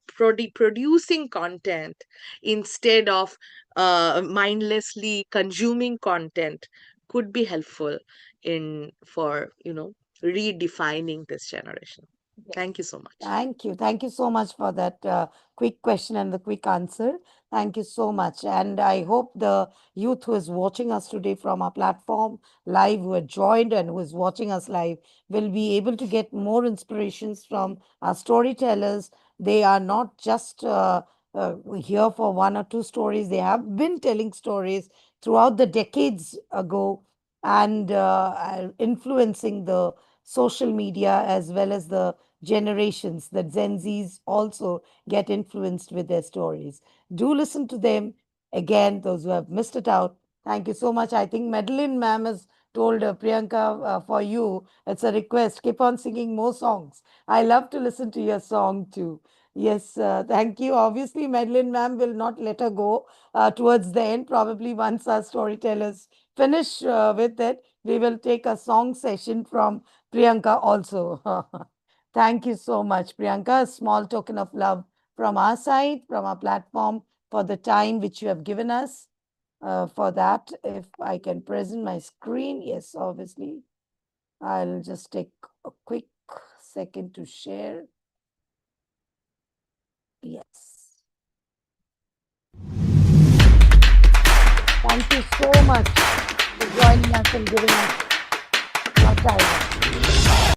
producing content instead of mindlessly consuming content could be helpful in for redefining this generation. Thank you so much. Thank you. Thank you so much for that quick question and the quick answer. Thank you so much. And I hope the youth who is watching us today from our platform live, who are joined and who is watching us live, will be able to get more inspirations from our storytellers. They are not just here for one or two stories, they have been telling stories throughout the decades ago and influencing the social media as well as the generations. The Gen Zs also get influenced with their stories. Do listen to them. Again, those who have missed it out, thank you so much. I think Madeline ma'am has told Priyanka for you, it's a request. Keep on singing more songs. I love to listen to your song too. Yes, thank you. Obviously, Madeline ma'am will not let her go towards the end. Probably once our storytellers finish with it, we will take a song session from Priyanka also. Thank you so much, Priyanka. A small token of love from our side, from our platform, for the time which you have given us. For that, if I can present my screen, yes, obviously. I'll just take a quick second to share. Yes. Thank you so much for joining us and giving us your time.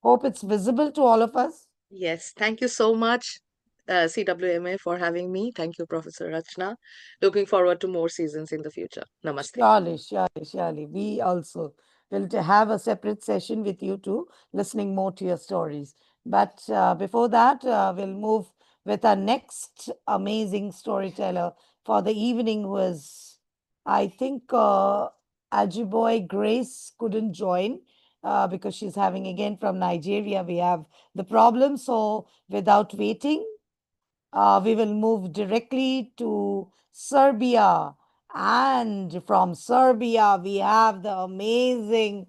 Hope it's visible to all of us. Yes, thank you so much, CWMA, for having me. Thank you, Professor Rachna. Looking forward to more seasons in the future. Namaste. Surely, surely, surely. We also will have a separate session with you too, listening more to your stories. But before that, we'll move with our next amazing storyteller for the evening, who is, I think, Ajiboy Grace couldn't join because she's having, again, from Nigeria. We have the problem. So without waiting, we will move directly to Serbia. And from Serbia, we have the amazing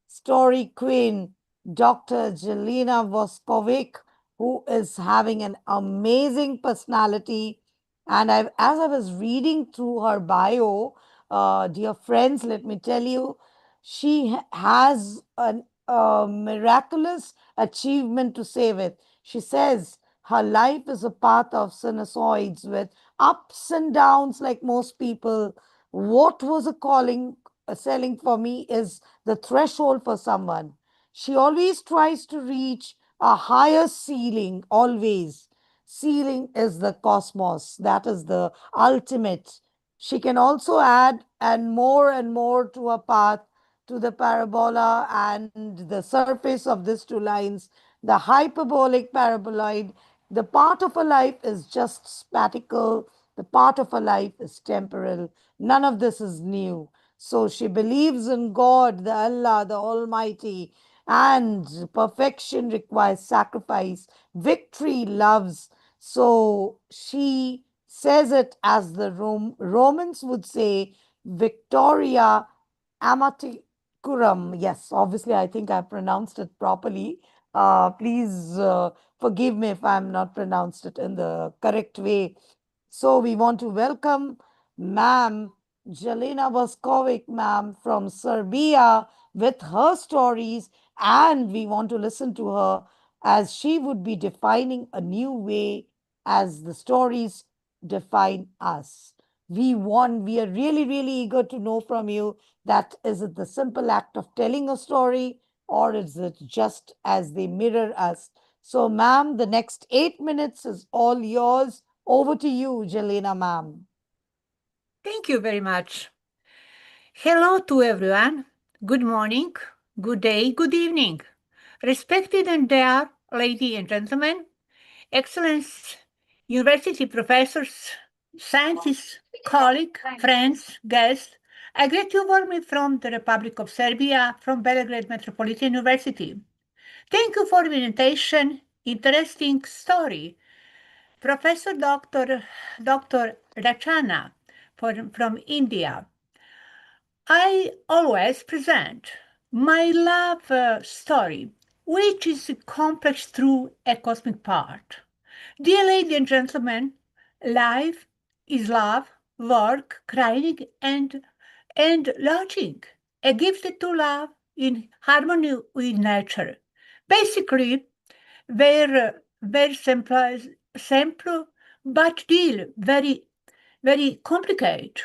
story queen, Dr. Jelena Voskovic, who is having an amazing personality. And as I was reading through her bio, dear friends, let me tell you, she has a miraculous achievement to say with. She says, her life is a path of sinusoids with ups and downs, like most people. What was a calling, selling for me is the threshold for someone. She always tries to reach a higher ceiling, always. Ceiling is the cosmos, that is the ultimate. She can also add and more to a path, to the parabola and the surface of these two lines, the hyperbolic paraboloid. The part of a life is just spatial, the part of a life is temporal. None of this is new. So she believes in God, the Allah, the Almighty, And perfection requires sacrifice. Victory loves. So she says it as the Romans would say, Victoria Amaticurum. Yes, obviously, I think I pronounced it properly. Please forgive me if I'm not pronounced it in the correct way. So we want to welcome Ma'am Jelena Voskovic, ma'am, from Serbia with her stories, and we want to listen to her as she would be defining a new way as the stories define us. We are really, really eager to know from you that is it the simple act of telling a story or is it just as they mirror us? So, ma'am, the next 8 minutes is all yours. Over to you, Jelena, ma'am. Thank you very much. Hello to everyone. Good morning, good day, good evening. Respected and dear ladies and gentlemen, excellence, university professors, scientists, colleagues, friends, guests, I greet you warmly from the Republic of Serbia, from Belgrade Metropolitan University. Thank you for the invitation. Interesting story. Professor Dr. Rachana from India. I always present my love story, which is complex through a cosmic part. Dear ladies and gentlemen, life is love, work, crying, and lodging, a gift to love in harmony with nature. Basically, very simple, but still very complicated.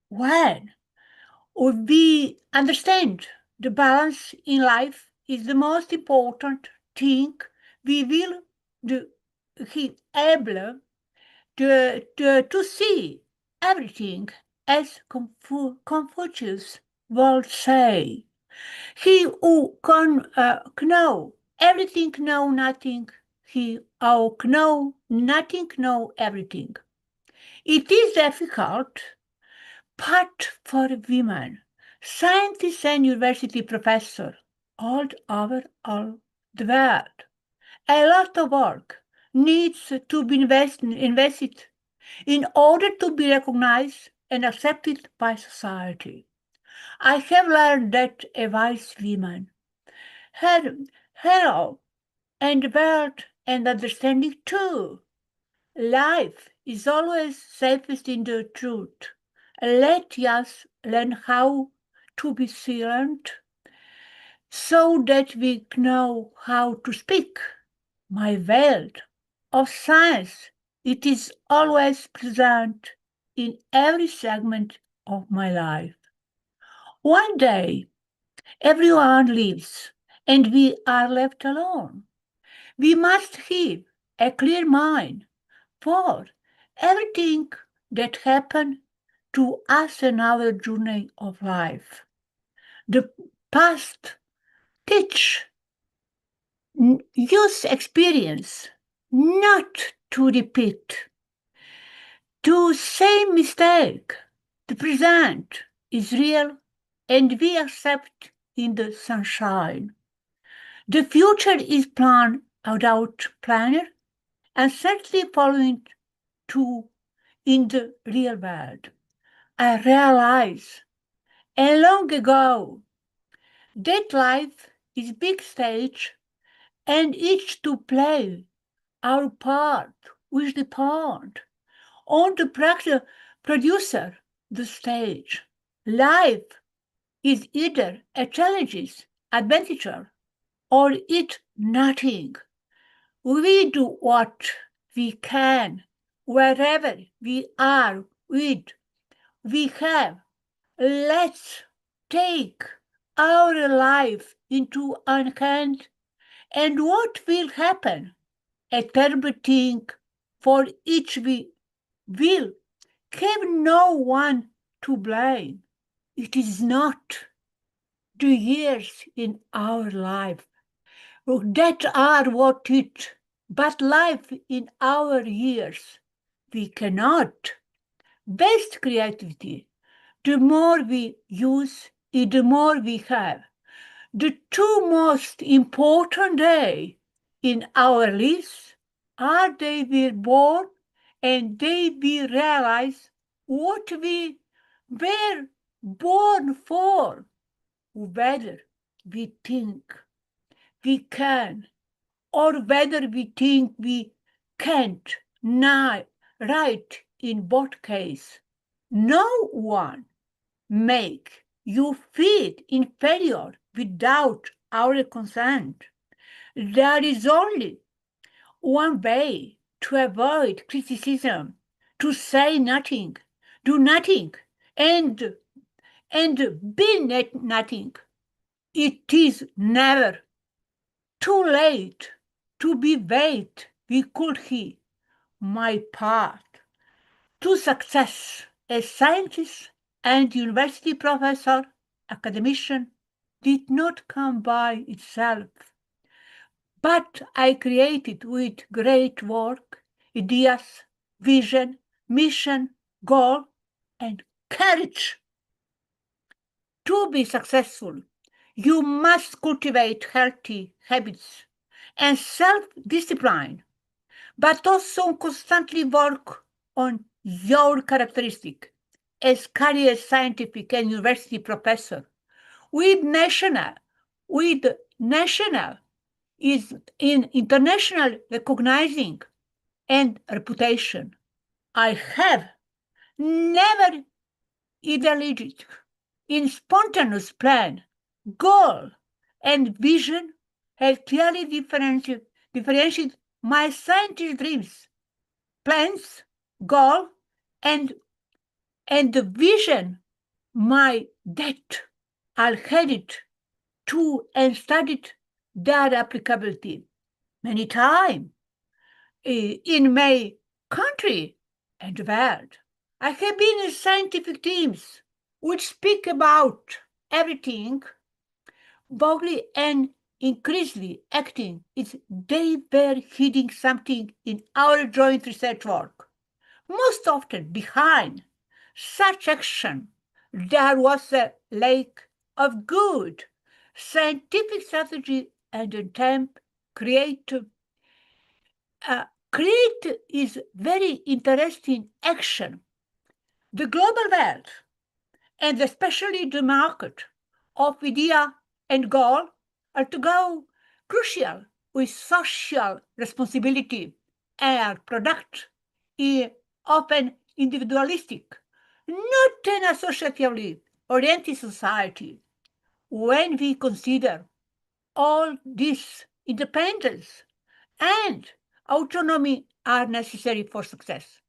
When we understand the balance in life is the most important thing, we will be able to see everything as Confucius would say. He who can know everything know nothing. He who know nothing know everything. It is difficult, but for women, scientists and university professors all over all the world, a lot of work needs to be invested in order to be recognized and accepted by society. I have learned that a wise woman had hello and world and understanding too. Life is always safest in the truth. Let us learn how to be silent so that we know how to speak. My world of science, it is always present in every segment of my life. One day, everyone leaves and we are left alone. We must have a clear mind for everything that happened to us in our journey of life. The past teach use experience not to repeat. To same mistake, the present is real and we accept in the sunshine. The future is planned without planner and certainly following to in the real world. I realize and long ago that life is big stage and each to play our part with the part on the producer the stage. Life is either a challenge, adventure, or it nothing. We do what we can wherever we are with we have. Let's take our life into our hand and what will happen? A terrible thing for each we will have no one to blame. It is not the years in our life that are what it, but life in our years. We cannot. Best creativity. The more we use, the more we have. The two most important days in our lives are they were born and they we realize what we were born for, whether we think we can or whether we think we can't. Right in both cases. No one make you feel inferior without our consent. There is only one way to avoid criticism, to say nothing, do nothing, and be nothing. It is never too late to be wait. We could he my path to success as scientist and university professor, academician, did not come by itself, but I created with great work, ideas, vision, mission, goal, and courage. To be successful, you must cultivate healthy habits and self-discipline, but also constantly work on your characteristic as career scientific and university professor with national is in international recognizing and reputation. I have never idealized in spontaneous plan, goal, and vision have clearly differentiated my scientist dreams, plans, goal, and the vision, my debt. I headed to and studied their applicability many times in my country and world. I have been in scientific teams which speak about everything boldly and increasingly acting is they were hiding something in our joint research work. Most often behind such action there was a lack of good scientific strategy and attempt creative. Create is very interesting action. The global world, and especially the market of idea and goal, are to go crucial with social responsibility and product of an individualistic, not an associatively oriented society. When we consider all this independence and autonomy are necessary for success.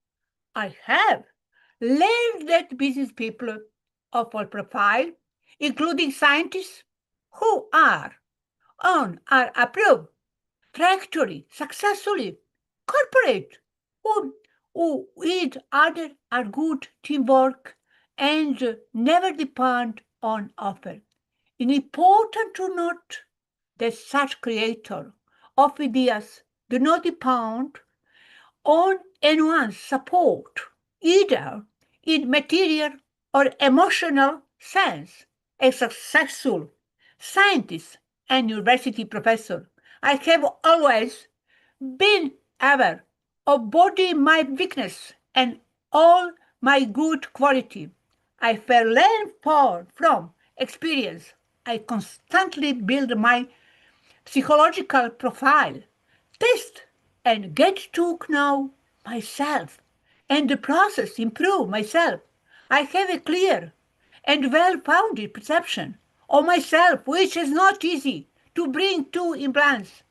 I have learned that business people of all profile, including scientists who are on our approved trajectory successfully, corporate who with other are good teamwork and never depend on offer. It is important to note that such creator of ideas do not depend on anyone's support, either in material or emotional sense. A successful scientist and university professor, I have always been aware of body my weakness and all my good quality. I have learned from experience. I constantly build my psychological profile, test and get to know myself, and the process improve myself. I have a clear and well-founded perception of myself, which is not easy to bring to imbalance.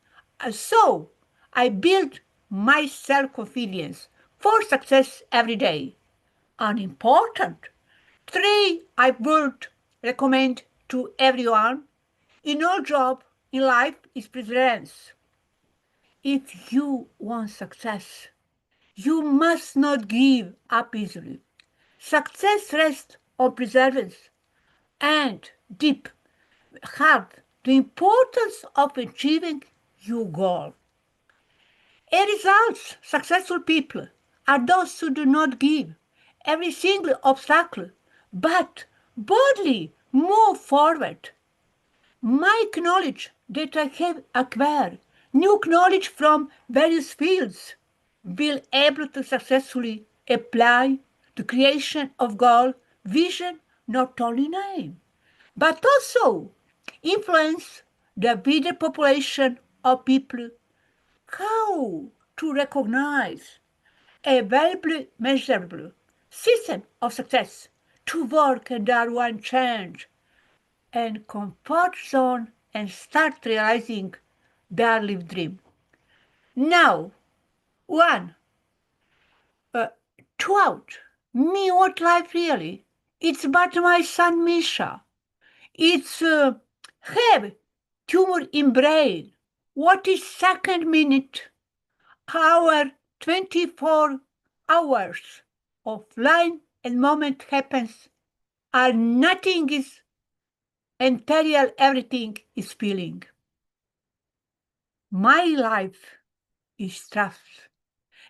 So I build my self-confidence for success every day. An important three I would recommend to everyone in all job in life is perseverance. If you want success, you must not give up easily. Success rests on perseverance and deep heart the importance of achieving your goal. As results, successful people are those who do not give every single obstacle, but boldly move forward. My knowledge that I have acquired, new knowledge from various fields, will able to successfully apply the creation of goal, vision, not only name, but also influence the wider population of people how to recognize a valuable, measurable system of success to work under one change and comfort zone and start realizing their lived dream. Now, one, throughout me, what life really? It's but my son Misha. It's have tumor in brain. What is second minute, hour, 24 hours of line and moment happens, and nothing is material, everything is feeling. My life is trust.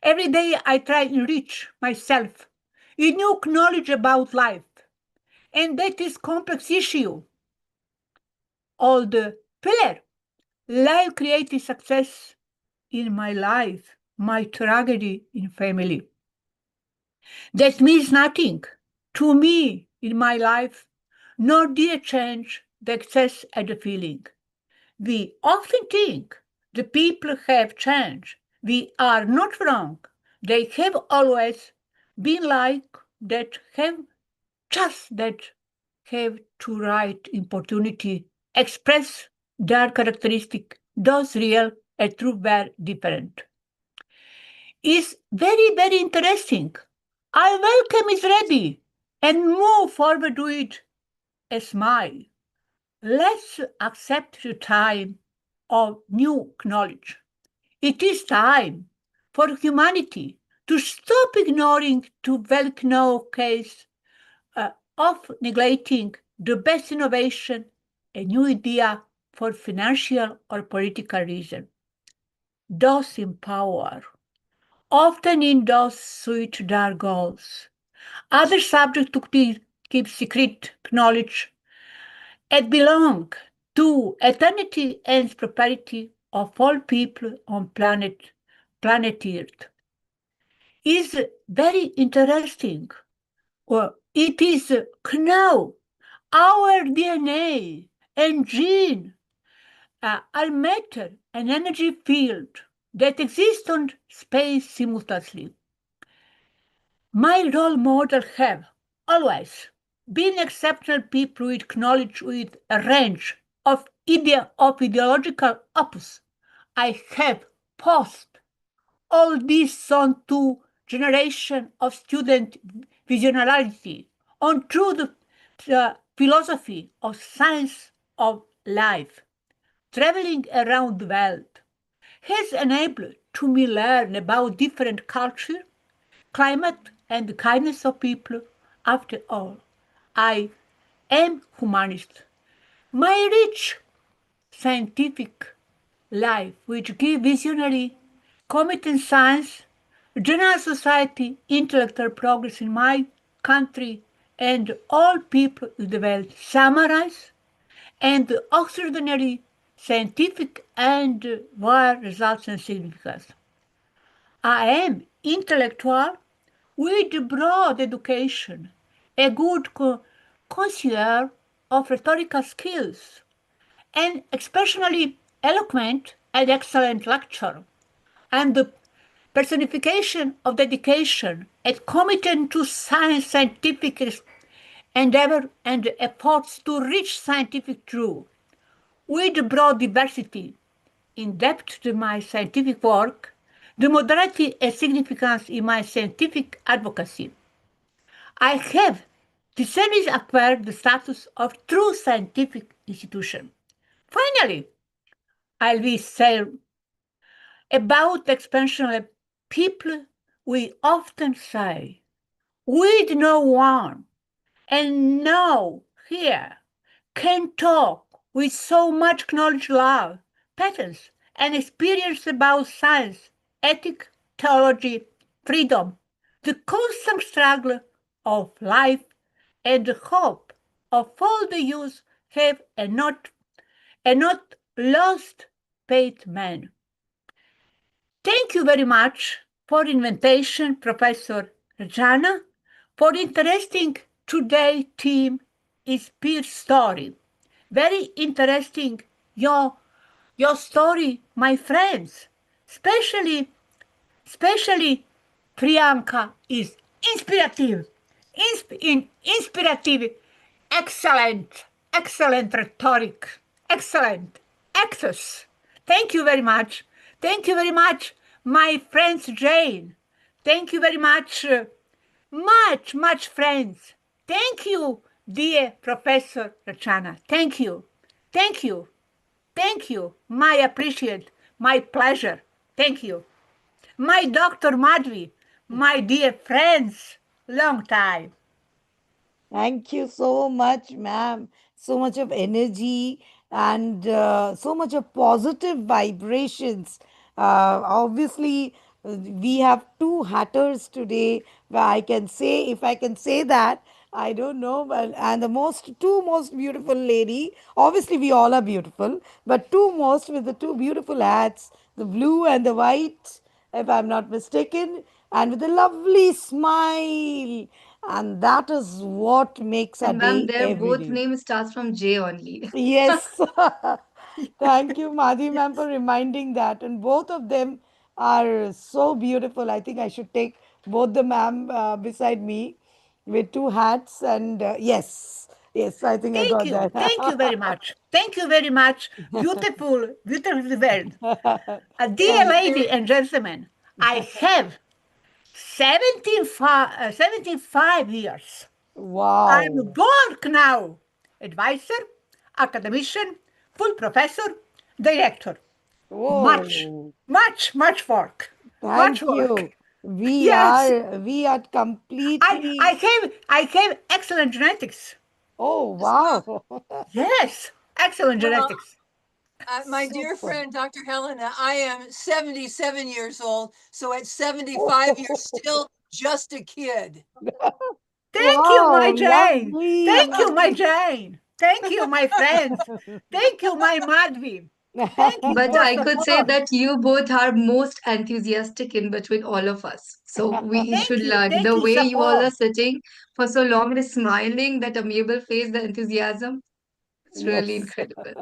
Every day I try to enrich myself with new knowledge about life, and that is complex issue. All the pillar, life created success in my life, my tragedy in family. That means nothing to me in my life, nor did change the excess and the feeling. We often think the people have changed. We are not wrong. They have always been like that, have just that, have to right opportunity, express their characteristic, those real and true were different. Is very, very interesting. I welcome is ready and move forward with a smile. Let's accept the time of new knowledge. It is time for humanity to stop ignoring the well-known case of neglecting the best innovation, a new idea for financial or political reason. Those in power often endorse suit their goals. Other subjects to keep secret knowledge and belong to eternity and prosperity of all people on planet Earth. Is very interesting. It is now our DNA and gene are matter and energy field that exist on space simultaneously. My role model have always been exceptional people with knowledge with a range of ideological opus. I have passed all this on to generation of student visionarity on through the philosophy of science of life. Traveling around the world has enabled to me learn about different culture, climate, and the kindness of people. After all, I am humanist. My rich scientific life, which give visionary, committed science, general society, intellectual progress in my country, and all people in the world, summarize and extraordinary scientific and war results and significance. I am intellectual with broad education, a good connoisseur of rhetorical skills, and exceptionally eloquent and excellent lecturer. I am the personification of dedication and commitment to science, scientific endeavor, and efforts to reach scientific truth. With broad diversity in depth to my scientific work, the moderate and significance in my scientific advocacy. I have recently acquired the status of true scientific institution. Finally, I'll be say about the expansion of people. We often say, with no one, and now here can talk with so much knowledge, love, patterns, and experience about science, ethics, theology, freedom, the constant struggle of life, and the hope of all the youth have and not and not lost paid man. Thank you very much for invitation, Professor Rachana, for interesting today theme is peer story. Very interesting your story, my friends. Especially Priyanka is inspirative. Inspirative, excellent rhetoric, excellent actors. Thank you very much. Thank you very much, my friends Jane. Thank you very much, much friends. Thank you, dear Professor Rachana. Thank you. Thank you. Thank you. My appreciate, my pleasure. Thank you. My Dr. Madhvi, my dear friends, long time. Thank you so much, ma'am. So much of energy and so much of positive vibrations. Obviously, we have two hatters today. Where I can say, if I can say that, I don't know. But and the two most beautiful lady. Obviously, we all are beautiful, but two most with the two beautiful hats, the blue and the white, if I'm not mistaken, and with a lovely smile. And that is what makes our And ma'am, day their every both day. name starts from J only. Yes. Thank you, Madhi ma'am, for reminding that. And both of them are so beautiful. I think I should take both the ma'am beside me with two hats. And yes, I think I Thank got you. Thank you very that. much. Thank you very much. Beautiful word. Dear Thank lady and gentlemen, I have 75 years. I'm Wow. work now. Advisor, academician, full professor, director. Much, Whoa. much work. Much Thank work. you. We Yes. are we are completely. I have excellent genetics. Oh As well. wow. Yes. Excellent Well, genetics. my dear Super. friend, Dr. Helena, I am 77 years old. So at 75, you're Oh, still just a kid. Thank you, my wow, Jane. lovely, Thank you, my lovely. Jane. Thank you, my friends. Thank you, my Madhvi. Thank you But for I could say support. that you both are most enthusiastic in between all of us. So we should Thank you. learn. Thank The you, way you all are support. sitting for so long and smiling, that amiable face, the enthusiasm, it's really Yes. incredible.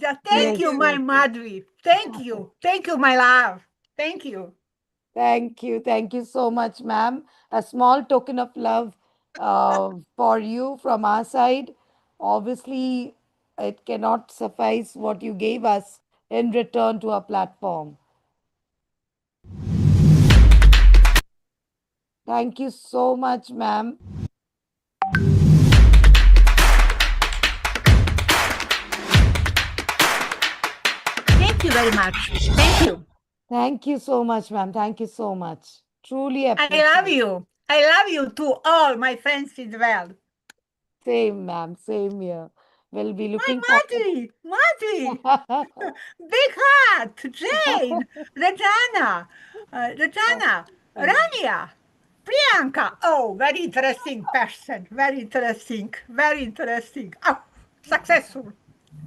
Yeah, thank Thank Yes, you, you. my yes, yes. Madhvi. Thank you. Thank you, my love. Thank you. Thank you. Thank you so much, ma'am. A small token of love for you from our side. Obviously, it cannot suffice what you gave us in return to our platform. Thank you so much, ma'am. Thank you very much. Thank you. Thank you so much, ma'am. Thank you so much. Truly I love appreciate. you. I love you to all my friends in the world. Same, ma'am. Same here. We'll be My looking forward. Madhvi. Madhvi. Big heart. Jane. Rajana. Rajana. Rania. Priyanka. Oh, very interesting person. Very interesting. Very interesting. Oh, successful.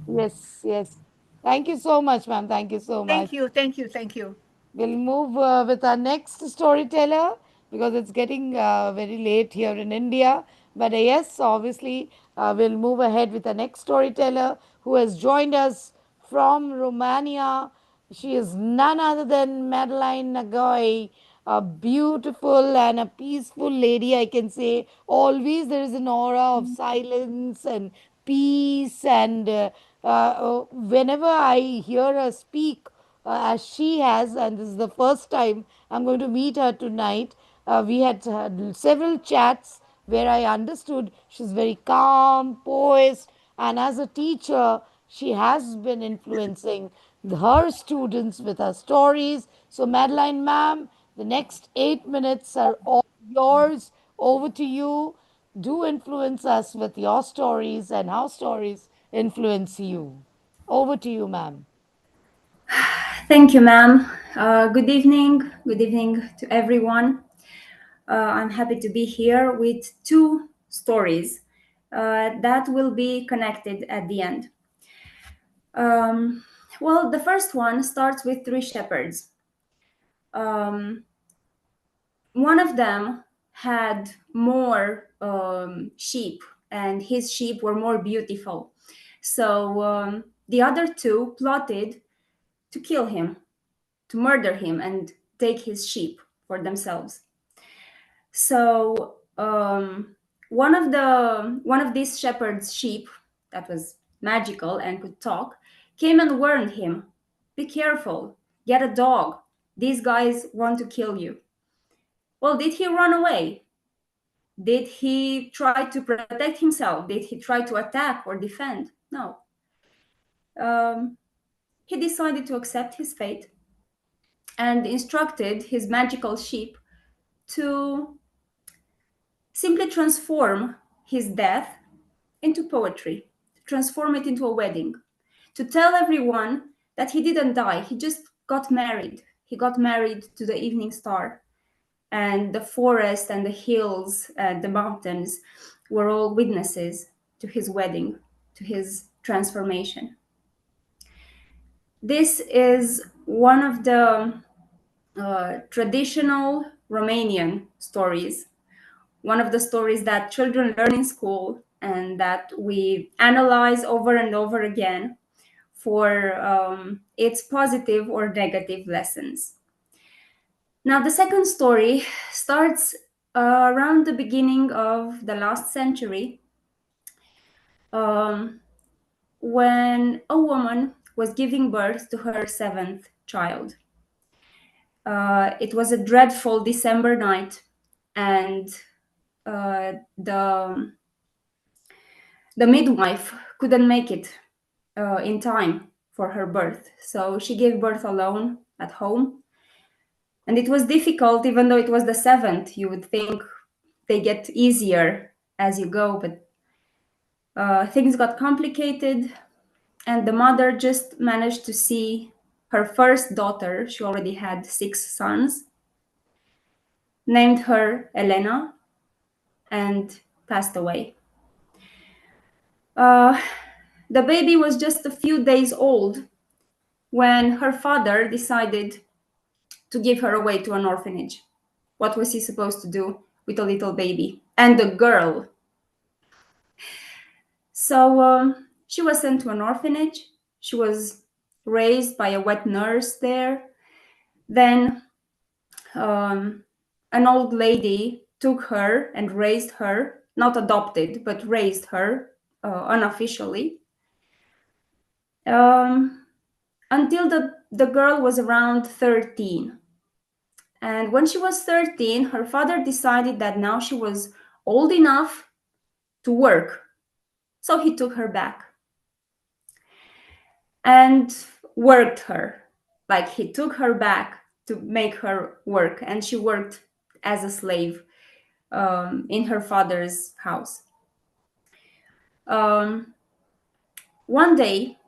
Yes, yes. Thank you so much, ma'am. Thank you so much. Thank you. Thank you. Thank you. We'll move with our next storyteller because it's getting very late here in India. But yes, obviously, we'll move ahead with the next storyteller who has joined us from Romania. She is none other than Madeline Nagoy, a beautiful and a peaceful lady, I can say. Always there is an aura of silence and peace. And whenever I hear her speak, as she has, and this is the first time I'm going to meet her tonight. We had several chats where I understood she's very calm, poised, and as a teacher, she has been influencing her students with her stories. So, Madeline, ma'am, the next 8 minutes are all yours. Over to you. Do influence us with your stories and how stories influence you. Over to you, ma'am. Thank you, ma'am. Good evening. Good evening to everyone. I'm happy to be here with two stories that will be connected at the end. Well, the first one starts with three shepherds. One of them had more sheep, and his sheep were more beautiful. So the other two plotted to kill him, to murder him, and take his sheep for themselves. So one of these shepherds' sheep that was magical and could talk came and warned him, "Be careful, get a dog. These guys want to kill you." Well, did he run away? Did he try to protect himself? Did he try to attack or defend? No. He decided to accept his fate and instructed his magical sheep to simply transform his death into poetry, transform it into a wedding, to tell everyone that he didn't die, he just got married. He got married to the evening star, and the forest and the hills and the mountains were all witnesses to his wedding, to his transformation. This is one of the traditional Romanian stories, one of the stories that children learn in school and that we analyze over and over again for its positive or negative lessons. Now, the second story starts around the beginning of the last century, when a woman was giving birth to her seventh child. It was a dreadful December night, and the midwife couldn't make it in time for her birth. So she gave birth alone at home. And it was difficult, even though it was the seventh. You would think they get easier as you go, but things got complicated. And the mother just managed to see her first daughter. She already had 6 sons, named her Elena, and passed away. The baby was just a few days old when her father decided to give her away to an orphanage. What was he supposed to do with a little baby and a girl? So she was sent to an orphanage. She was raised by a wet nurse there. Then an old lady took her and raised her, not adopted, but raised her unofficially, until the girl was around 13. And when she was 13, her father decided that now she was old enough to work. So he took her back and worked her. Like, he took her back to make her work, and she worked as a slave in her father's house. One day,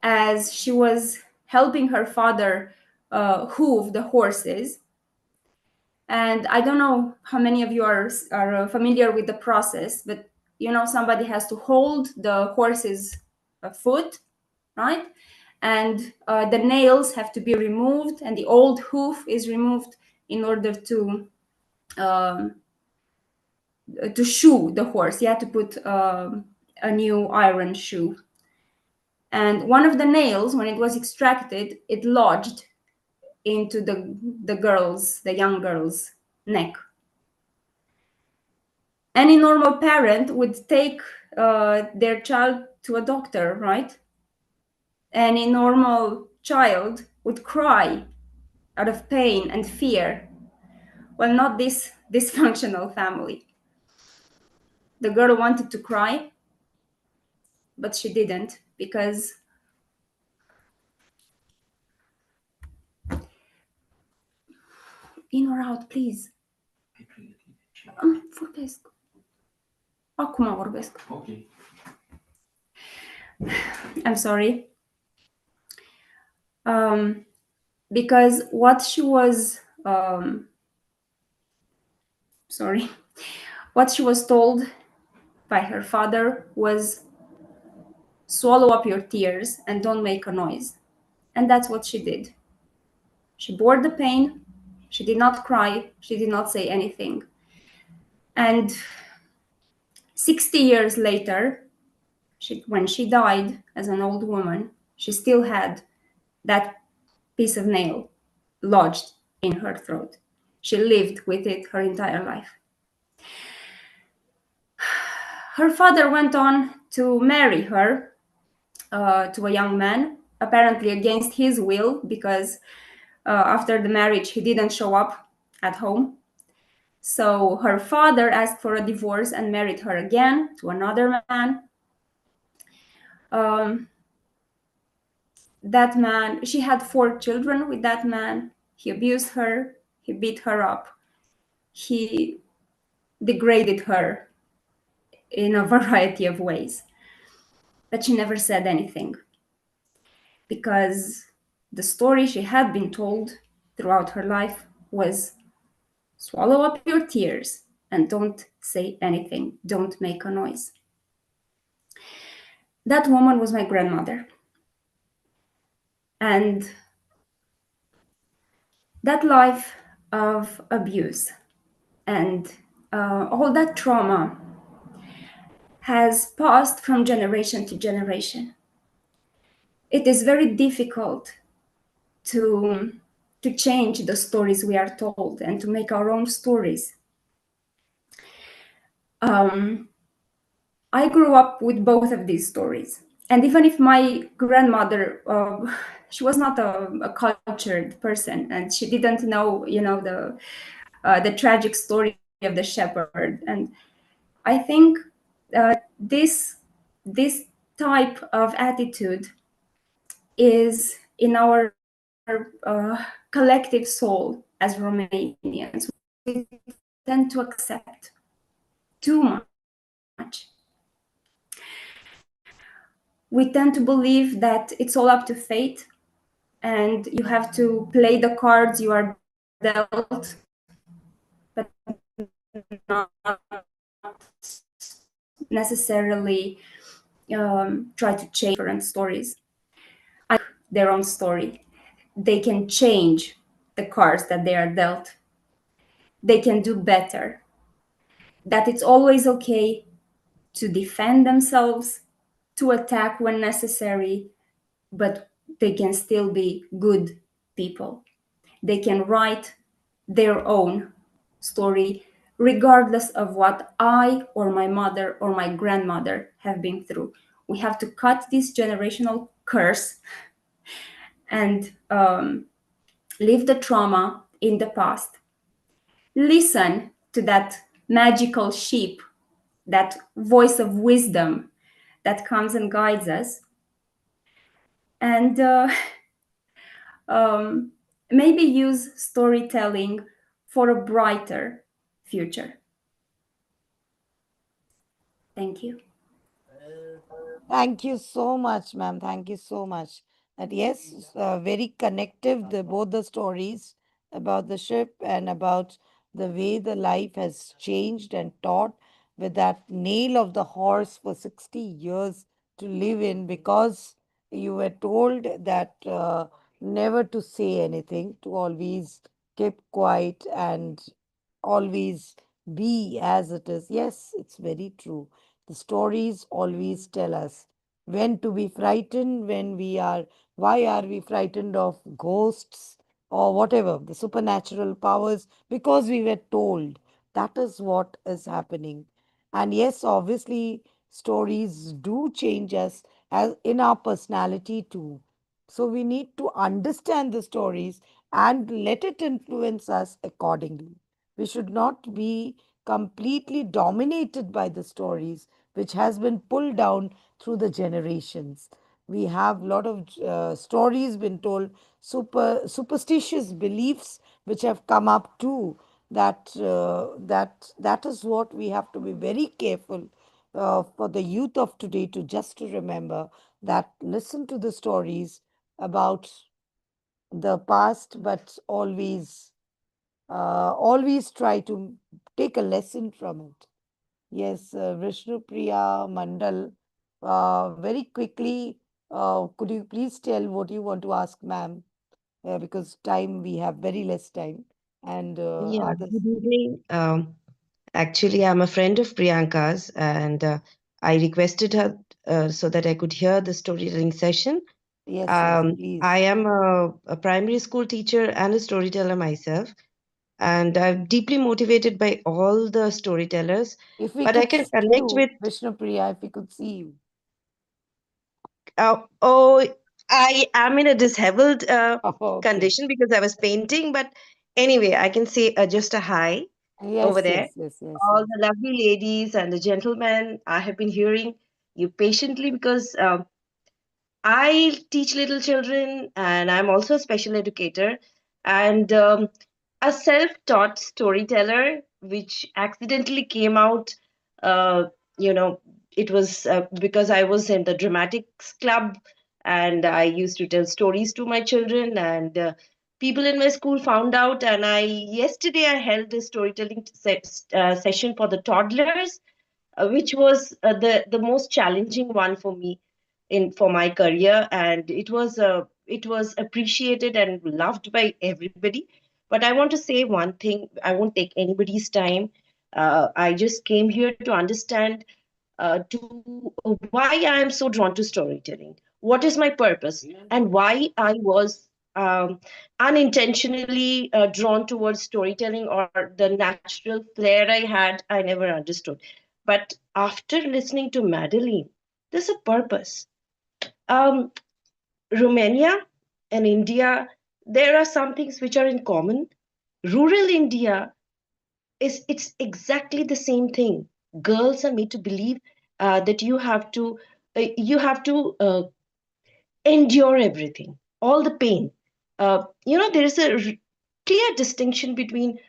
as she was helping her father hoof the horses, and I don't know how many of you are familiar with the process, but you know, somebody has to hold the horse's foot, right? And the nails have to be removed, and the old hoof is removed in order to shoe the horse. You have to put a new iron shoe. And one of the nails, when it was extracted, it lodged into the young girl's neck. Any normal parent would take their child to a doctor, right? Any normal child would cry out of pain and fear. Well, not this dysfunctional family. The girl wanted to cry, but she didn't, because in or out, please. Vorbesc. Acum vorbesc. Okay. I'm sorry. Because what she was what she was told by her father was, swallow up your tears and don't make a noise. And that's what she did. She bore the pain. She did not cry. She did not say anything. And 60 years later, when she died as an old woman, she still had that piece of nail lodged in her throat. She lived with it her entire life. Her father went on to marry her to a young man, apparently against his will, because after the marriage he didn't show up at home. So her father asked for a divorce and married her again to another man. Um, that man, she had 4 children with that man. He abused her, he beat her up, he degraded her in a variety of ways. But she never said anything because the story she had been told throughout her life was swallow up your tears and don't say anything, don't make a noise. That woman was my grandmother. And that life of abuse and all that trauma has passed from generation to generation. It is very difficult to change the stories we are told and to make our own stories. I grew up with both of these stories. And even if my grandmother, she was not a cultured person, and she didn't know, the tragic story of the shepherd. And I think this type of attitude is in our collective soul as Romanians. We tend to accept too much. We tend to believe that it's all up to fate and you have to play the cards you are dealt, but not necessarily try to change different stories. I their own story. They can change the cards that they are dealt. They can do better. That it's always okay to defend themselves, to attack when necessary, but they can still be good people. They can write their own story, regardless of what I or my mother or my grandmother have been through. We have to cut this generational curse and leave the trauma in the past. Listen to that magical sheep, that voice of wisdom that comes and guides us. And maybe use storytelling for a brighter future. Thank you. Thank you so much, ma'am. Thank you so much. That yes, very connective. Both the stories about the ship and about the way the life has changed and taught with that nail of the horse for 60 years to live in because you were told that never to say anything, to always keep quiet and always be as it is. Yes, it's very true. The stories always tell us when to be frightened, why are we frightened of ghosts or whatever, the supernatural powers, because we were told that is what is happening. And yes, obviously, stories do change us as in our personality too. So we need to understand the stories and let it influence us accordingly. We should not be completely dominated by the stories which has been pulled down through the generations. We have a lot of stories been told, superstitious beliefs which have come up too. That is what we have to be very careful for the youth of today to just to remember that listen to the stories about the past, but always try to take a lesson from it. Yes, Vishnu Priya Mandal Very quickly, could you please tell what you want to ask, ma'am? Because time, we have very less time, and Yeah, others. good evening. Actually, I'm a friend of Priyanka's, and I requested her so that I could hear the storytelling session. Yes, yes, I please. am a primary school teacher and a storyteller myself, and I'm deeply motivated by all the storytellers. If we But I could can see connect you, with, Vishnupriya, if we could see you. oh, I am in a disabled Okay. condition because I was painting, but anyway, I can say just a hi over Yes, there. yes, yes, yes, All yes. the lovely ladies and the gentlemen, I have been hearing you patiently because I teach little children and I'm also a special educator and a self taught storyteller, which accidentally came out. Uh, you know, it was because I was in the dramatics club and I used to tell stories to my children, and people in my school found out. And yesterday, I held a storytelling session for the toddlers, which was the most challenging one for me in for my career, and it was appreciated and loved by everybody. But I want to say one thing. I won't take anybody's time. I just came here to understand to why I am so drawn to storytelling. What is my purpose, and why I was unintentionally drawn towards storytelling, or the natural flair I had, I never understood. But after listening to Madeline, there's a purpose. Um, Romania and India, there are some things which are in common. Rural India is it's exactly the same thing. Girls are made to believe that you have to endure everything, all the pain. There is a clear distinction between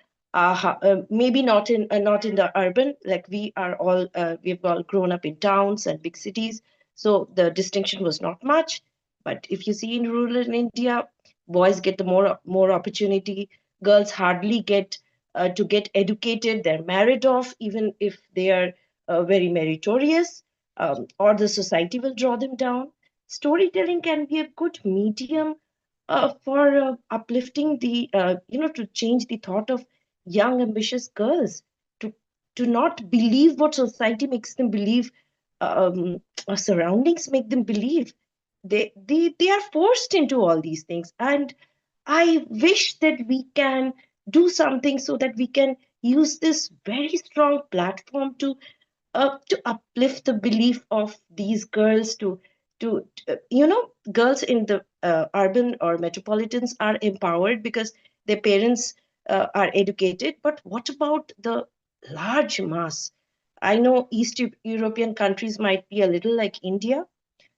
maybe not in the urban, like we've all grown up in towns and big cities, so the distinction was not much. But if you see in rural India, boys get the more opportunity. Girls hardly get to get educated. They're married off, even if they are very meritorious, or the society will draw them down. Storytelling can be a good medium for uplifting to change the thought of young ambitious girls to not believe what society makes them believe, or surroundings make them believe. They are forced into all these things, and I wish that we can do something so that we can use this very strong platform to uplift the belief of these girls, girls in the urban or metropolitans are empowered because their parents are educated. But what about the large mass? I know European countries might be a little like India,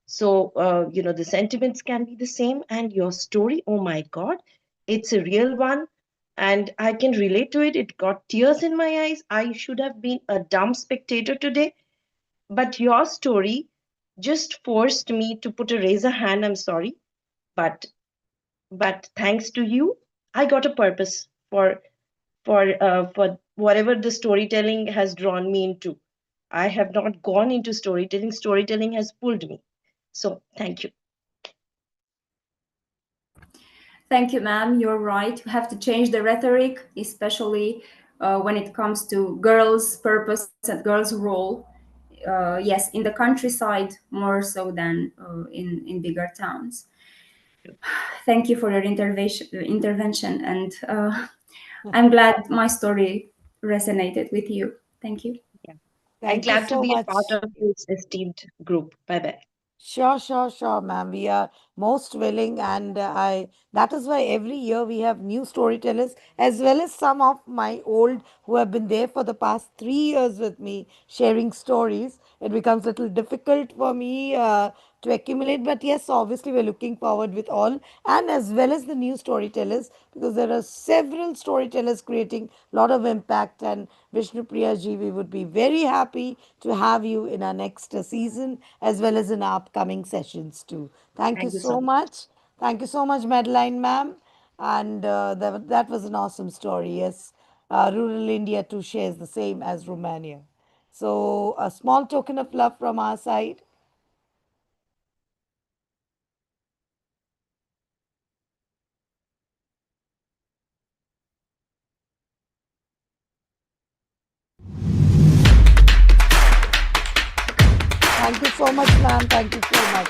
so the sentiments can be the same. And your story, oh my God, it's a real one, and I can relate to it. It got tears in my eyes. I should have been a dumb spectator today, but your story just forced me to put a raise a hand. I'm sorry, but thanks to you, I got a purpose for whatever the storytelling has drawn me into. I have not gone into storytelling. Storytelling has pulled me. So thank you. Thank you, ma'am. You're right. We have to change the rhetoric, especially when it comes to girls' purpose and girls' role. Yes, in the countryside more so than in bigger towns. Thank you for your intervention, and I'm glad my story resonated with you. Thank you. Yeah. And Thank you glad to so be a part much. of this esteemed group. Bye bye. Sure, sure, sure, ma'am. We are most willing, and I that is why every year we have new storytellers, as well as some of my old who have been there for the past 3 years with me sharing stories. It becomes a little difficult for me to accumulate, but yes, obviously we're looking forward with all, and as well as the new storytellers, because there are several storytellers creating a lot of impact. And Vishnu Priya ji, we would be very happy to have you in our next season, as well as in our upcoming sessions too. Thank you Thank you so so much. much. Thank you so much, Madeline ma'am. And that was an awesome story. Yes, rural India too shares the same as Romania. So, a small token of love from our side. so much, ma'am. Thank you so much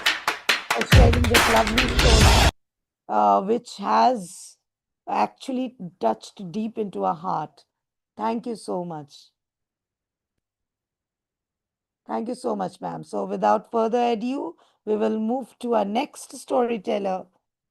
for sharing this lovely story, which has actually touched deep into our heart. Thank you so much. Thank you so much, ma'am. So, without further ado, we will move to our next storyteller,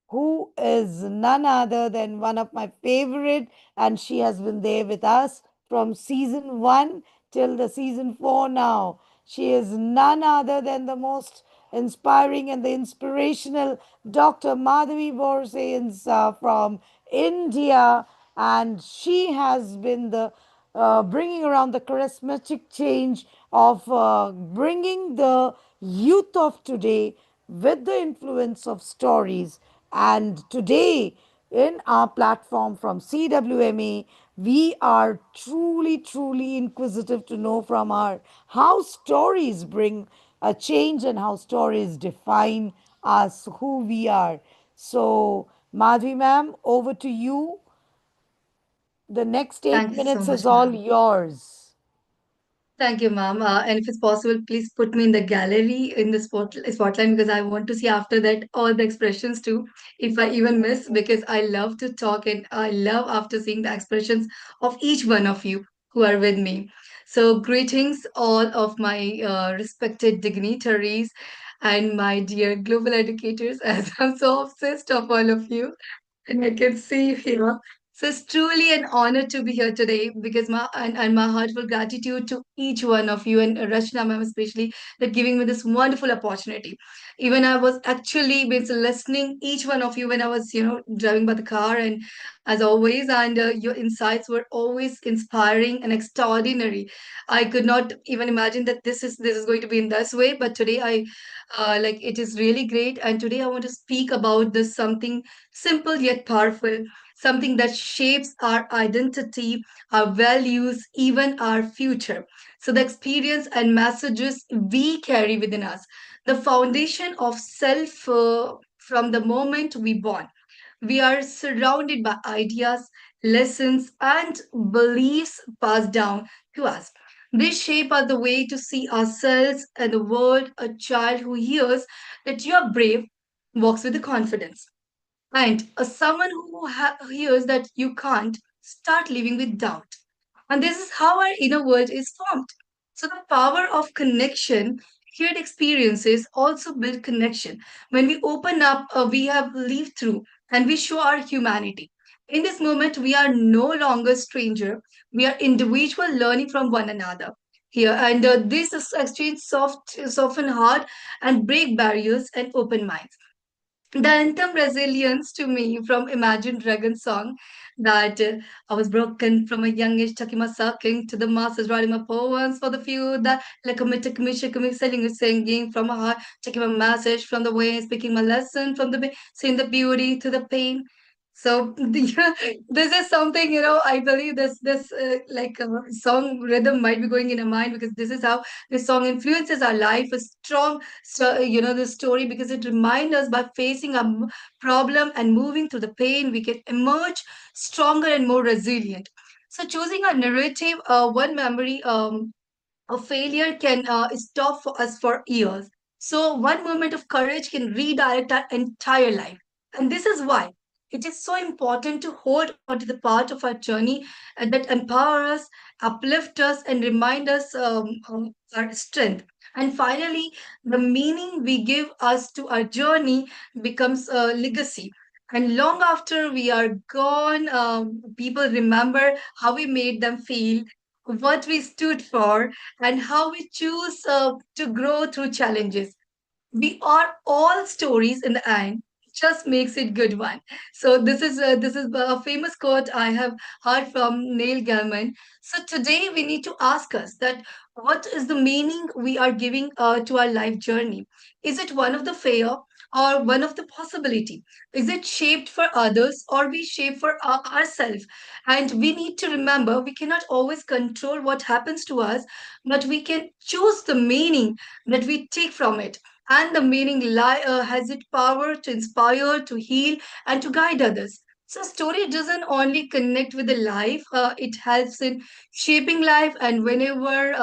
who is none other than one of my favorite, and she has been there with us from season 1 till the season 4 now. She is none other than the most inspiring and the inspirational Dr. Madhavi Borse from India, and she has been the bringing around the charismatic change of bringing the youth of today with the influence of stories. And today, in our platform from CWMA, we are truly, truly inquisitive to know from her how stories bring a change and how stories define us, who we are. So, Madhvi ma'am, over to you. The next eight Thank you so minutes much, is all ma'am. yours. Thank you, ma'am. And if it's possible, please put me in the gallery in the spotlight because I want to see after that all the expressions too. If I even miss, because I love to talk and I love after seeing the expressions of each one of you who are with me. So, greetings, all of my respected dignitaries and my dear global educators, as I'm so obsessed of all of you and I can see you here. So it's truly an honor to be here today because and my heartfelt gratitude to each one of you and Rachna ma'am especially that giving me this wonderful opportunity. Even I was actually been listening each one of you when I was driving by the car and as always and your insights were always inspiring and extraordinary. I could not even imagine that this is going to be in this way, but today I like it is really great and today I want to speak about this something simple yet powerful, something that shapes our identity, our values, even our future. So, the experience and messages we carry within us, the foundation of self from the moment we born. We are surrounded by ideas, lessons, and beliefs passed down to us. This shape are the way to see ourselves and the world. A child who hears that you are brave walks with the confidence and someone who hears that you can't start living with doubt. And this is how our inner world is formed. So the power of connection, shared experiences also build connection. When we open up, we have lived through and we show our humanity. In this moment, we are no longer stranger. We are individual learning from one another here. And this is exchange soften heart and break barriers and open minds. The anthem resilience to me from Imagine Dragon song that I was broken from a young age, tucking my sucking to the masses, writing my poems for the few that like a selling singing from my heart, taking my message from the way, speaking my lesson from the seeing the beauty to the pain. So this is something I believe this like song rhythm might be going in a mind because this is how this song influences our life. A strong so the story because it reminds us by facing a problem and moving through the pain we can emerge stronger and more resilient. So choosing a narrative, one memory a failure can stop for us for years. So one moment of courage can redirect our entire life. And this is why it is so important to hold on to the part of our journey that empower us, uplift us, and remind us our strength. And finally, the meaning we give us to our journey becomes a legacy. And long after we are gone, people remember how we made them feel, what we stood for, and how we choose to grow through challenges. We are all stories in the end, just makes it good one. So this is a famous quote I have heard from Neil Gaiman. So today we need to ask us that what is the meaning we are giving to our life journey? Is it one of the fear or one of the possibility? Is it shaped for others or we shape for ourselves? And we need to remember we cannot always control what happens to us, but we can choose the meaning that we take from it. And the meaning has its power to inspire, to heal, and to guide others. So story doesn't only connect with the life, it helps in shaping life. And whenever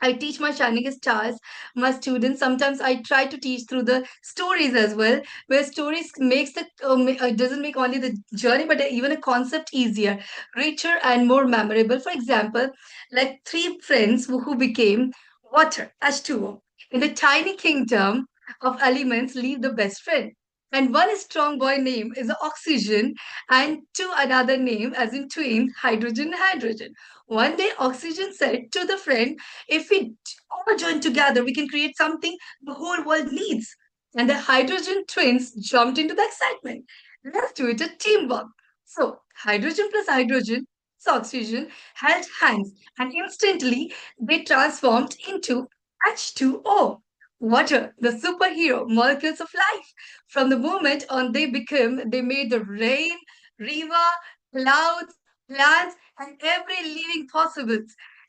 I teach my shining stars, my students. Sometimes I try to teach through the stories as well, where stories makes the doesn't make only the journey, but even a concept easier, richer, and more memorable. For example, like three friends who became water, H2O. In the tiny kingdom of elements, leave the best friend. And one strong boy name is oxygen, and two another name, as in twins, hydrogen, hydrogen. One day, oxygen said to the friend, if we all join together, we can create something the whole world needs. And the hydrogen twins jumped into the excitement. Let's do it a teamwork. So, hydrogen plus hydrogen plus oxygen held hands, and instantly they transformed into H2O. Water, the superhero molecules of life. From the moment on they made the rain, river, clouds, plants, and every living possible.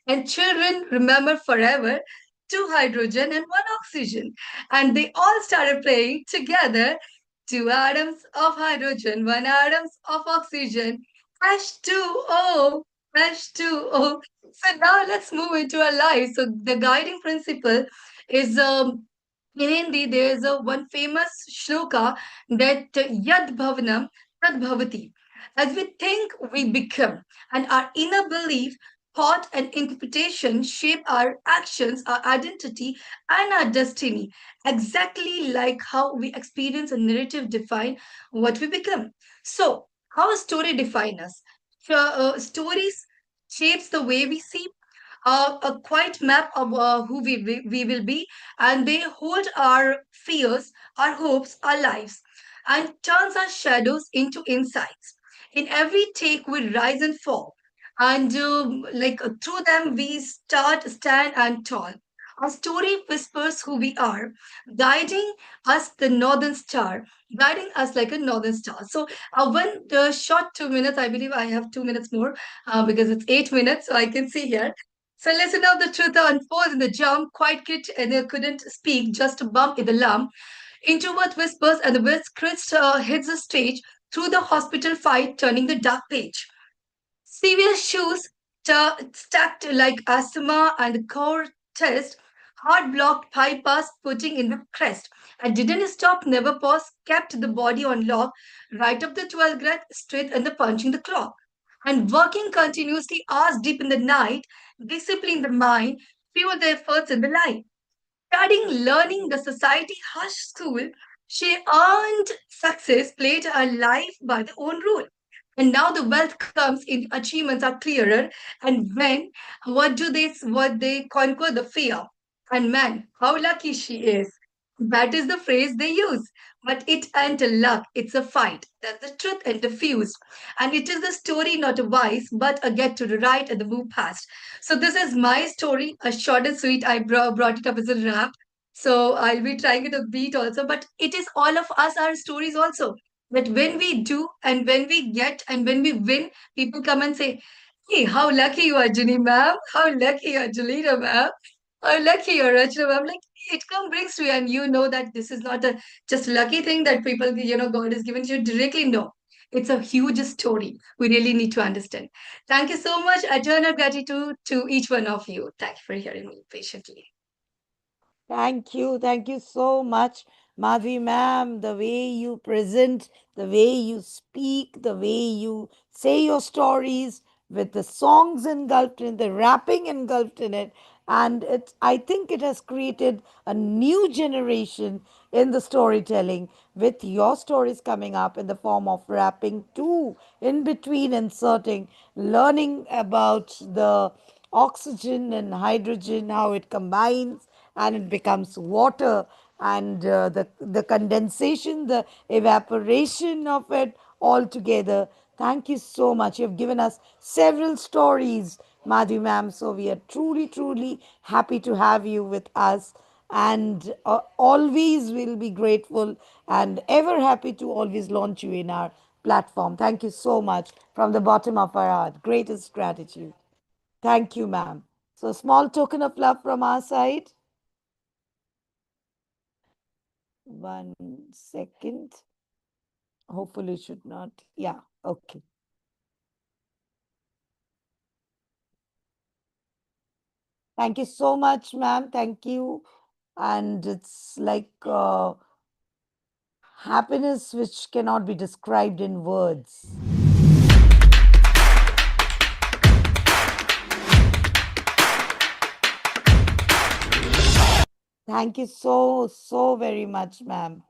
And children remember forever two hydrogen and one oxygen. And they all started playing together. Two atoms of hydrogen, one atoms of oxygen, H2O, H2O. So now let's move into our lives. So the guiding principle is in Hindi, there is a one famous shloka that Yad Bhavanam Tad Bhavati. As we think, we become, and our inner belief, thought, and interpretation shape our actions, our identity, and our destiny. Exactly like how we experience a narrative define what we become. So, how a story define us? Stories shapes the way we see a quiet map of who we will be, and they hold our fears, our hopes, our lives, and turns our shadows into insights. In every take, we rise and fall, and through them, we start, stand, and tall. Our story whispers who we are, guiding us the northern star, guiding us like a northern star. So, one short 2 minutes, I believe I have 2 minutes more because it's 8 minutes, so I can see here. So listen up, the truth unfolds in the jump, quiet kid and they couldn't speak, just a bump in the lump. Introvert whispers and the whisper hits the stage through the hospital fight, turning the dark page. Severe shoes stacked like asthma and the core test, heart blocked bypass putting in the crest. And didn't stop, never pause, kept the body on lock, right up the 12th grade, straight and the punching the clock. And working continuously hours deep in the night, discipline the mind, fuel the efforts in the life. Studying, learning the society hush school, she earned success, played her life by the own rule. And now the wealth comes in, achievements are clearer. And when, what they conquer the fear. And man, how lucky she is. That is the phrase they use. But it ain't a luck, it's a fight. That's the truth and the fuse. And it is the story, not a vice, but a get to the right and the move past. So this is my story, a short and sweet. I brought it up as a rap. So I'll be trying it a beat also. But it is all of us, our stories also. That when we do and when we get and when we win, people come and say, hey, how lucky you are, Ginny ma'am. How lucky you are, Julina ma'am. How lucky you are, Rachna ma'am. Like it come brings to you and you know that this is not a just lucky thing that people, God has given to you directly. No. It's a huge story. We really need to understand. Thank you so much. I turn our gratitude to each one of you. Thank you for hearing me patiently. Thank you. Thank you so much, Madhvi ma'am. The way you present, the way you speak, the way you say your stories with the songs engulfed in the rapping engulfed in it. And I think it has created a new generation in the storytelling with your stories coming up in the form of rapping too, in between inserting, learning about the oxygen and hydrogen, how it combines and it becomes water, and the condensation, the evaporation of it all together. Thank you so much. You've given us several stories, Madhu ma'am. So we are truly, truly happy to have you with us. And always will be grateful and ever happy to always launch you in our platform. Thank you so much from the bottom of our heart. Greatest gratitude. Thank you, ma'am. So, small token of love from our side. 1 second. Hopefully, it should not. Yeah, okay. Thank you so much, ma'am. Thank you. And it's like happiness which cannot be described in words. Thank you so, so very much, ma'am,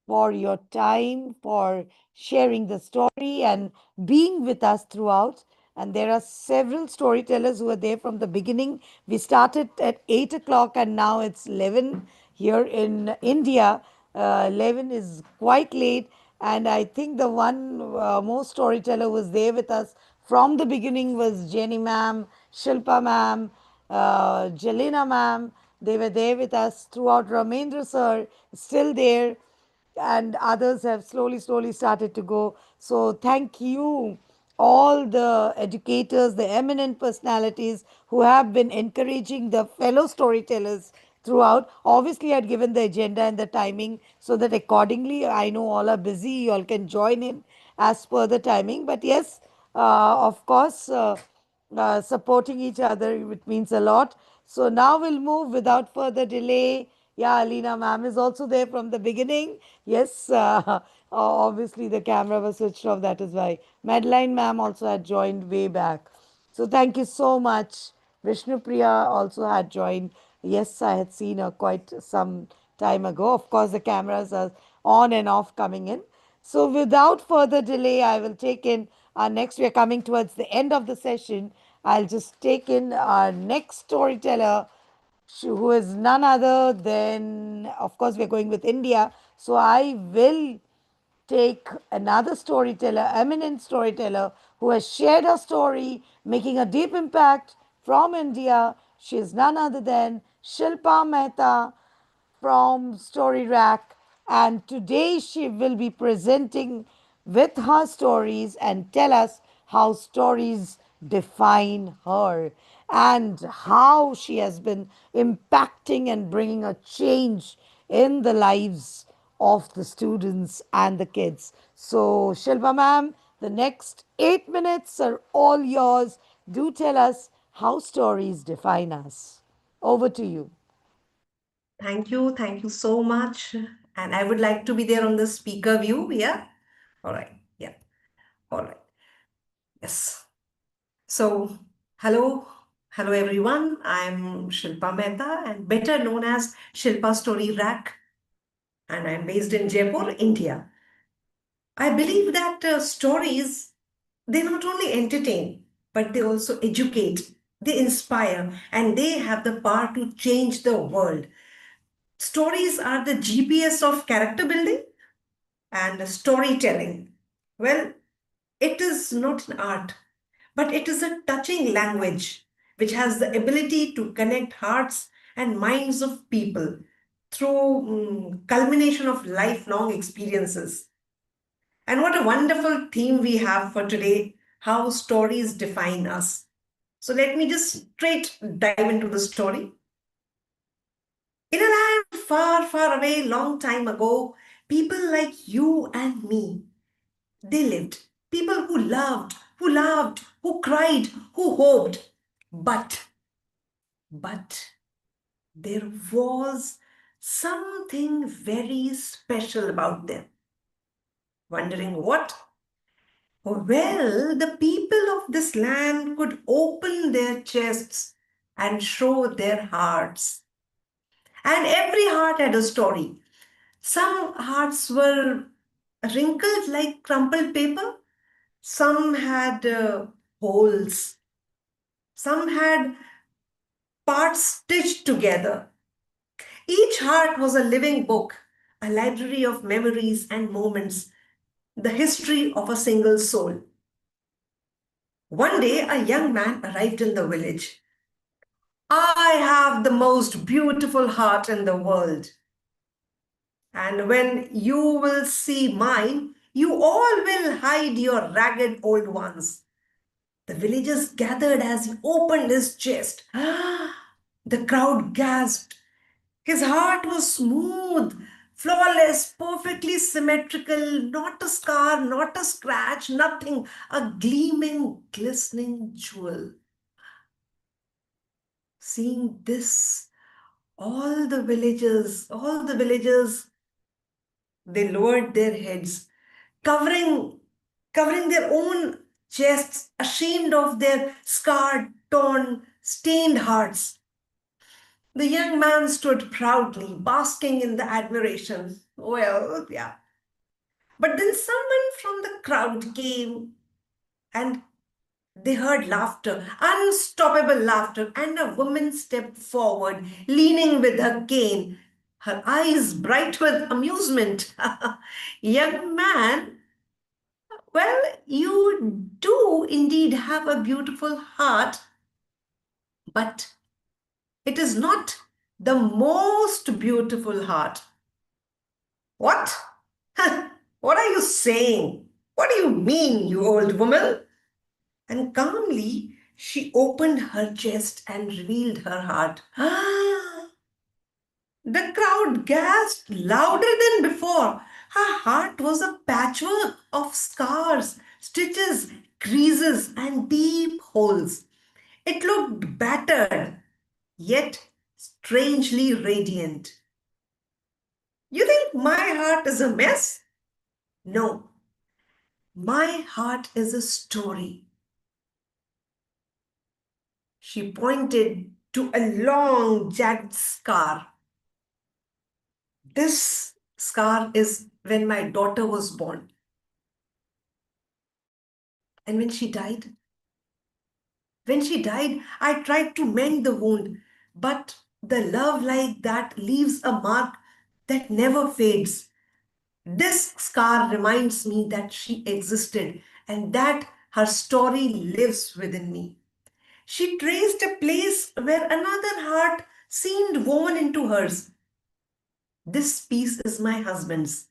for your time, for sharing the story and being with us throughout. And there are several storytellers who were there from the beginning. We started at 8 o'clock and now it's 11 here in India. 11 is quite late. And I think the one more storyteller was there with us from the beginning was Jenny ma'am, Shilpa ma'am, Jelena ma'am. They were there with us throughout. Ramendra sir, still there, and others have slowly started to go. So thank you, all the educators, the eminent personalities who have been encouraging the fellow storytellers throughout. Obviously, I'd given the agenda and the timing so that accordingly, I know all are busy, you all can join in as per the timing. But yes, of course, supporting each other, it means a lot. So now we'll move without further delay. Yeah, Alina ma'am is also there from the beginning. Yes, obviously the camera was switched off, that is why. Madeline ma'am also had joined way back. So thank you so much. Vishnu Priya also had joined. Yes, I had seen her quite some time ago. Of course, the cameras are on and off coming in. So without further delay, I will take in our next. We are coming towards the end of the session. I'll just take in our next storyteller, who is none other than, of course, we're going with India. So I will take another storyteller, eminent storyteller, who has shared her story, making a deep impact from India. She is none other than Shilpa Mehta from Story Rack. And today she will be presenting with her stories and tell us how stories define her and how she has been impacting and bringing a change in the lives of the students and the kids. So, Shilpa ma'am, the next 8 minutes are all yours. Do tell us how stories define us. Over to you. Thank you so much. And I would like to be there on the speaker view. Yeah. All right. Yeah. All right. Yes. So, hello everyone. I'm Shilpa Mehta and better known as Shilpa Story Rack, and I'm based in Jaipur, India. I believe that stories, they not only entertain, but they also educate, they inspire, and they have the power to change the world. Stories are the GPS of character building and storytelling. Well, it is not an art, but it is a touching language which has the ability to connect hearts and minds of people through culmination of lifelong experiences. And what a wonderful theme we have for today, how stories define us. So let me just straight dive into the story. In a land far, far away, long time ago, people like you and me, they lived. People who loved, who cried, who hoped. But there was something very special about them. Wondering what? Well, the people of this land could open their chests and show their hearts. And every heart had a story. Some hearts were wrinkled like crumpled paper, some had holes, some had parts stitched together. Each heart was a living book, a library of memories and moments, the history of a single soul. One day, a young man arrived in the village. I have the most beautiful heart in the world. And when you will see mine, you all will hide your ragged old ones. The villagers gathered as he opened his chest. The crowd gasped. His heart was smooth, flawless, perfectly symmetrical, not a scar, not a scratch, nothing. A gleaming, glistening jewel. Seeing this, all the villagers, they lowered their heads, covering their own chests, ashamed of their scarred, torn, stained hearts. The young man stood proudly, basking in the admiration. Well, yeah. But then someone from the crowd came and they heard laughter, unstoppable laughter, and a woman stepped forward, leaning with her cane, her eyes bright with amusement. Young man, well, you do indeed have a beautiful heart, but it is not the most beautiful heart. What? What are you saying? What do you mean, you old woman? And calmly, she opened her chest and revealed her heart. The crowd gasped louder than before. Her heart was a patchwork of scars, stitches, creases, and deep holes. It looked battered, yet strangely radiant. You think my heart is a mess? No, my heart is a story. She pointed to a long, jagged scar. This scar is when my daughter was born. And when she died, I tried to mend the wound. But the love like that leaves a mark that never fades. This scar reminds me that she existed and that her story lives within me. She traced a place where another heart seemed woven into hers. This piece is my husband's.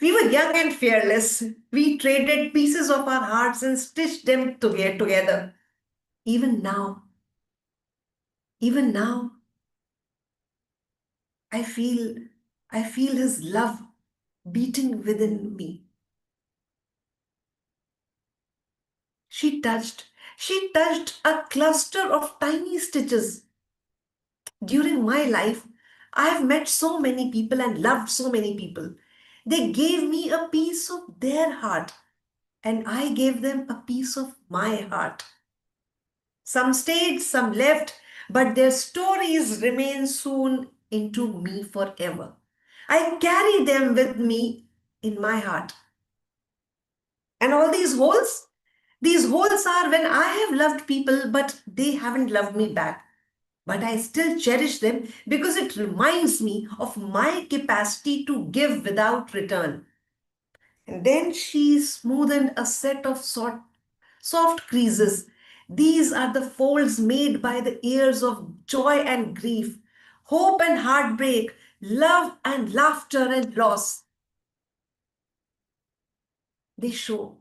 We were young and fearless. We traded pieces of our hearts and stitched them together. Even now, even now, I feel, I feel his love beating within me. She touched a cluster of tiny stitches. During my life, I've met so many people and loved so many people. They gave me a piece of their heart, and I gave them a piece of my heart. Some stayed, some left, but their stories remain sewn into me forever. I carry them with me in my heart. And all these holes are when I have loved people, but they haven't loved me back. But I still cherish them because it reminds me of my capacity to give without return. And then she smoothed a set of soft creases. These are the folds made by the years of joy and grief, hope and heartbreak, love and laughter and loss. They show.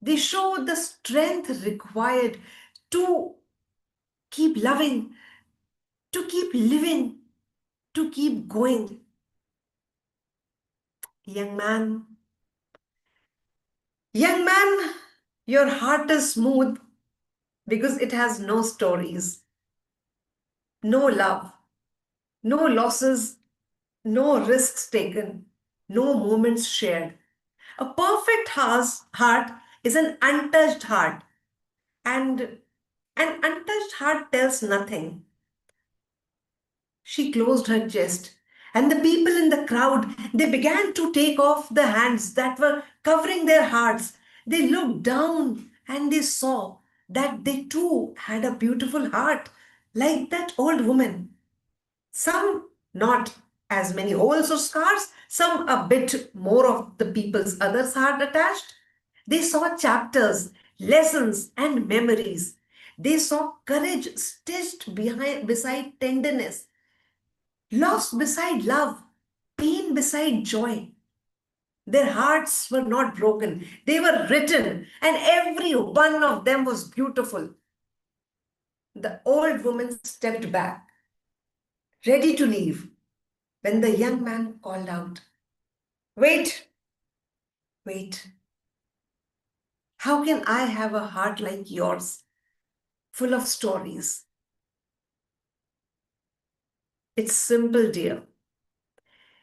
They show the strength required to keep loving, to keep living, to keep going. Young man, young man, your heart is smooth because it has no stories, no love, no losses, no risks taken, no moments shared. A perfect heart is an untouched heart, and an untouched heart tells nothing. She closed her chest, and the people in the crowd, they began to take off the hands that were covering their hearts. They looked down and they saw that they too had a beautiful heart, like that old woman. Some not as many holes or scars, some a bit more of the people's others heart attached. They saw chapters, lessons, and memories. They saw courage stitched beside tenderness, loss beside love, pain beside joy. Their hearts were not broken, they were written, and every one of them was beautiful. The old woman stepped back, ready to leave, when the young man called out, "Wait, wait. How can I have a heart like yours? full of stories. It's simple, dear.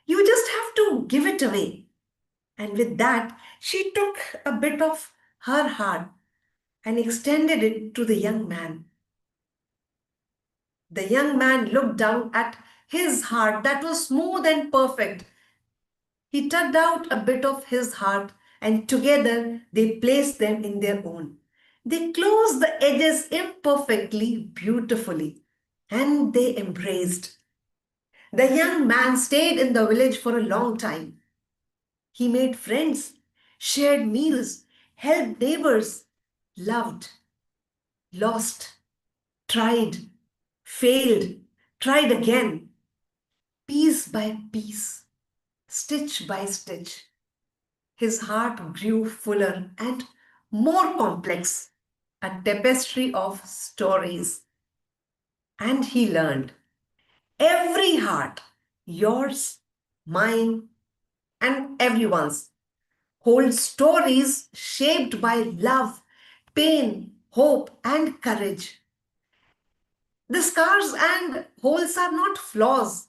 You just have to give it away. And with that, she took a bit of her heart and extended it to the young man. The young man looked down at his heart that was smooth and perfect. He tugged out a bit of his heart, and together they placed them in their own. They closed the edges imperfectly, beautifully, and they embraced. The young man stayed in the village for a long time. He made friends, shared meals, helped neighbors, loved, lost, tried, failed, tried again, piece by piece, stitch by stitch. His heart grew fuller and more complex, a tapestry of stories. And he learned every heart, yours, mine, and everyone's, holds stories shaped by love, pain, hope, and courage. The scars and holes are not flaws,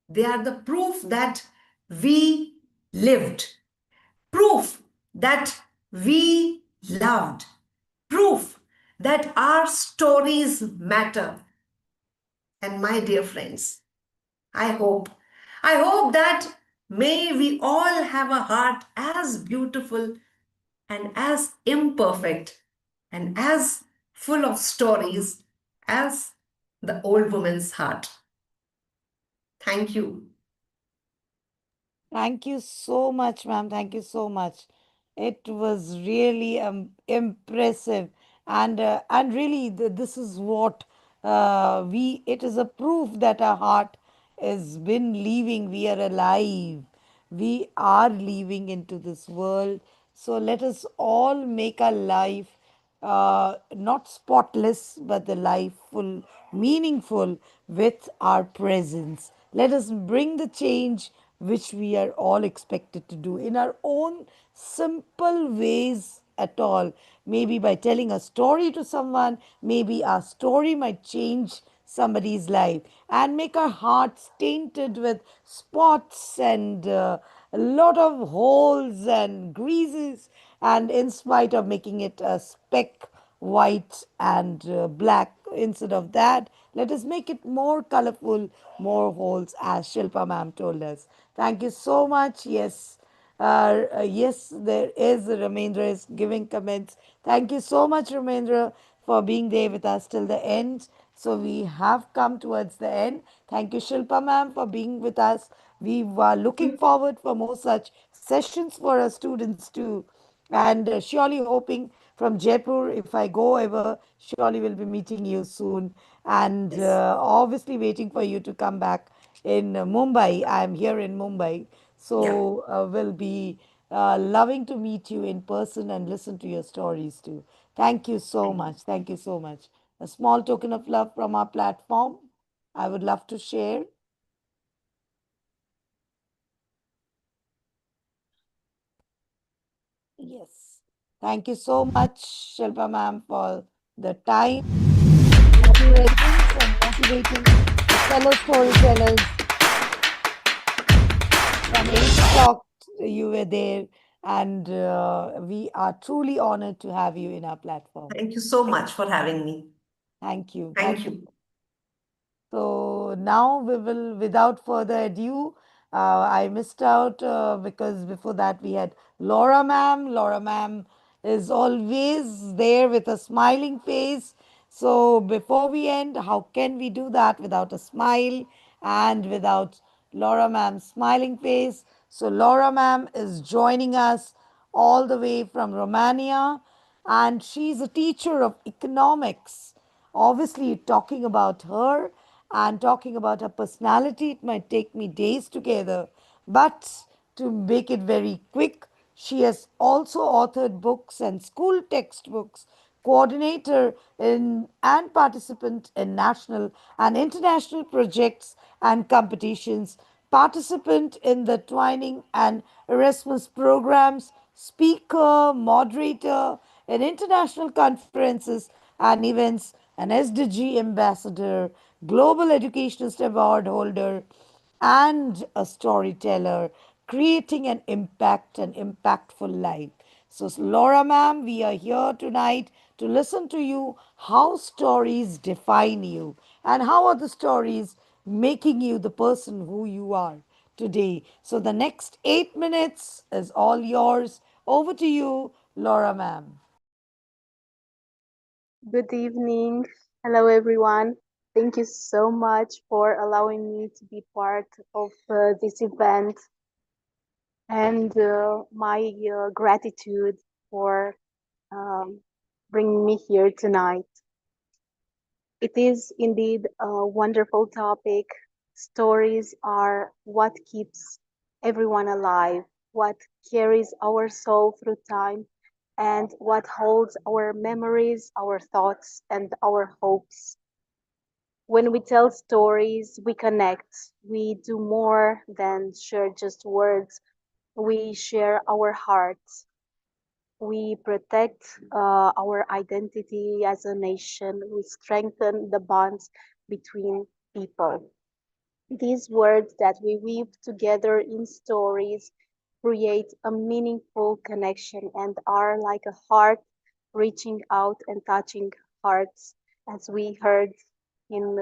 they are the proof that we lived, proof that we loved, proof that our stories matter. And my dear friends, I hope, I hope that may we all have a heart as beautiful and as imperfect and as full of stories as the old woman's heart. Thank you. Thank you so much, ma'am. Thank you so much. It was really impressive, and really, this is what we. It is a proof that our heart has been leaving. We are alive. We are leaving into this world. So let us all make our life not spotless, but the life full, meaningful with our presence. Let us bring the change which we are all expected to do in our own simple ways at all. Maybe by telling a story to someone, maybe our story might change somebody's life and make our hearts tainted with spots and a lot of holes and greases, and in spite of making it a speck white and black, instead of that, let us make it more colorful, more holes, as Shilpa ma'am told us. Thank you so much. Yes. Yes, there is. Ramendra is giving comments. Thank you so much, Ramendra, for being there with us till the end. So we have come towards the end. Thank you, Shilpa ma'am, for being with us. We are looking forward for more such sessions for our students too. And surely hoping from Jaipur, if I go ever, surely we'll be meeting you soon. And Yes. obviously waiting for you to come back in Mumbai. I'm here in Mumbai. Yeah. So we'll be loving to meet you in person and listen to your stories too. Thank you so much. Thank you so much. A small token of love from our platform. I would love to share. Yes. Thank you so much, Shilpa ma'am, for the time, your presence, and motivating the fellow storytellers. From 8 o'clock, you were there, and we are truly honored to have you in our platform. Thank you so much for having me. Thank you. Thank you. So now we will, without further ado, I missed out because before that we had Laura ma'am. Laura ma'am is always there with a smiling face. So before we end, how can we do that without a smile and without Laura ma'am's smiling face? So Laura ma'am is joining us all the way from Romania, and she's a teacher of economics. Obviously, talking about her and talking about her personality, it might take me days together. But to make it very quick, she has also authored books and school textbooks, coordinator in and participant in national and international projects and competitions, participant in the Twining and Erasmus programs, speaker, moderator in international conferences and events, an SDG ambassador, Global Educationist Award holder, and a storyteller, creating an impact and impactful life. So, Laura, ma'am, we are here tonight to listen to you how stories define you and how are the stories making you the person who you are today. So, the next 8 minutes is all yours. Over to you, Laura, ma'am. Good evening. Hello, everyone. Thank you so much for allowing me to be part of this event and my gratitude for um, bringing me here tonight. It is indeed a wonderful topic. Stories are what keeps everyone alive, what carries our soul through time, and what holds our memories, our thoughts, and our hopes. When we tell stories, we connect. We do more than share just words. We share our hearts. We protect our identity as a nation. We strengthen the bonds between people. These words that we weave together in stories create a meaningful connection and are like a heart reaching out and touching hearts, as we heard in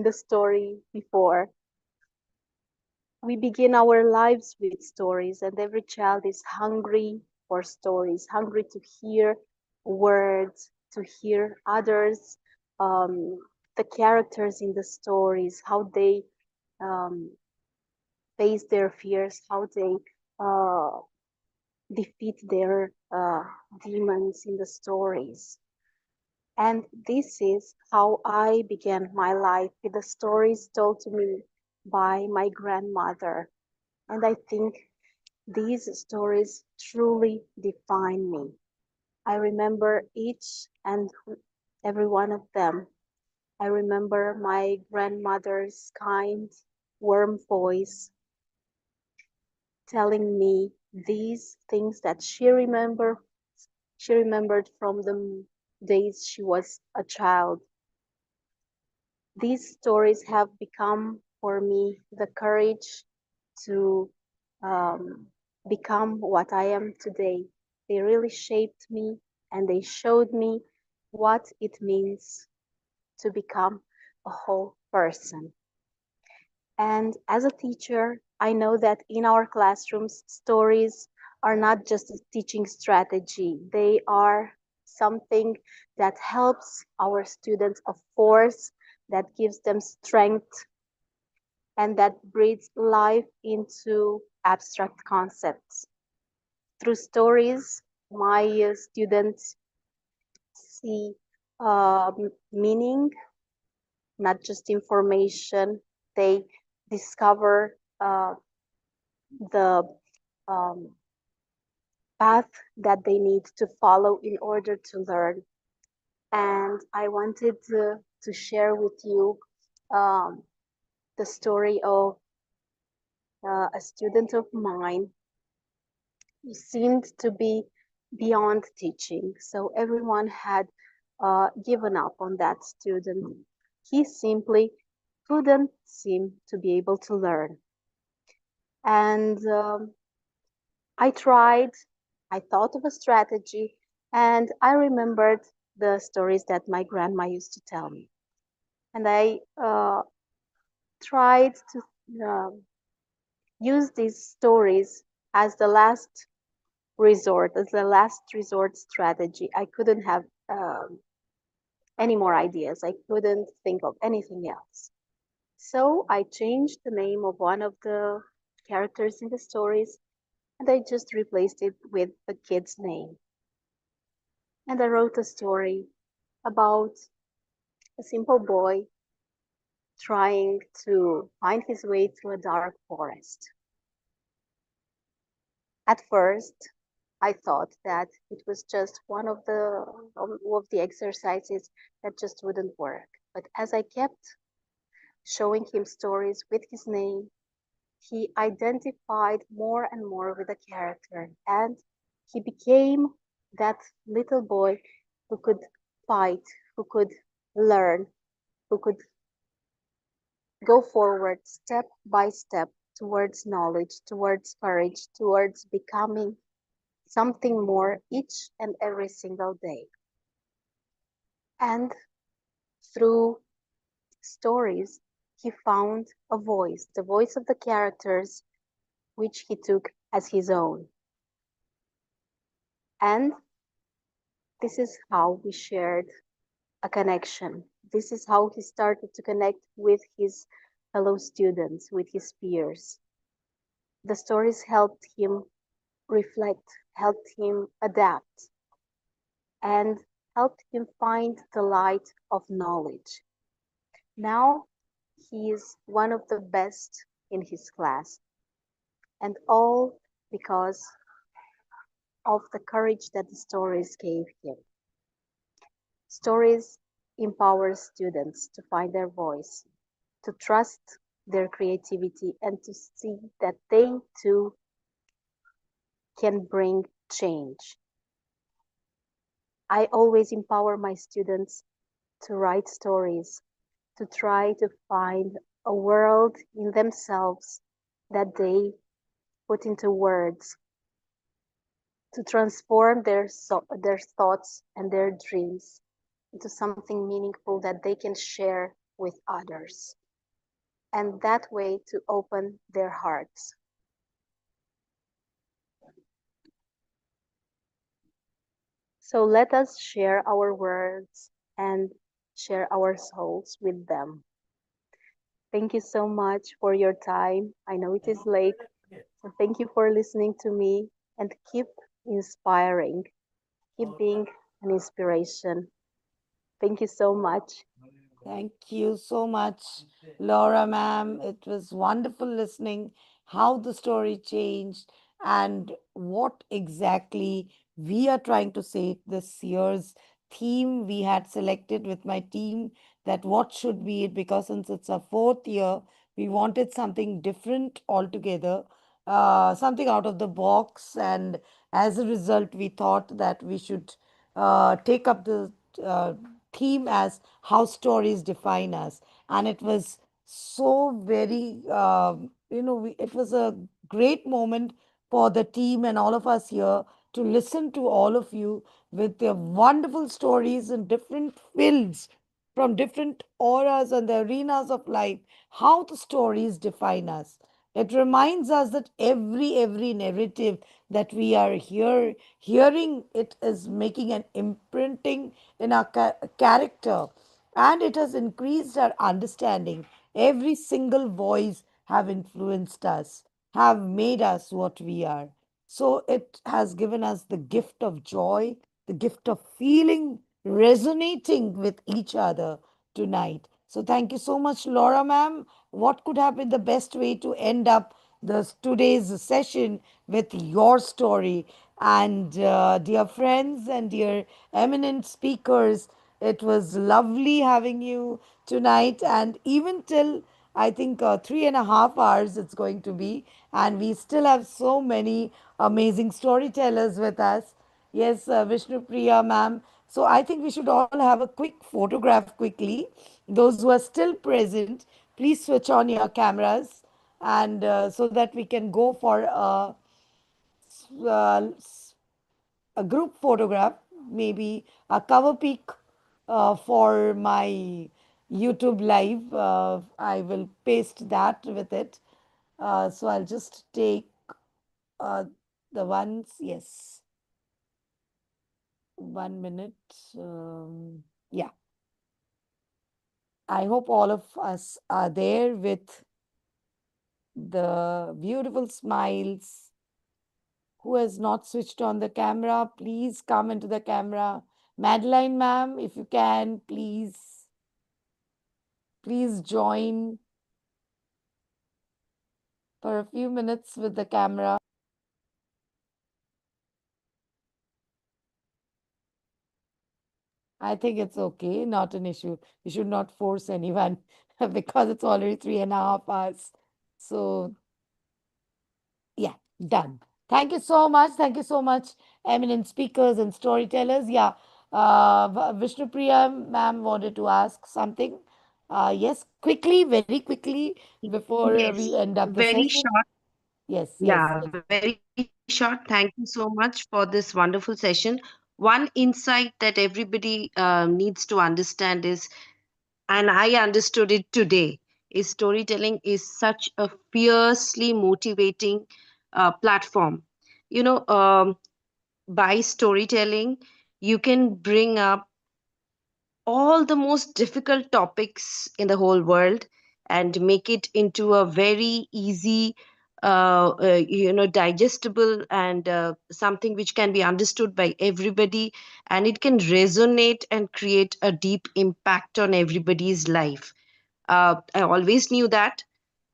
the story before. We begin our lives with stories, and every child is hungry for stories, hungry to hear words, to hear others, um, the characters in the stories, how they um, face their fears, how they uh, defeat their demons in the stories. And this is how I began my life, with the stories told to me by my grandmother. And I think these stories truly define me. I remember each and every one of them. I remember my grandmother's kind, warm voice telling me these things that she remembered from the days she was a child. These stories have become for me the courage to become what I am today. They really shaped me and they showed me what it means to become a whole person. And as a teacher, I know that in our classrooms, stories are not just a teaching strategy. They are something that helps our students, a force that gives them strength and that breathes life into abstract concepts. Through stories, my students see meaning, not just information. They discover the um, path that they need to follow in order to learn. And I wanted to share with you the story of a student of mine who seemed to be beyond teaching. So everyone had given up on that student. He simply couldn't seem to be able to learn. And I tried, I thought of a strategy, and I remembered the stories that my grandma used to tell me. And I tried to use these stories as the last resort, as the last resort strategy. I couldn't have any more ideas. I couldn't think of anything else. So I changed the name of one of the characters in the stories and I just replaced it with the kid's name. And I wrote a story about a simple boy trying to find his way through a dark forest. At first, I thought that it was just one of the exercises that just wouldn't work. But as I kept showing him stories with his name, he identified more and more with the character, and he became that little boy who could fight, who could learn, who could go forward step by step towards knowledge, towards courage, towards becoming something more each and every single day. And through stories, he found a voice, the voice of the characters, which he took as his own. And this is how we shared a connection. This is how he started to connect with his fellow students, with his peers. The stories helped him reflect, helped him adapt, and helped him find the light of knowledge. Now he is one of the best in his class, and all because of the courage that the stories gave him. Stories empower students to find their voice, to trust their creativity, and to see that they too can bring change. I always empower my students to write stories, to try to find a world in themselves that they put into words, to transform their thoughts and their dreams into something meaningful that they can share with others, and that way to open their hearts. So let us share our words and share our souls with them. Thank you so much for your time. I know it is late, so thank you for listening to me, and keep inspiring, keep being an inspiration. Thank you so much. Thank you so much, Laura ma'am. It was wonderful listening how the story changed and what exactly we are trying to say this year's theme we had selected with my team, that what should be it, because since it's our fourth year, we wanted something different altogether, something out of the box, and as a result we thought that we should take up the theme as how stories define us. And it was so very it was a great moment for the team and all of us here to listen to all of you with their wonderful stories in different fields, from different auras and the arenas of life, how the stories define us. It reminds us that every narrative that we are hearing, it is making an imprinting in our character, and it has increased our understanding. Every single voice have influenced us, have made us what we are. So it has given us the gift of joy, the gift of feeling, resonating with each other tonight. So thank you so much, Laura ma'am. What could have been the best way to end up today's session with your story? And dear friends and dear eminent speakers, it was lovely having you tonight, and even till I think 3.5 hours it's going to be, and we still have so many amazing storytellers with us. Yes, Vishnu Priya ma'am. So I think we should all have a quick photograph quickly. Those who are still present, please switch on your cameras, and so that we can go for uh, a group photograph, maybe a cover pic for my YouTube live. I will paste that with it. So I'll just take uh, the ones, yes, 1 minute. Yeah, I hope all of us are there with the beautiful smiles. Who has not switched on the camera, please come into the camera. Madeline ma'am, if you can, please join for a few minutes with the camera. I think it's okay, not an issue. You should not force anyone because it's already 3.5 hours. So, yeah, done. Thank you so much. Thank you so much, eminent speakers and storytellers. Yeah, Vishnupriya ma'am wanted to ask something. Yes, quickly, very quickly, before we Yes, end up the very session. short. Yes, yes, Yeah, yes. very short. Thank you so much for this wonderful session. One insight that everybody needs to understand is, and I understood it today, is storytelling is such a fiercely motivating platform. You know, by storytelling, you can bring up all the most difficult topics in the whole world and make it into a very easy digestible and something which can be understood by everybody, and it can resonate and create a deep impact on everybody's life. I always knew that.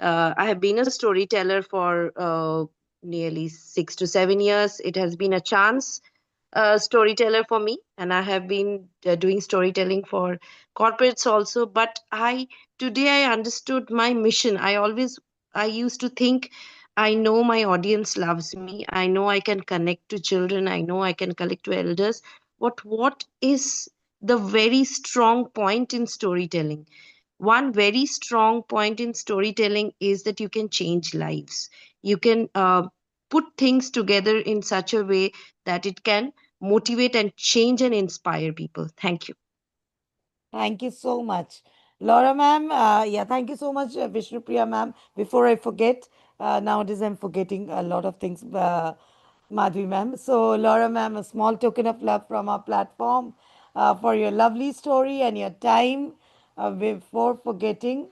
I have been a storyteller for nearly 6 to 7 years. It has been a chance storyteller for me, and I have been doing storytelling for corporates also. But I today I understood my mission. I used to think, I know my audience loves me. I know I can connect to children. I know I can connect to elders. What is the very strong point in storytelling? One very strong point in storytelling is that you can change lives. You can put things together in such a way that it can motivate and change and inspire people. Thank you. Thank you so much. Laura ma'am, yeah, thank you so much, Vishnupriya ma'am. Before I forget, nowadays I'm forgetting a lot of things, Madhvi ma'am. So, Laura ma'am, a small token of love from our platform for your lovely story and your time. Before forgetting,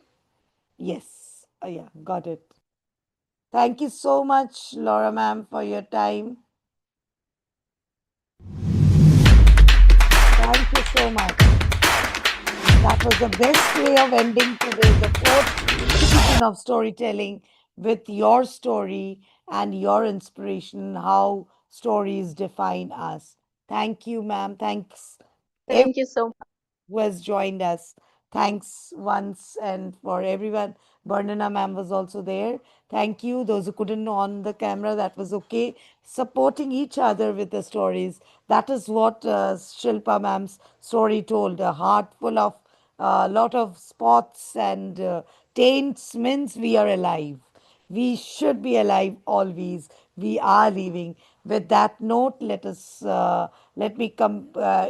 yes, yeah, got it. Thank you so much, Laura ma'am, for your time. Thank you so much. That was the best way of ending today, the fourth season of storytelling with your story and your inspiration, how stories define us. Thank you, ma'am. Thanks, Thank you so much. who has joined us. Thanks once and for everyone. Bernana ma'am was also there. Thank you. Those who couldn't on the camera, that was okay. Supporting each other with the stories. That is what Shilpa ma'am's story told. A heart full of a lot of spots and taints means we are alive. We should be alive always. We are living. With that note, let me come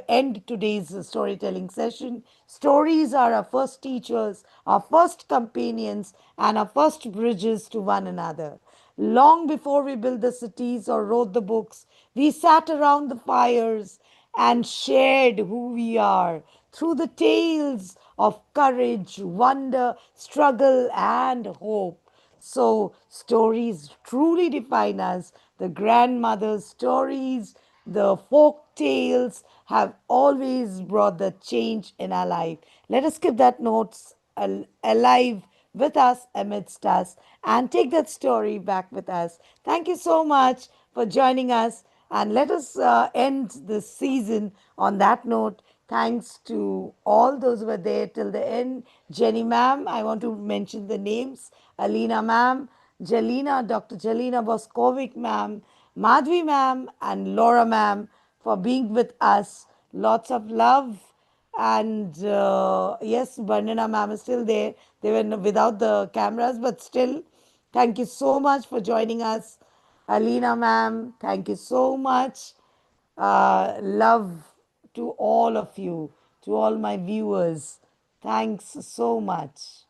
end today's storytelling session. Stories are our first teachers, our first companions, and our first bridges to one another. Long before we built the cities or wrote the books, we sat around the fires and shared who we are through the tales of courage, wonder, struggle, and hope. So, stories truly define us. The grandmother's stories, the folk tales have always brought the change in our life. Let us keep that notes alive with us, amidst us, and take that story back with us. Thank you so much for joining us. And let us end this season on that note. Thanks to all those who were there till the end. Jenny ma'am, I want to mention the names. Alina ma'am, Jelina, Dr. Jelina Boskovic ma'am, Madhvi ma'am, and Laura ma'am for being with us. Lots of love. And yes, Bandana ma'am is still there. They were without the cameras, but still, thank you so much for joining us. Alina ma'am, thank you so much. Love to all of you, to all my viewers. Thanks so much.